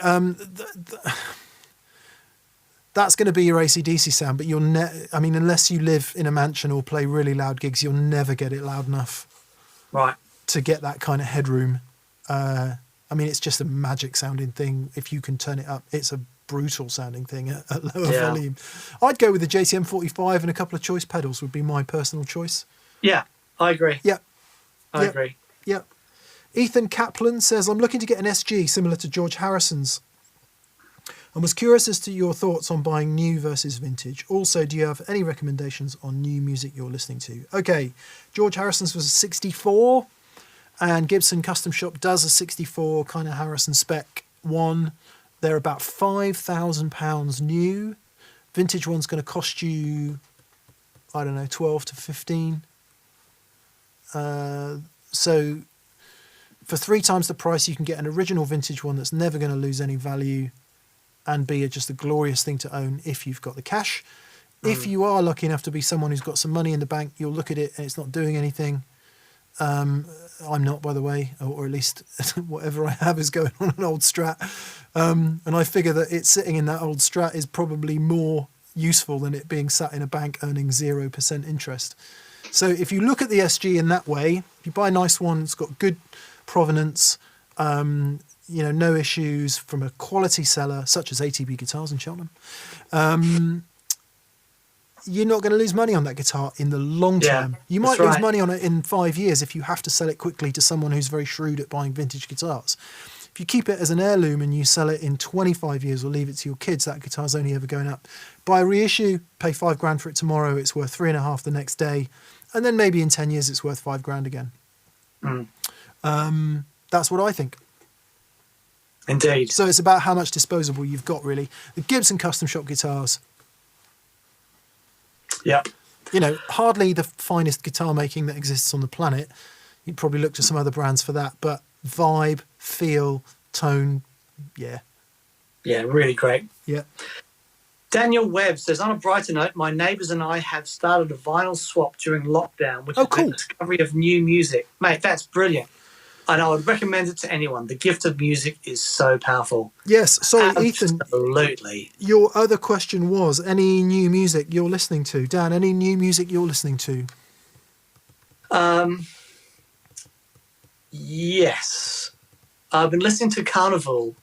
That's going to be your AC/DC sound, but unless you live in a mansion or play really loud gigs, you'll never get it loud enough, right, to get that kind of headroom. It's just a magic sounding thing. If you can turn it up, it's a brutal sounding thing at lower volume. I'd go with the JTM 45, and a couple of choice pedals would be my personal choice. Yeah, I agree. Yeah, I agree. Yeah. Ethan Kaplan says, I'm looking to get an SG similar to George Harrison's, and was curious as to your thoughts on buying new versus vintage. Also, do you have any recommendations on new music you're listening to? Okay, George Harrison's was a 64, and Gibson Custom Shop does a 64 kind of Harrison spec one. They're about £5,000 new. Vintage one's going to cost you, I don't know, 12 to 15. So for 3 times the price, you can get an original vintage one that's never going to lose any value and be just a glorious thing to own if you've got the cash. If you are lucky enough to be someone who's got some money in the bank, you'll look at it and it's not doing anything. I'm not, by the way, or at least whatever I have is going on an old Strat. And I figure that it sitting in that old Strat is probably more useful than it being sat in a bank earning 0% interest. So if you look at the SG in that way, if you buy a nice one, it's got good provenance, no issues from a quality seller, such as ATB Guitars in Cheltenham, you're not going to lose money on that guitar in the long term. You might lose money on it in 5 years if you have to sell it quickly to someone who's very shrewd at buying vintage guitars. If you keep it as an heirloom and you sell it in 25 years or leave it to your kids, that guitar's only ever going up. Buy a reissue, pay $5,000 for it tomorrow, it's worth $3,500 the next day, and then maybe in 10 years it's worth $5,000 again. That's what I think. Indeed. So it's about how much disposable you've got, really. The Gibson Custom Shop guitars, hardly the finest guitar making that exists on the planet. You'd probably look to some other brands for that, but vibe, feel, tone, yeah, really great. Yeah. Daniel Webb says, on a brighter note, my neighbours and I have started a vinyl swap during lockdown, which is the discovery of new music. Mate, that's brilliant. And I would recommend it to anyone. The gift of music is so powerful. Yes. Sorry, Ethan. Absolutely. Your other question was, any new music you're listening to? Dan, any new music you're listening to? Yes. I've been listening to Carnival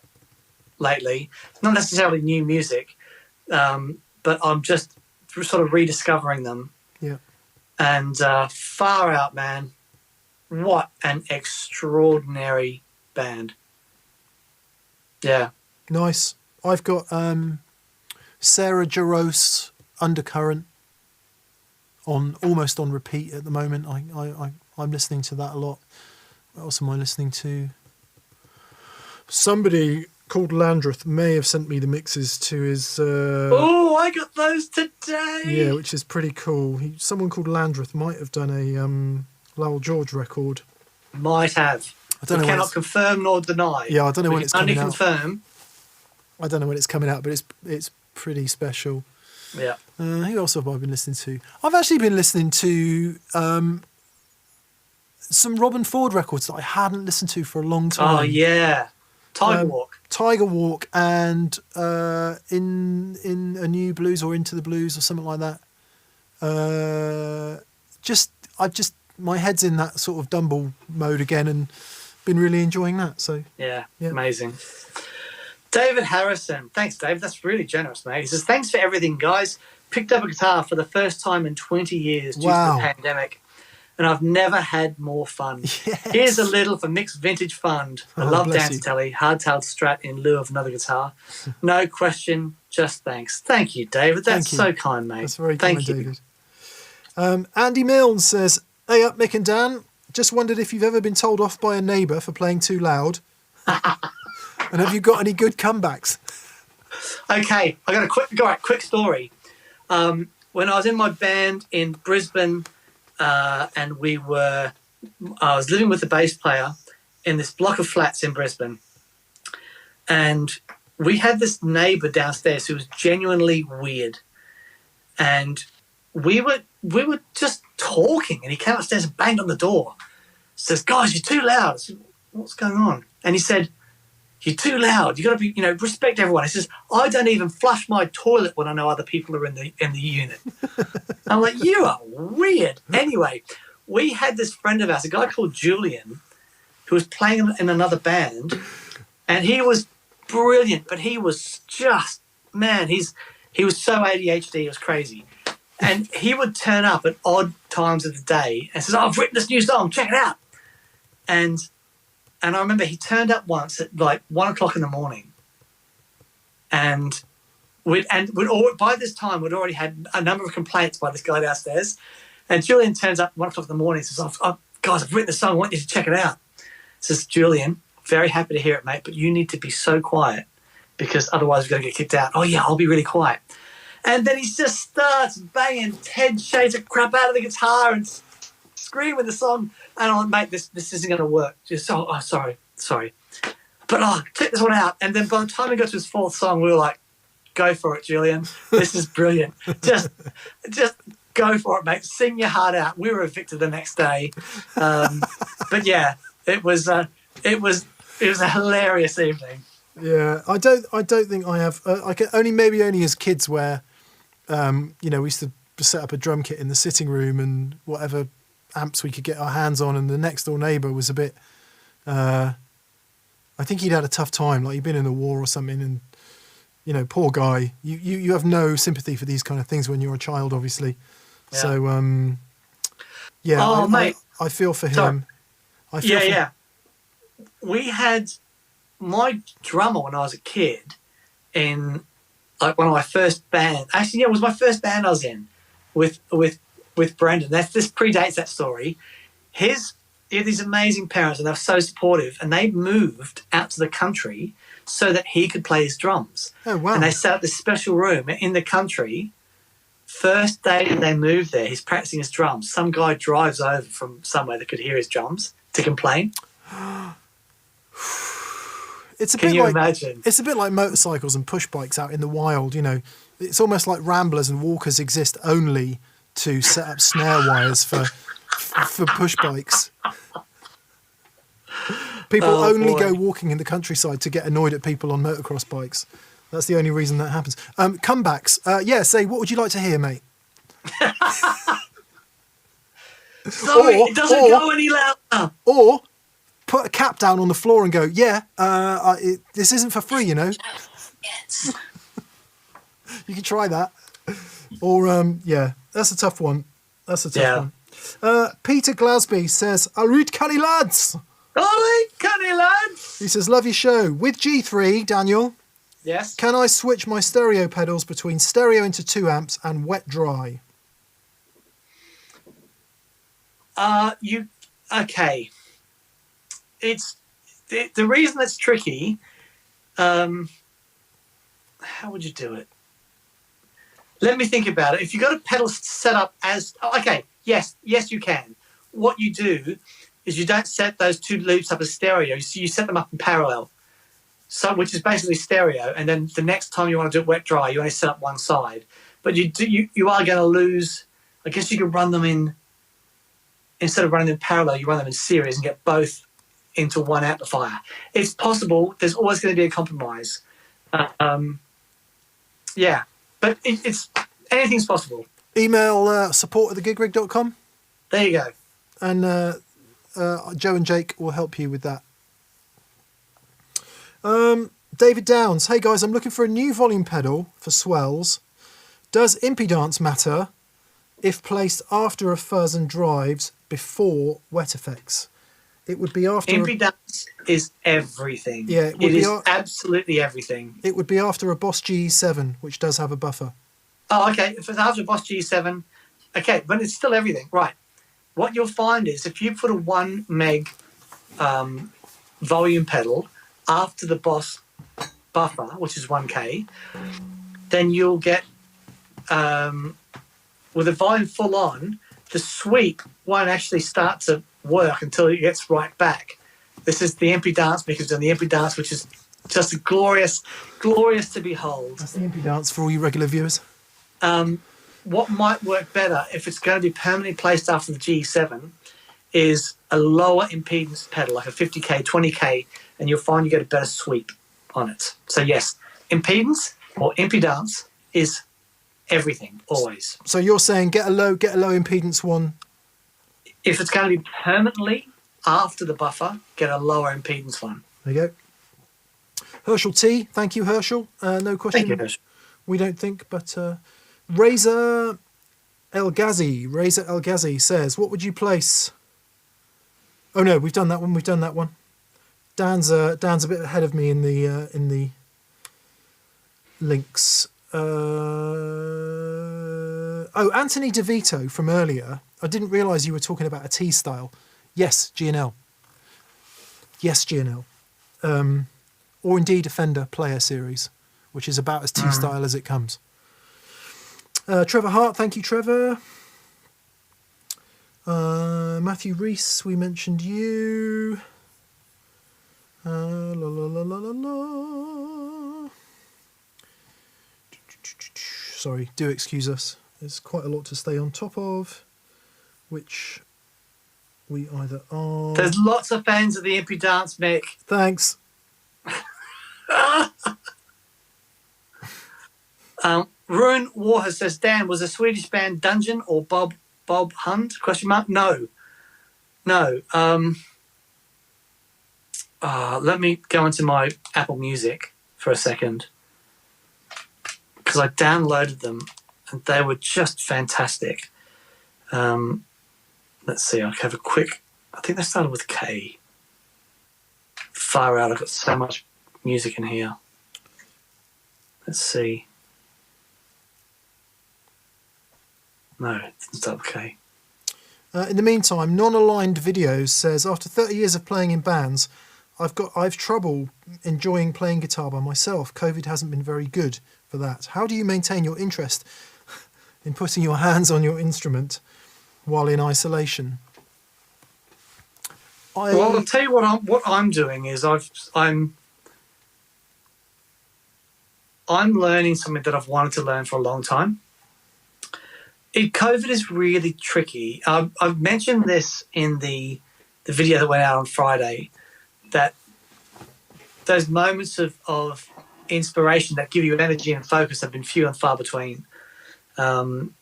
lately. Not necessarily new music, but I'm just sort of rediscovering them. Yeah. And far out, man. What an extraordinary band. Yeah. Nice. I've got Sarah Jarosz, Undercurrent, almost on repeat at the moment. I'm listening to that a lot. What else am I listening to? Somebody called Landreth may have sent me the mixes to his... I got those today! Yeah, which is pretty cool. Someone called Landreth might have done a... Lowell George record. Might have. I don't know. Cannot confirm nor deny. Yeah, I don't know when it's coming out. Only confirm. I don't know when it's coming out, but it's pretty special. Yeah. Who else have I been listening to? I've actually been listening to some Robin Ford records that I hadn't listened to for a long time. Oh yeah, Tiger Walk. Tiger Walk and in a New Blues or Into the Blues or something like that. My head's in that sort of Dumble mode again and been really enjoying that. So yeah. Amazing. David Harrison. Thanks, Dave. That's really generous, mate. He says, thanks for everything, guys. Picked up a guitar for the first time in 20 years due to the pandemic, and I've never had more fun. Yes. Here's a little for Mick's Vintage Fund. I love Dance Telly, hardtailed Strat in lieu of another guitar. No question, just thanks. Thank you, David. That's so kind, mate. That's very kind, David. Andy Milne says, hey up, Mick and Dan. Just wondered if you've ever been told off by a neighbour for playing too loud. And have you got any good comebacks? Okay, I got a quick story. When I was in my band in Brisbane, and I was living with the bass player in this block of flats in Brisbane, and we had this neighbour downstairs who was genuinely weird, and we were just talking, and he came upstairs and banged on the door. Says, "Guys, you're too loud." I said, "What's going on?" And he said, "You're too loud. You got to be, respect everyone." He says, "I don't even flush my toilet when I know other people are in the unit." I'm like, "You are weird." Anyway, we had this friend of ours, a guy called Julian, who was playing in another band, and he was brilliant, but he was just, man, he was so ADHD, it was crazy. And he would turn up at odd times of the day and says, "I've written this new song, check it out." And I remember he turned up once at like 1 o'clock in the morning, and by this time we'd already had a number of complaints by this guy downstairs. And Julian turns up 1 o'clock in the morning and says, "Guys, I've written this song, I want you to check it out." Says, "Julian, very happy to hear it, mate, but you need to be so quiet because otherwise we're going to get kicked out." "Oh yeah, I'll be really quiet." And then he just starts banging 10 shades of crap out of the guitar and screaming the song. And I'm like, "Mate, this isn't going to work." Just, sorry. But check this one out. And then by the time we got to his fourth song, we were like, "Go for it, Julian. This is brilliant. Just go for it, mate. Sing your heart out." We were evicted the next day. But yeah, it was a hilarious evening. Yeah, I don't think I have. Only as kids where, we used to set up a drum kit in the sitting room and whatever amps we could get our hands on, and the next door neighbour was a bit. I think he'd had a tough time, like he'd been in the war or something, and poor guy. You have no sympathy for these kind of things when you're a child, obviously. Yeah. So mate, I feel for him. Yeah. We had my drummer when I was a kid in like one of my first bands. Actually, it was my first band I was in with Brendan. This predates that story. He had these amazing parents, and they were so supportive, and they moved out to the country so that he could play his drums. Oh, wow. And they set up this special room in the country. First day they moved there, he's practicing his drums. Some guy drives over from somewhere that could hear his drums to complain. Can you imagine? It's a bit like motorcycles and push bikes out in the wild, It's almost like ramblers and walkers exist only to set up snare wires for push bikes. People only go walking in the countryside to get annoyed at people on motocross bikes. That's the only reason that happens. Comebacks. Say, what would you like to hear, mate? Sorry, it doesn't go any louder. Or put a cap down on the floor and go, this isn't for free, Yes. You can try that. Or, that's a tough one. One. Peter Glasby says, "Alright, canny lads." Alright, canny lads. He says, "Love your show. With G3, Daniel, yes, can I switch my stereo pedals between stereo into 2 amps and wet dry?" Okay. It's the reason that's tricky. How would you do it? Let me think about it. If you got a pedal set up as yes, you can. What you do is you don't set those 2 loops up as stereo. You set them up in parallel. So, which is basically stereo, and then the next time you want to do it wet dry, you only set up one side. But you are going to lose. I guess you could run them in, instead of running them in parallel, you run them in series and get both into one amplifier. It's possible. There's always going to be a compromise. Yeah, but it's anything's possible. Email support@thegigrig.com. There you go. And Joe and Jake will help you with that. David Downs. Hey guys, I'm looking for a new volume pedal for swells. Does impedance matter if placed after a fuzz and drives before wet effects? It would be after... Impedance is everything. Yeah, it is absolutely everything. It would be after a Boss GE7, which does have a buffer. Oh, okay. If it's after a Boss GE7, okay, but it's still everything. Right. What you'll find is if you put a 1 meg volume pedal after the Boss buffer, which is 1K, then you'll get, with the volume full on, the sweep won't actually start to work until it gets right back. This is the impedance because of the impedance, which is just glorious to behold. That's the impedance for all you regular viewers. What might work better if it's going to be permanently placed after the G7 is a lower impedance pedal, like a 50K, 20K, and you'll find you get a better sweep on it. So yes, impedance or impedance is everything, always. So you're saying get a low impedance one. If it's going to be permanently after the buffer, get a lower impedance one. There you go. Herschel T. Thank you, Herschel. No question. Thank you, Herschel. We don't think, but Razor El Ghazi says, what would you place? Oh no, we've done that one. Dan's a bit ahead of me in the links. Anthony DeVito from earlier. I didn't realise you were talking about a T style. Yes, G&L. Or indeed a Fender Player Series, which is about as T style as it comes. Trevor Hart, thank you, Trevor. Matthew Reese, we mentioned you. Sorry, do excuse us. There's quite a lot to stay on top of, which we either are... There's lots of fans of the impedance, Mick. Thanks. Rune Warher says, Dan, was a Swedish band Dungeon or Bob Hund? ? No. Let me go into my Apple Music for a second, because I downloaded them and they were just fantastic. Let's see, I'll have a quick... I think they started with K. Far out, I've got so much music in here. Let's see. No, it didn't start with K. In the meantime, Non-Aligned Videos says, after 30 years of playing in bands, I've trouble enjoying playing guitar by myself. COVID hasn't been very good for that. How do you maintain your interest in putting your hands on your instrument while in isolation? Well, I'll tell you what I'm doing is I'm learning something that I've wanted to learn for a long time. COVID is really tricky. I've mentioned this in the video that went out on Friday, that those moments of inspiration that give you energy and focus have been few and far between. And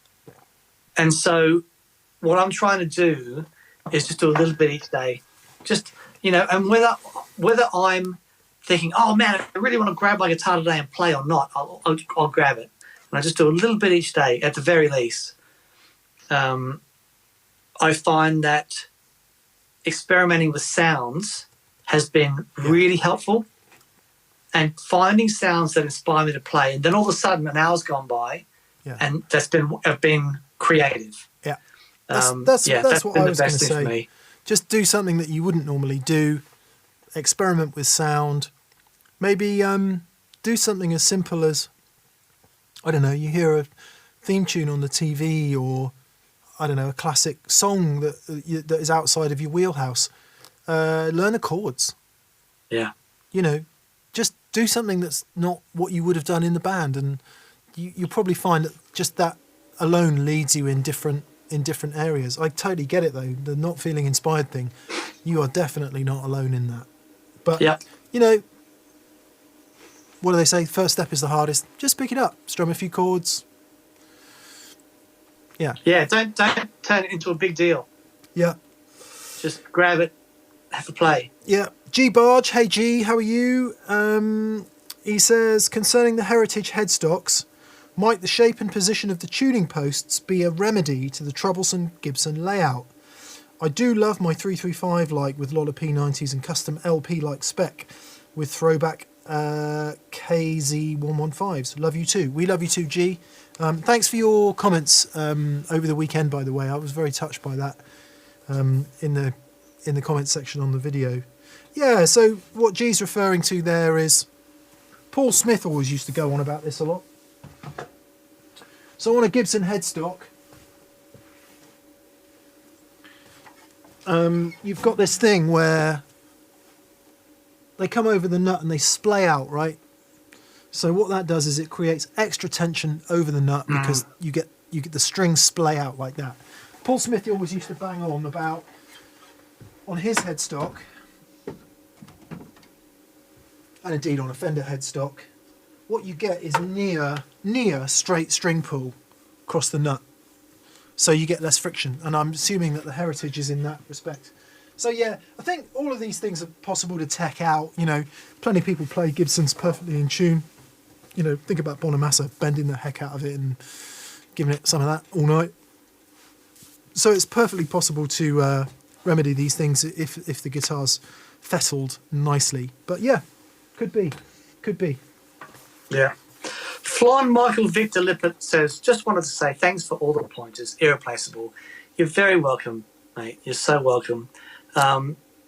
so what I'm trying to do is just do a little bit each day. Just, and whether I'm thinking, oh man, I really want to grab my guitar today and play or not, I'll grab it. And I just do a little bit each day at the very least. I find that experimenting with sounds has been really helpful, and finding sounds that inspire me to play. And then all of a sudden an hour's gone by and have been creative. Yeah. That's what I was going to say. Just do something that you wouldn't normally do. Experiment with sound. Maybe do something as simple as, I don't know, you hear a theme tune on the TV, or I don't know, a classic song that is outside of your wheelhouse. Learn the chords. Yeah. Just do something that's not what you would have done in the band, and you'll probably find that just that alone leads you in different in different areas. I totally get it though, the not feeling inspired thing. You are definitely not alone in that. But Yeah. you know, what do they say? First step is the hardest. Just pick it up, strum a few chords. Yeah. Yeah, don't turn it into a big deal. Yeah. Just grab it, have a play. Yeah. G Barge, hey G, how are you? He says, concerning the heritage headstocks, might the shape and position of the tuning posts be a remedy to the troublesome Gibson layout? I do love my 335 like with Lola P90s and custom LP like spec with throwback KZ115s. Love you too. We love you too, G. Thanks for your comments over the weekend, by the way. I was very touched by that in the comments section on the video. Yeah, so what G's referring to there is Paul Smith always used to go on about this a lot. So on a Gibson headstock, you've got this thing where they come over the nut and they splay out, right? So what that does is it creates extra tension over the nut because you get the strings splay out like that. Paul Smith always used to bang on about on his headstock, and indeed on a Fender headstock, what you get is near straight string pull across the nut. So you get less friction, and I'm assuming that the heritage is in that respect. So yeah, I think all of these things are possible to tech out. You know, plenty of people play Gibsons perfectly in tune. You know, think about Bonamassa bending the heck out of it and giving it some of that all night. So it's perfectly possible to remedy these things if the guitar's fettled nicely. But yeah, could be. Yeah. Flan Michael Victor Lippert says, just wanted to say thanks for all the pointers. Irreplaceable. You're very welcome, mate. You're so welcome.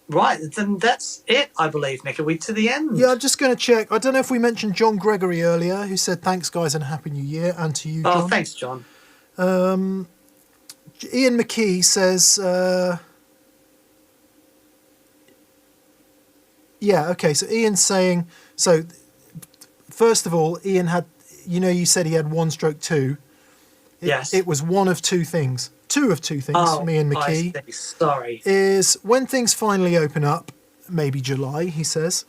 Right, then that's it, I believe, Nick. Are we to the end? Yeah, I'm just going to check. I don't know if we mentioned John Gregory earlier, who said thanks, guys, and Happy New Year, and to you, John. Oh, thanks, John. Ian McKee says... yeah, okay, so Ian's saying... So, first of all, Ian had... You know, you said he had one stroke two. Yes. It was one of two things. Two of two things for me and McKee. I see. Sorry. Is when things finally open up, maybe July, he says,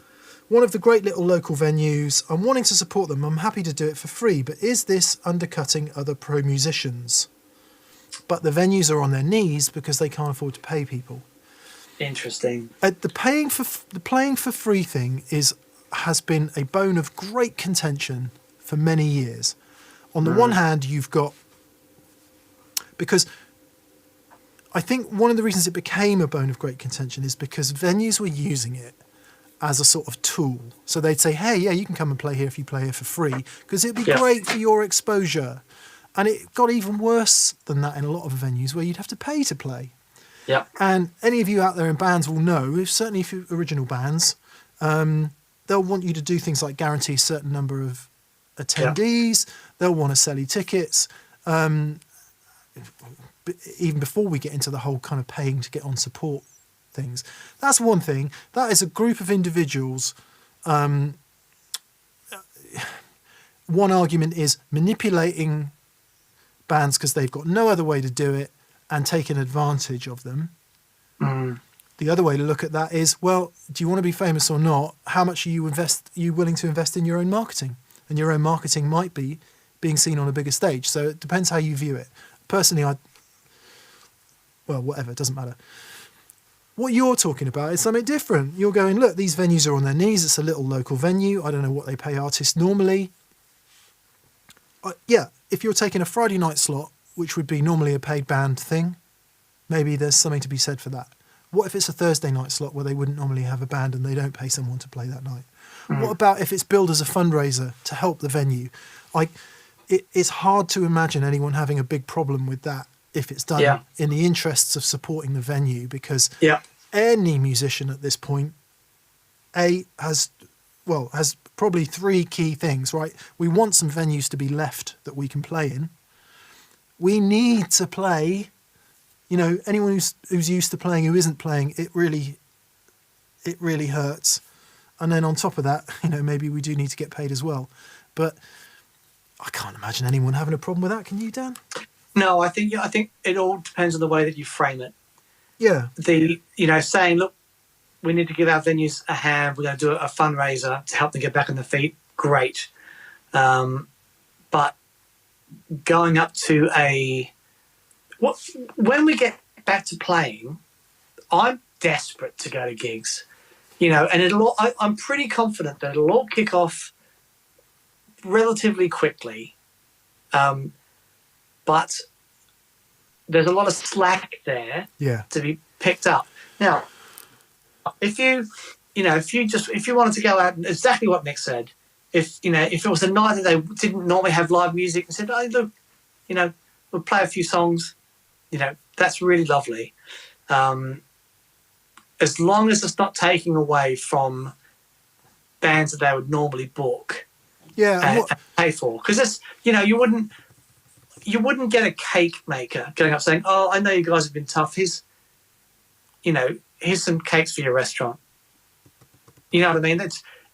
one of the great little local venues, I'm wanting to support them. I'm happy to do it for free, but is this undercutting other pro musicians? But the venues are on their knees because they can't afford to pay people. Interesting. The playing for free thing has been a bone of great contention for many years. On the one hand, you've got, because I think one of the reasons it became a bone of great contention is because venues were using it as a sort of tool. So they'd say, hey, yeah, you can come and play here if you play here for free, because it'd be great for your exposure. And it got even worse than that in a lot of venues where you'd have to pay to play. Yeah. And any of you out there in bands will know, certainly if you're original bands, they'll want you to do things like guarantee a certain number of attendees. They'll want to sell you tickets. Even before we get into the whole kind of paying to get on support things. That's one thing. That is a group of individuals. One argument is manipulating bands because they've got no other way to do it and taking advantage of them. The other way to look at that is, well, do you want to be famous or not? How much are you willing to invest in your own marketing? And your own marketing might be being seen on a bigger stage. So it depends how you view it. Personally, well, whatever, it doesn't matter. What you're talking about is something different. You're going, look, these venues are on their knees. It's a little local venue. I don't know what they pay artists normally. Yeah, if you're taking a Friday night slot, which would be normally a paid band thing, maybe there's something to be said for that. What if it's a Thursday night slot where they wouldn't normally have a band and they don't pay someone to play that night? What about if it's billed as a fundraiser to help the venue? It's hard to imagine anyone having a big problem with that if it's done in the interests of supporting the venue, because any musician at this point has probably three key things, right? We want some venues to be left that we can play in. We need to play. You know, anyone who's used to playing who isn't playing, it really hurts. And then on top of that, you know, maybe we do need to get paid as well. But I can't imagine anyone having a problem with that. Can you, Dan? No, I think it all depends on the way that you frame it. Yeah. Saying, look, we need to give our venues a hand. We're going to do a fundraiser to help them get back on their feet. Great. But going up to when we get back to playing, I'm desperate to go to gigs, and I'm pretty confident that it'll all kick off relatively quickly. But there's a lot of slack there to be picked up. Now, if you wanted to go out, and exactly what Nick said, if it was a night that they didn't normally have live music and said, oh, look, we'll play a few songs, that's really lovely. As long as it's not taking away from bands that they would normally book and pay for. Because it's, you wouldn't get a cake maker going up saying, oh, I know you guys have been tough. Here's some cakes for your restaurant. You know what I mean?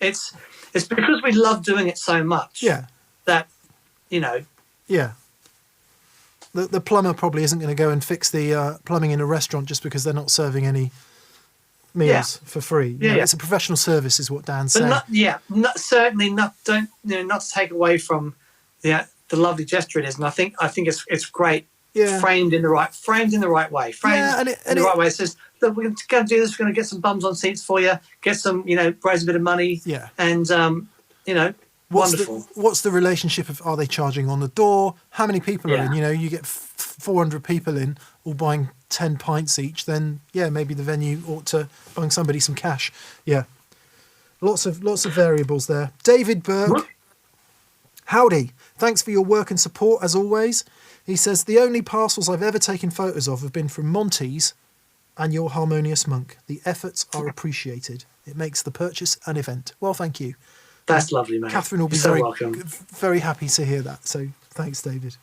It's because we love doing it so much that, Yeah. The plumber probably isn't going to go and fix the plumbing in a restaurant just because they're not serving any meals for free. It's a professional service is what Dan's saying. Certainly not. Don't not to take away from the lovely gesture it is, and I think it's great. Framed in the right way. Framed in the right way. It says, look, we're going to do this. We're going to get some bums on seats for you. Get some, raise a bit of money. Yeah. And wonderful. What's the relationship of, are they charging on the door? How many people are in? You get 400 people in, all buying 10 pints each. Then maybe the venue ought to bung somebody some cash. Yeah. Lots of variables there. David Burke. Howdy. Thanks for your work and support as always. He says, the only parcels I've ever taken photos of have been from Monty's and your Harmonious Monk. The efforts are appreciated. It makes the purchase an event. Well, thank you. That's lovely, mate. Catherine will be very happy to hear that. So thanks, David.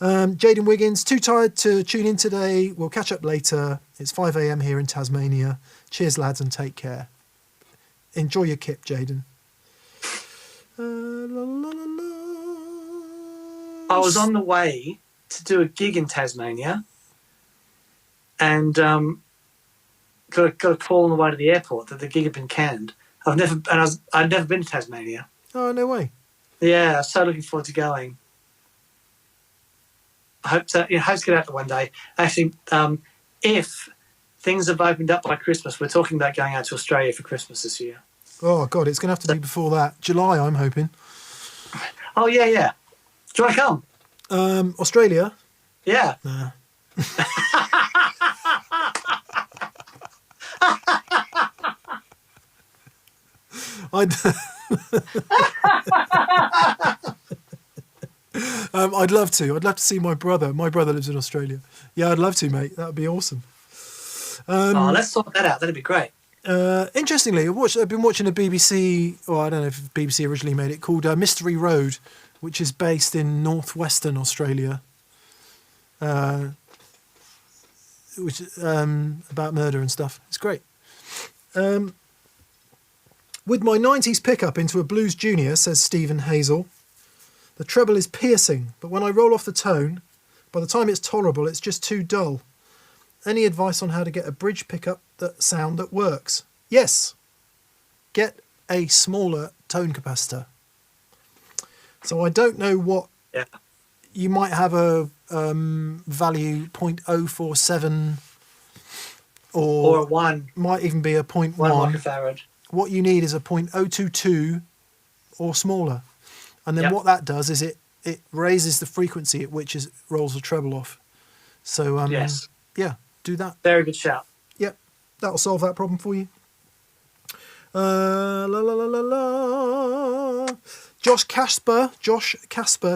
Jaden Wiggins, too tired to tune in today. We'll catch up later. It's 5 a.m. here in Tasmania. Cheers, lads, and take care. Enjoy your kip, Jaden. I was on the way to do a gig in Tasmania and got a call on the way to the airport that the gig had been canned. I'd never been to Tasmania. Oh, no way. Yeah, I'm so looking forward to going. I hope to get out there one day. Actually, if things have opened up by Christmas, we're talking about going out to Australia for Christmas this year. Oh, God, it's going to have to be before that. July, I'm hoping. Oh, yeah. Do you want to come? Australia? Yeah. Nah. I'd love to. I'd love to see my brother. My brother lives in Australia. Yeah, I'd love to, mate. That would be awesome. Let's sort that out. That'd be great. Interestingly, I've been watching a BBC, or I don't know if BBC originally made it, called Mystery Road, which is based in northwestern Australia, which about murder and stuff. It's great. With my 90s pickup into a blues junior, says Stephen Hazel, the treble is piercing, but when I roll off the tone, by the time it's tolerable, it's just too dull. Any advice on how to get a bridge pickup sound that works? Yes. Get a smaller tone capacitor. So I don't know what... Yeah. You might have a value 0.047 or a 1. Might even be a 0.1. 1 microfarad. What you need is a 0.022 or smaller. And then what that does is it raises the frequency at which it rolls the treble off. So, yes. Yeah, do that. Very good shout. Yep, that'll solve that problem for you. La, la, la, la, la. Josh Casper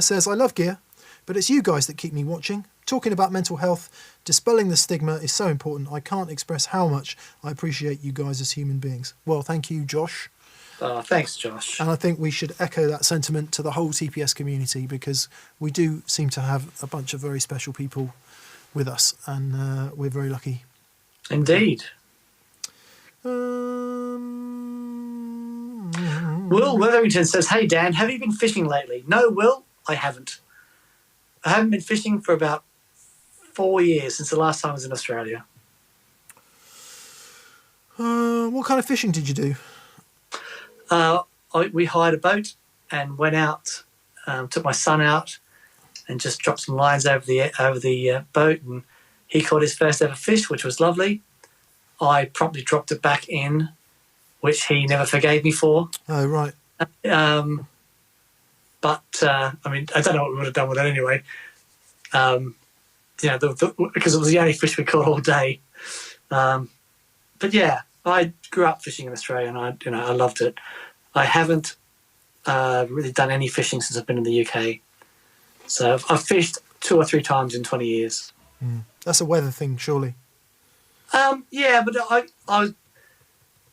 says, I love gear, but it's you guys that keep me watching. Talking about mental health, dispelling the stigma is so important. I can't express how much I appreciate you guys as human beings. Well, thank you, Josh. Thanks, Josh. And I think we should echo that sentiment to the whole TPS community, because we do seem to have a bunch of very special people with us, and we're very lucky. Indeed. Will Wetherington says, hey, Dan, have you been fishing lately? No, Will, I haven't. I haven't been fishing for about 4 years since the last time I was in Australia. What kind of fishing did you do? We hired a boat and went out, took my son out and just dropped some lines over the boat, and he caught his first ever fish, which was lovely. I promptly dropped it back in, which he never forgave me for. Oh, right. But I mean, I don't know what we would have done with it anyway. You know, because it was the only fish we caught all day. But yeah, I grew up fishing in Australia, and I loved it. I haven't really done any fishing since I've been in the UK. So I've fished 2 or 3 times in 20 years. That's a weather thing, surely. Yeah, but I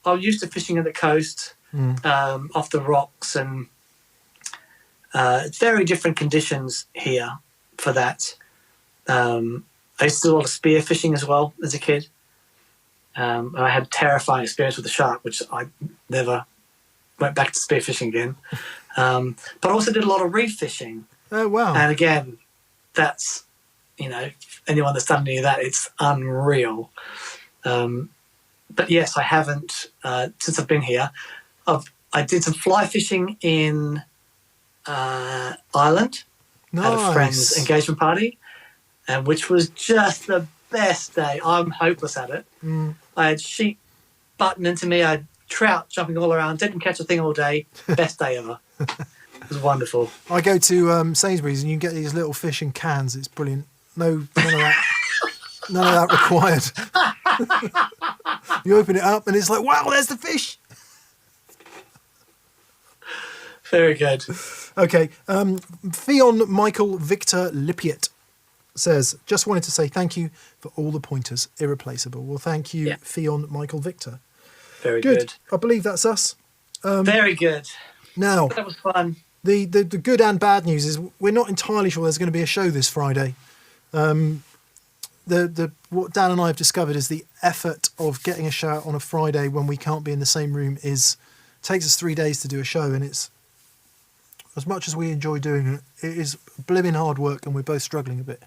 was used to fishing at the coast, off the rocks, and very different conditions here for that. I used to do a lot of spear fishing as well as a kid. I had a terrifying experience with a shark, which I never went back to spear fishing again. But I also did a lot of reef fishing. Oh, wow. And again, that's, anyone that's done any of that, it's unreal. But yes, I haven't, since I've been here. I did some fly fishing in Ireland at a friend's engagement party, and which was just the best day. I'm hopeless at it. I had sheep butting into me. I had trout jumping all around. Didn't catch a thing all day. Best day ever. It was wonderful. I go to Sainsbury's and you can get these little fish in cans. It's brilliant. None of that. None of that required. You open it up and it's like, wow, there's the fish. Very good. Okay. Theon Michael Victor Lippiet says, just wanted to say thank you for all the pointers. Irreplaceable. Well, thank you, Theon Michael Victor. Very good. I believe that's us. Very good. Now, that was fun. The good and bad news is we're not entirely sure there's going to be a show this Friday. What Dan and I have discovered is the effort of getting a show out on a Friday when we can't be in the same room takes us 3 days to do a show, and it's, as much as we enjoy doing it, it is blimmin' hard work, and we're both struggling a bit.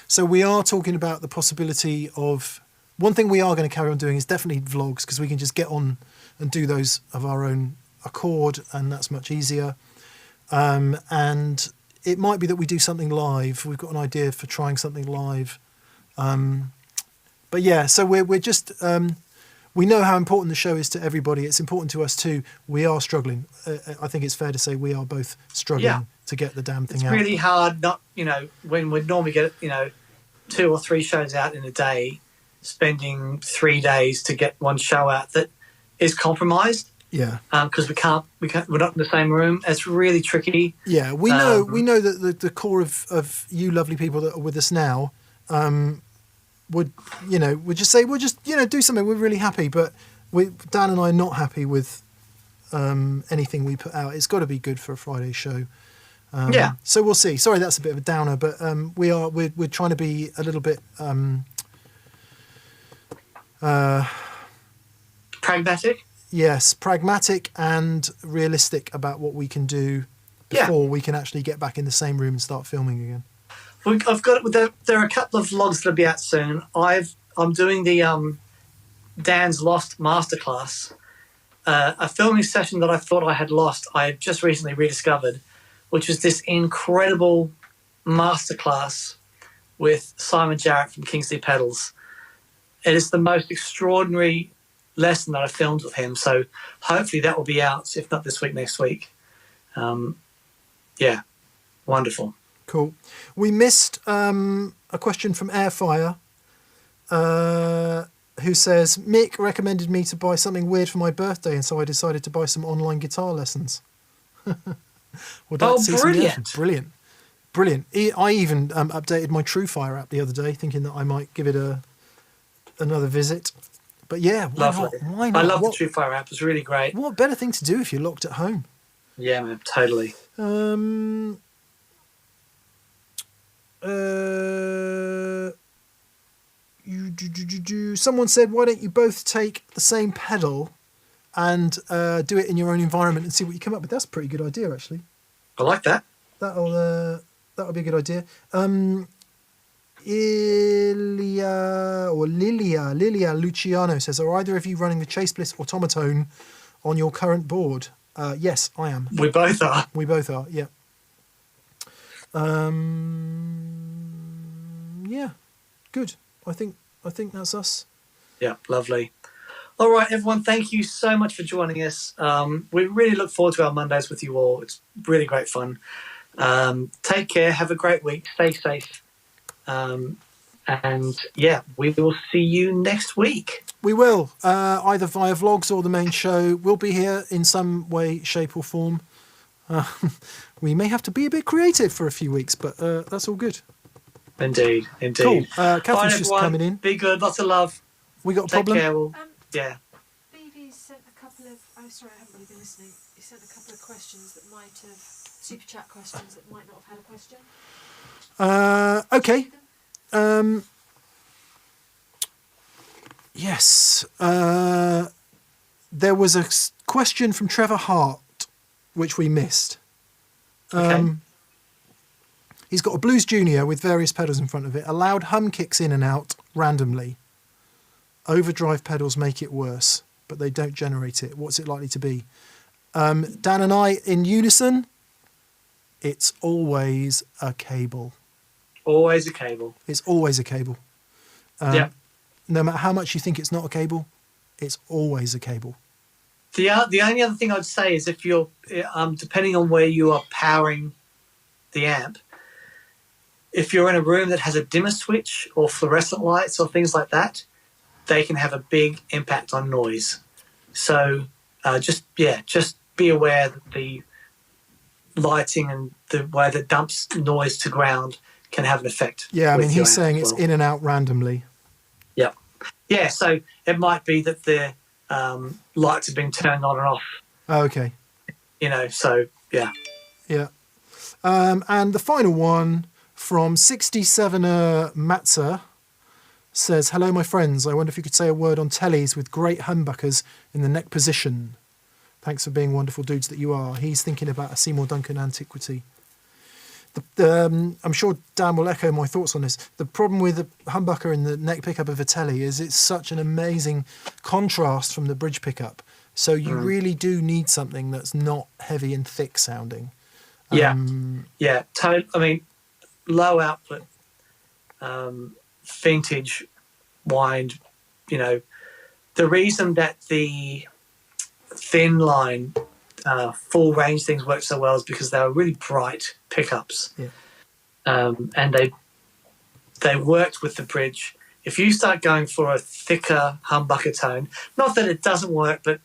So we are talking about the possibility of, one thing we are going to carry on doing is definitely vlogs, because we can just get on and do those of our own accord, and that's much easier. And it might be that we do something live. We've got an idea for trying something live. But yeah, so we're just, we know how important the show is to everybody. It's important to us too. We are struggling. I think it's fair to say we are both struggling to get the damn thing out. It's really hard not, when we normally get, 2 or 3 shows out in a day, spending 3 days to get one show out that is compromised. Yeah. Because we're not in the same room. It's really tricky. Yeah, we know that the core of you lovely people that are with us now, would just say, we'll just, do something. We're really happy, but Dan and I are not happy with anything we put out. It's got to be good for a Friday show. So we'll see. Sorry, that's a bit of a downer, but we're trying to be a little bit pragmatic. Yes, pragmatic and realistic about what we can do before we can actually get back in the same room and start filming again. There are a couple of vlogs that'll be out soon. I'm doing the Dan's Lost Masterclass, a filming session that I thought I had lost. I just recently rediscovered, which was this incredible masterclass with Simon Jarrett from Kingsley Pedals. It is the most extraordinary lesson that I filmed with him. So hopefully that will be out, if not this week, next week. Wonderful. Cool. We missed a question from Airfire, who says, Mick recommended me to buy something weird for my birthday, and so I decided to buy some online guitar lessons. Brilliant. Brilliant. I even updated my TrueFire app the other day, thinking that I might give it another visit. But yeah, why not? I love the TrueFire app. It's really great. What better thing to do if you're locked at home? Yeah, man, totally. Someone said, why don't you both take the same pedal and do it in your own environment and see what you come up with? That's a pretty good idea, actually. I like that. That'll that would be a good idea. Lilia Luciano says, are either of you running the Chase Bliss automaton on your current board? Yes, I am. We both are. We both are, yeah. Yeah, good. I think that's us. Yeah, lovely. All right, everyone, thank you so much for joining us. We really look forward to our Mondays with you all. It's really great fun. Take care. Have a great week. Stay safe. And yeah, we will see you next week. We will, either via vlogs or the main show. We'll be here in some way, shape or form. We may have to be a bit creative for a few weeks, but that's all good. Indeed. Cool. Catherine's Bye, just everyone. coming in. Be good. Lots of love. We got a Take problem? care. Yeah. BB sent a couple of... Oh, sorry, I haven't really been listening. He sent a couple of questions that might have... Super chat questions that might not have had a question. Okay. Yes. There was a question from Trevor Hart, which we missed. Okay. He's got a Blues Junior with various pedals in front of it. A loud hum kicks in and out randomly. Overdrive pedals make it worse, but they don't generate it. What's it likely to be? Dan and I, in unison, it's always a cable. Always a cable. It's always a cable. Yeah. No matter how much you think it's not a cable, it's always a cable. The only other thing I'd say is if you're, depending on where you are powering the amp, if you're in a room that has a dimmer switch or fluorescent lights or things like that, they can have a big impact on noise. So just be aware that the lighting and the way that dumps noise to ground can have an effect. Yeah, I mean, with your he's amp saying as it's well. in and out randomly. Yeah. Yeah, so it might be that the lights have been turned on and off, Oh, okay. So yeah. Yeah. And the final one from 67er Matza says, hello, my friends. I wonder if you could say a word on tellies with great humbuckers in the neck position. Thanks for being wonderful dudes that you are. He's thinking about a Seymour Duncan antiquity. I'm sure Dan will echo my thoughts on this. The problem with the humbucker in the neck pickup of a telly is it's such an amazing contrast from the bridge pickup. So you really do need something that's not heavy and thick sounding. Yeah. I mean, low output, vintage wind, the reason that the thin line full range things work so well is because they were really bright pickups. Yeah. And they worked with the bridge. If you start going for a thicker humbucker tone, not that it doesn't work, but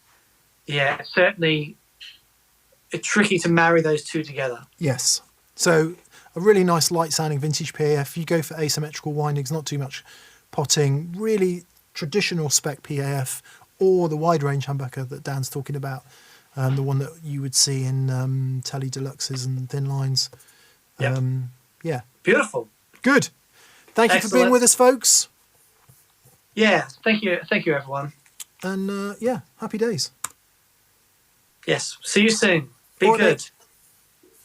yeah, certainly it's tricky to marry those two together. Yes. So a really nice light sounding vintage PAF. You go for asymmetrical windings, not too much potting, really traditional spec PAF, or the wide range humbucker that Dan's talking about, the one that you would see in Tele Deluxes and thin lines. Yep. Yeah. Beautiful. Good. Thank you for being with us, folks. Yeah, thank you, everyone. And happy days. Yes, see you soon. Be All right, good. mate.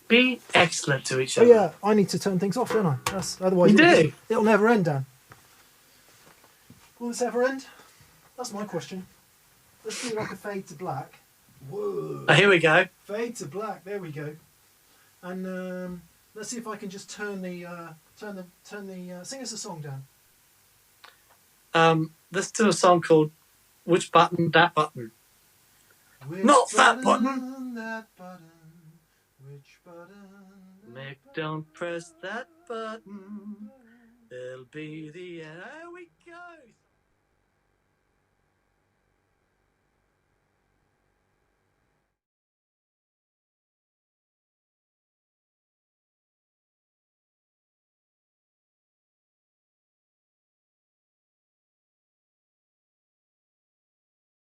Be excellent to each Oh other. yeah, I need to turn things off, don't I? Otherwise You do. It'll never end, Dan. Will this ever end? That's my question. Let's do like a fade to black. Whoa. Oh, here we go. Fade to black. There we go. And let's see if I can just turn the sing us a song, Dan. Let's do a song called "Which Button That Button." Which Not that button. That button. Which button? Mick, don't press that button. It'll be the end. There we go.